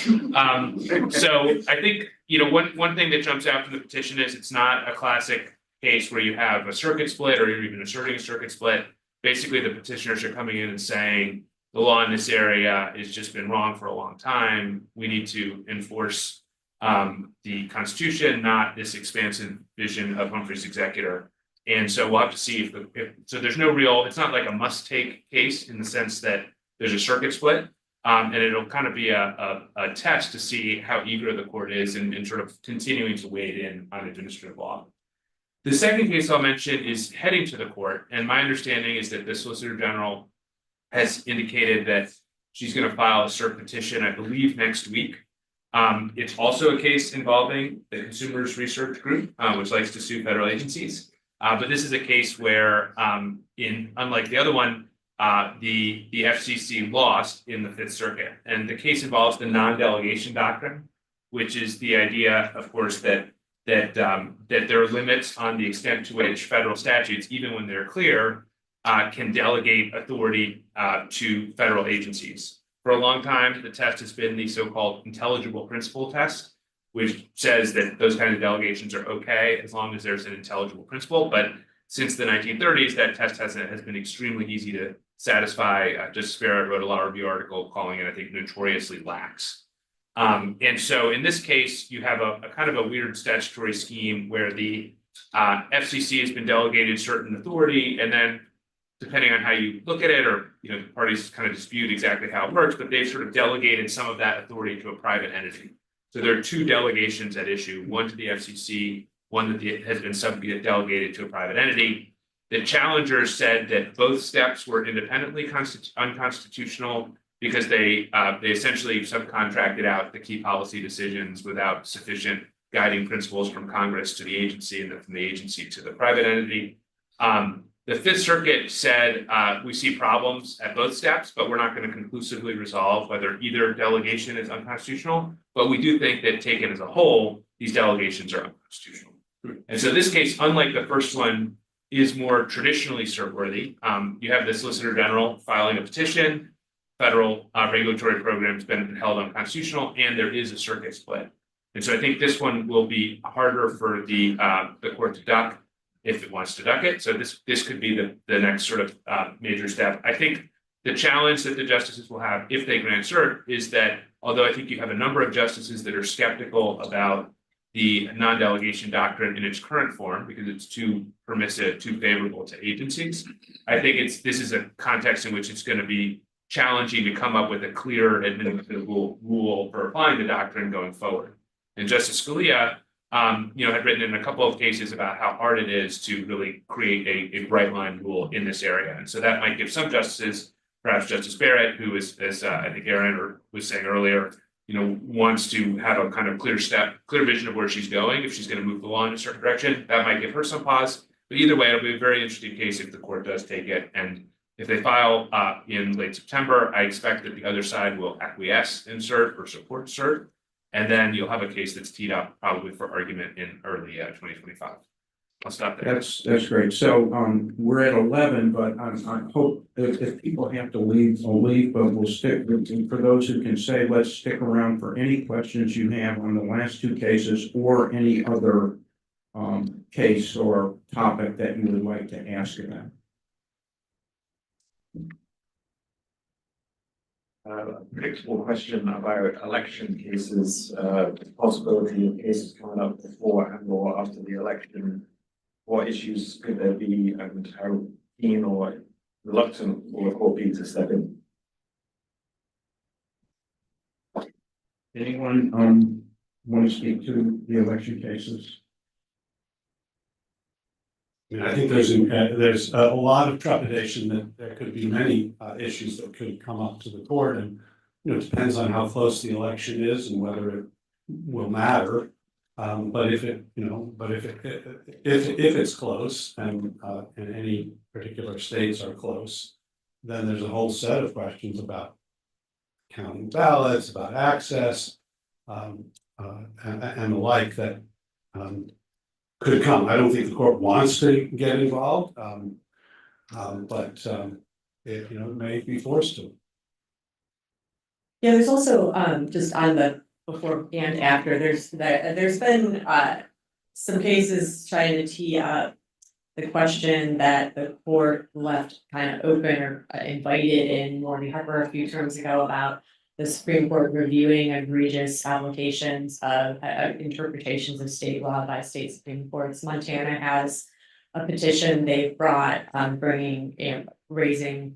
So I think, one thing that jumps out from the petition is it's not a classic case where you have a circuit split or you're even asserting a circuit split. Basically, the petitioners are coming in and saying the law in this area has just been wrong for a long time. We need to enforce the Constitution, not this expansive vision of Humphreys executor. And so we'll have to see so there's no it's not like a must take case in the sense that there's a circuit split. And it'll kind of be a test to see how eager the court is in sort of continuing to wade in on administrative law. The second case I'll mention is heading to the court. And my understanding is that the Solicitor General has indicated that she's going to file a cert petition, I believe, next week. It's also a case involving the Consumers Research Group, which likes to sue federal agencies. But this is a case where, unlike the other one, the FCC lost in the Fifth Circuit. And the case involves the non-delegation doctrine, which is the idea, of course, that there are limits on the extent to which federal statutes, even when they're clear, can delegate authority to federal agencies. For a long time, the test has been the so-called intelligible principle test, which says that those kinds of delegations are okay as long as there's an intelligible principle. But since the 1930s, that test has been extremely easy to satisfy. Justice Barrett wrote a law review article calling it, I think, notoriously lax. And so in this case, you have a kind of a weird statutory scheme where the FCC has been delegated certain authority, and then depending on how you look at it, or the parties kind of dispute exactly how it works, but they've sort of delegated some of that authority to a private entity. So there are 2 delegations at issue, one to the FCC, one that has been delegated to a private entity. The challengers said that both steps were independently unconstitutional because they essentially subcontracted out the key policy decisions without sufficient guiding principles from Congress to the agency and then from the agency to the private entity. The Fifth Circuit said we see problems at both steps, but we're not going to conclusively resolve whether either delegation is unconstitutional. But we do think that taken as a whole, these delegations are unconstitutional. And so this case, unlike the first one, is more traditionally cert-worthy. You have the Solicitor General filing a petition, federal regulatory program has been held unconstitutional, and there is a circuit split. And so I think this one will be harder for the court to duck. if it wants to duck it. So this could be the next sort of major step. I think the challenge that the justices will have if they grant cert is that although I think you have a number of justices that are skeptical about the non-delegation doctrine in its current form because it's too permissive, too favorable to agencies, I think this is a context in which it's going to be challenging to come up with a clear administrative rule for applying the doctrine going forward. And Justice Scalia, had written in a couple of cases about how hard it is to really create a bright line rule in this area. And so that might give some justices, perhaps Justice Barrett, who is, as I think Aaron was saying earlier, wants to have a kind of clear vision of where she's going. If she's going to move the law in a certain direction, that might give her some pause. But either way, it'll be a very interesting case if the court does take it. And if they file in late September, I expect that the other side will acquiesce in cert or support cert. And then you'll have a case that's teed up probably for argument in early 2025. I'll stop there. That's great. So we're at 11, but I hope if people have to leave, they'll leave, but we'll stick with, for those who can say, let's stick around for any questions you have on the last two cases or any other case or topic that you would like to ask about. A predictable question about election cases, possibility of cases coming up before and or after the election. What issues could there be and how keen or reluctant will the court be to step in? Anyone want to speak to the election cases? I think there's a lot of trepidation that there could be many issues that could come up to the court, and it depends on how close the election is and whether it will matter. But if it's close and any particular states are close, then there's a whole set of questions about counting ballots, about access, and the like that could come. I don't think the court wants to get involved, but it may be forced to. Yeah, there's also just on the before and after, there's been some cases trying to tee up the question that the court left kind of open or invited in Morley Harper a few terms ago about the Supreme Court reviewing egregious applications of interpretations of state law by state Supreme Courts. Montana has a petition they brought raising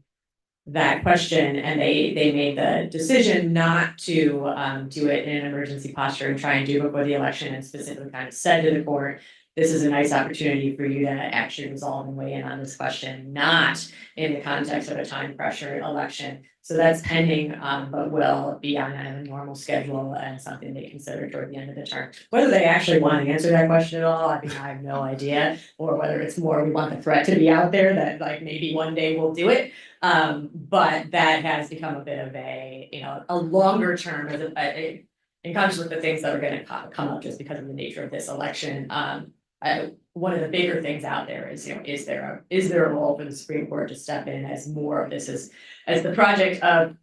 that question, and they made the decision not to do it in an emergency posture and try and do it before the election, and specifically kind of said to the court, this is a nice opportunity for you to actually resolve and weigh in on this question, not in the context of a time pressure election. So that's pending, but will be on a normal schedule and something they consider toward the end of the term. Whether they actually want to answer that question at all, I mean, I have no idea, or whether it's more we want the threat to be out there that like maybe one day we'll do it. But that has become a bit of a longer term in conscious with the things that are going to come up just because of the nature of this election. One of the bigger things out there is, is there a role for the Supreme Court to step in as more of this as the project of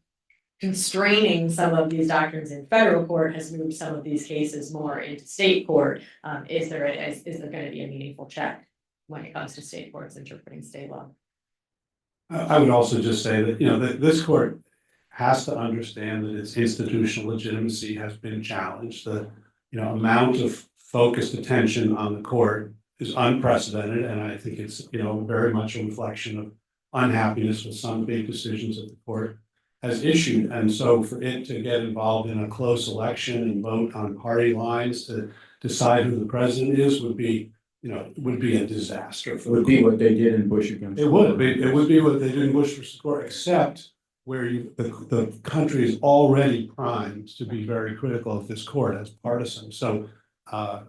constraining some of these doctrines in federal court has moved some of these cases more into state court. Is there going to be a meaningful check when it comes to state courts interpreting state law? I would also just say that, that this court has to understand that its institutional legitimacy has been challenged. The, amount of focused attention on the court is unprecedented. And I think it's, very much a reflection of unhappiness with some big decisions that the court has issued. And so for it to get involved in a close election and vote on party lines to decide who the president is would be a disaster. It would be what they did in Bush against. It would be what they did in Bush versus Gore, except where the country is already primed to be very critical of this court as partisan. So a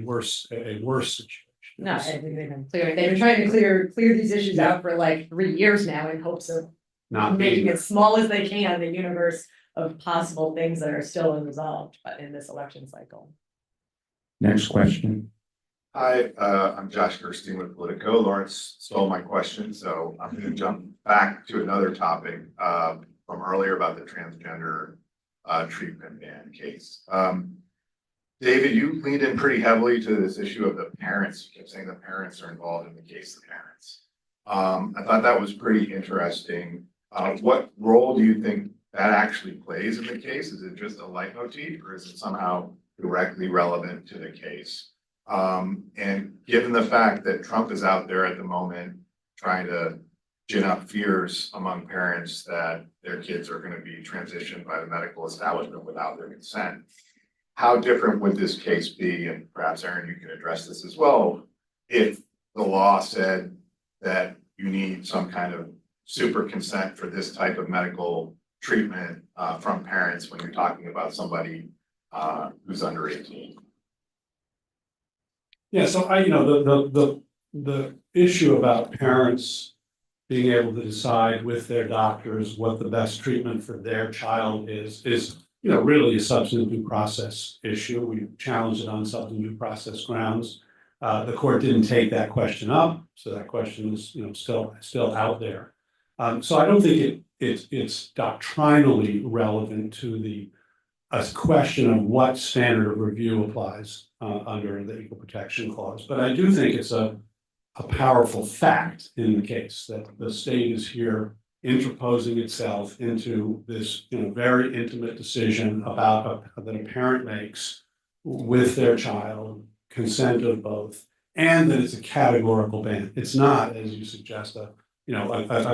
worse situation. No, they've been trying to clear these issues out for like 3 years now in hopes of Not making being as small as they can the universe of possible things that are still unresolved, but in this election cycle. Next question. Hi, I'm Josh Gerstein with Politico. Lawrence stole my question, so I'm going to jump back to another topic from earlier about the transgender treatment ban case. David, you leaned in pretty heavily to this issue of the parents. You kept saying the parents are involved in the case, the parents. I thought that was pretty interesting. What role do you think that actually plays in the case? Is it just a leitmotif or is it somehow directly relevant to the case? And given the fact that Trump is out there at the moment trying to gin up fears among parents that their kids are going to be transitioned by the medical establishment without their consent, how different would this case be? And perhaps Aaron, you can address this as well. If the law said that you need some kind of super consent for this type of medical treatment from parents when you're talking about somebody who's under 18. Yeah, so the issue about parents being able to decide with their doctors what the best treatment for their child is really a substantive due process issue. We challenged it on substantive due process grounds. The court didn't take that question up, so that question is still out there. So I don't think it's doctrinally relevant to a question of what standard of review applies under the Equal Protection Clause. But I do think it's a powerful fact in the case that the state is here interposing itself into this very intimate decision about that a parent makes with their child, consent of both, and that it's a categorical ban. It's not, as you suggest, a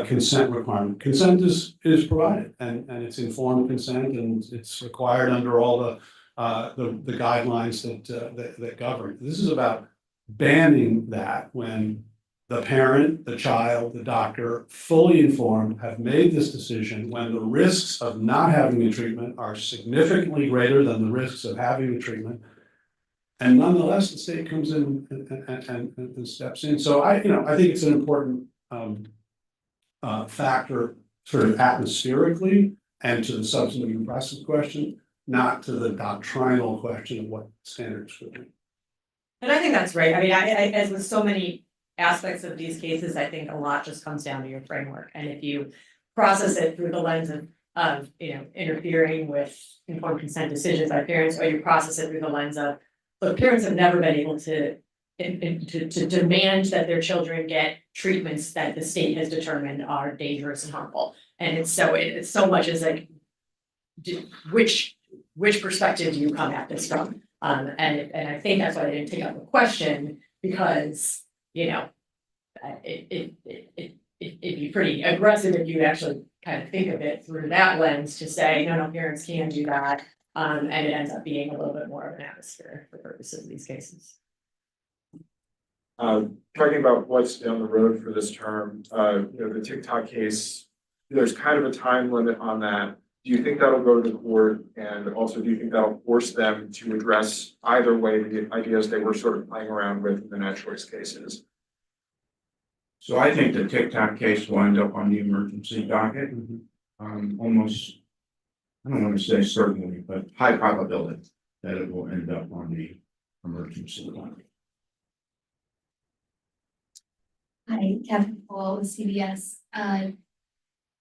consent requirement. Consent is provided, and it's informed consent, and it's required under all the guidelines that govern. This is about banning that when the parent, the child, the doctor, fully informed, have made this decision when the risks of not having the treatment are significantly greater than the risks of having the treatment. And nonetheless, the state comes in and steps in. So I think it's an important factor sort of atmospherically and to the substantive due process question, not to the doctrinal question of what standards should be. And I think that's right. I mean, I as with so many aspects of these cases, I think a lot just comes down to your framework. And if you process it through the lens of interfering with informed consent decisions by parents, or you process it through the lens of, look, parents have never been able to demand that their children get treatments that the state has determined are dangerous and harmful. And it's so much as like, which perspective do you come at this from? And I think that's why I didn't take up the question, because it'd be pretty aggressive if you actually kind of think of it through that lens to say, no, parents can do that. And it ends up being a little bit more of an atmosphere for purposes of these cases. Talking about what's down the road for this term, the TikTok case, there's kind of a time limit on that. Do you think that'll go to the court? And also, do you think that'll force them to address either way the ideas they were sort of playing around with in the net choice cases? So I think the TikTok case will end up on the emergency docket. Almost, I don't want to say certainly, but high probability that it will end up on the emergency docket. Hi, Catherine Paul with CBS.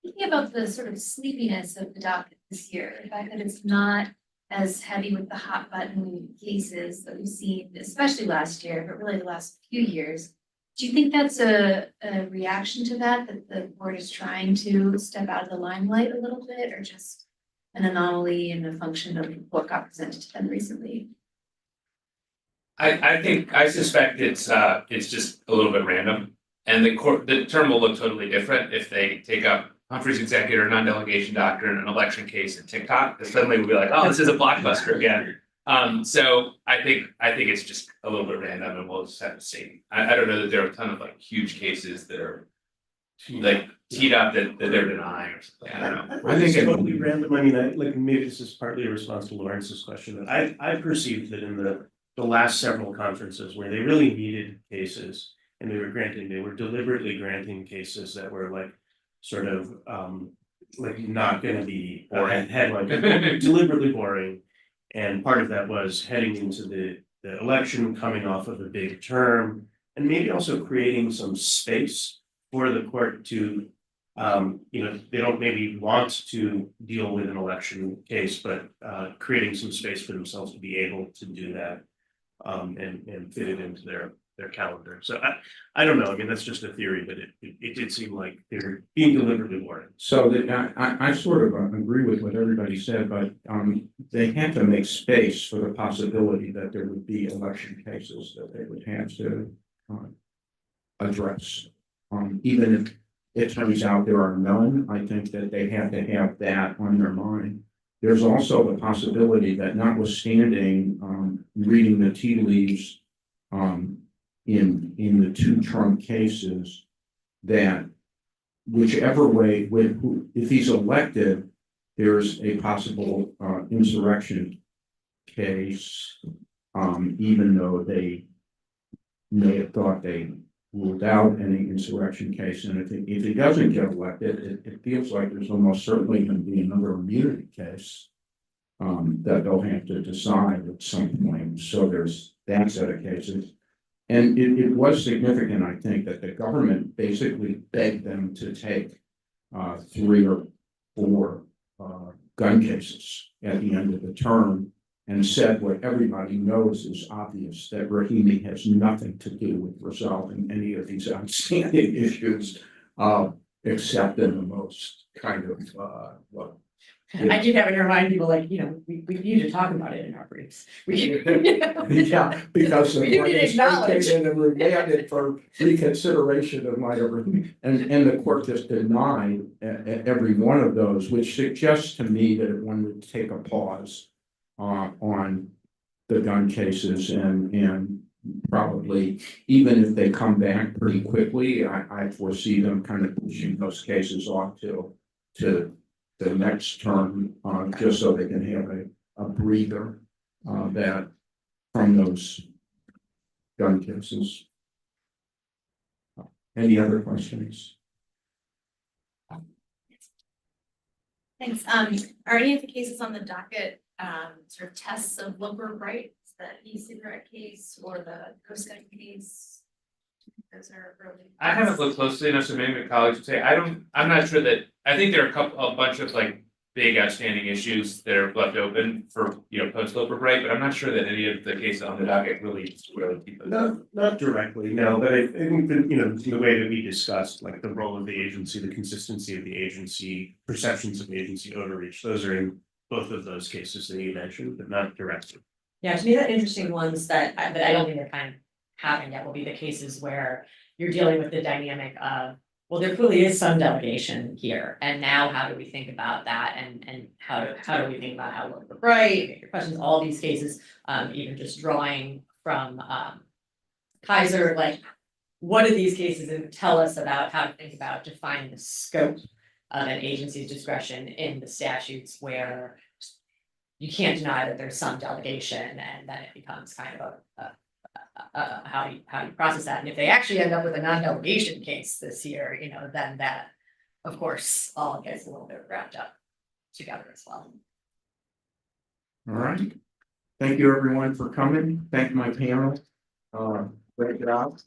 Thinking about the sort of sleepiness of the docket this year, the fact that it's not as heavy with the hot button cases that we've seen, especially last year, but really the last few years. Do you think that's a reaction to that the board is trying to step out of the limelight a little bit, or just an anomaly and a function of what got presented to them recently? I suspect it's just a little bit random. And the term will look totally different if they take up Humphrey's executor, non-delegation doctrine, an election case, and TikTok. Suddenly we'll be like, oh, this is a blockbuster again. So I think it's just a little bit random, and we'll just have to see. I don't know that there are a ton of like huge cases that are like teed up that they're denying or something. I don't know. I think it's totally random. I mean, maybe this is partly a response to Lawrence's question. That I perceived that in the last several conferences where they really needed cases and they were deliberately granting cases that were like sort of like not going to be boring headline, deliberately boring. And part of that was heading into the election, coming off of a big term, and maybe also creating some space for the court to they don't maybe want to deal with an election case, but creating some space for themselves to be able to do that. And fit it into their calendar. So I don't know. I mean, that's just a theory, but it did seem like they're being deliberately warned. So that I sort of agree with what everybody said, but they have to make space for the possibility that there would be election cases that they would have to address. Even if it turns out there are none, I think that they have to have that on their mind. There's also the possibility that notwithstanding reading the tea leaves in the two Trump cases, that whichever way, if he's elected, there's a possible insurrection case, even though they may have thought they ruled out any insurrection case. And if he doesn't get elected, it feels like there's almost certainly going to be another immunity case that they'll have to decide at some point. So there's that set of cases. And it was significant, I think, that the government basically begged them to take 3 or 4 gun cases at the end of the term, and said what everybody knows is obvious, that Rahimi has nothing to do with resolving any of these outstanding issues, except in the most kind of I keep having to remind people, like, we need to talk about it in our briefs. yeah, because We do need to acknowledge. and remanded for reconsideration of my and the court just denied every one of those, which suggests to me that one would take a pause on the gun cases and probably, even if they come back pretty quickly, I foresee them kind of pushing those cases off to the next term, just so they can have a breather that from those gun cases. Any other questions? Thanks. Are any of the cases on the docket, sort of tests of local rights, the e-cigarette case or the ghost gun case? Those are really. I haven't looked closely enough, so maybe my colleagues would say, I'm not sure that, I think there are a bunch of like big outstanding issues that are left open for, post local right, but I'm not sure that any of the cases on the docket really keep those. Not directly, no, but I think that, the way that we discussed, like the role of the agency, the consistency of the agency, perceptions of the agency overreach, those are in both of those cases that you mentioned, but not directly. Yeah, to me, the interesting ones that I don't think are kind of happened yet will be the cases where you're dealing with the dynamic of, well, there clearly is some delegation here, and now how do we think about that, and how do we think about how local right, your questions, all these cases, even just drawing from Kaiser, like, what do these cases tell us about how to think about defining the scope of an agency's discretion in the statutes where you can't deny that there's some delegation, and then it becomes kind of how you process that. And if they actually end up with a non-delegation case this year, then that, of course, all gets a little bit wrapped up together as well. All right. Thank you, everyone, for coming. Thank my panel. Great job.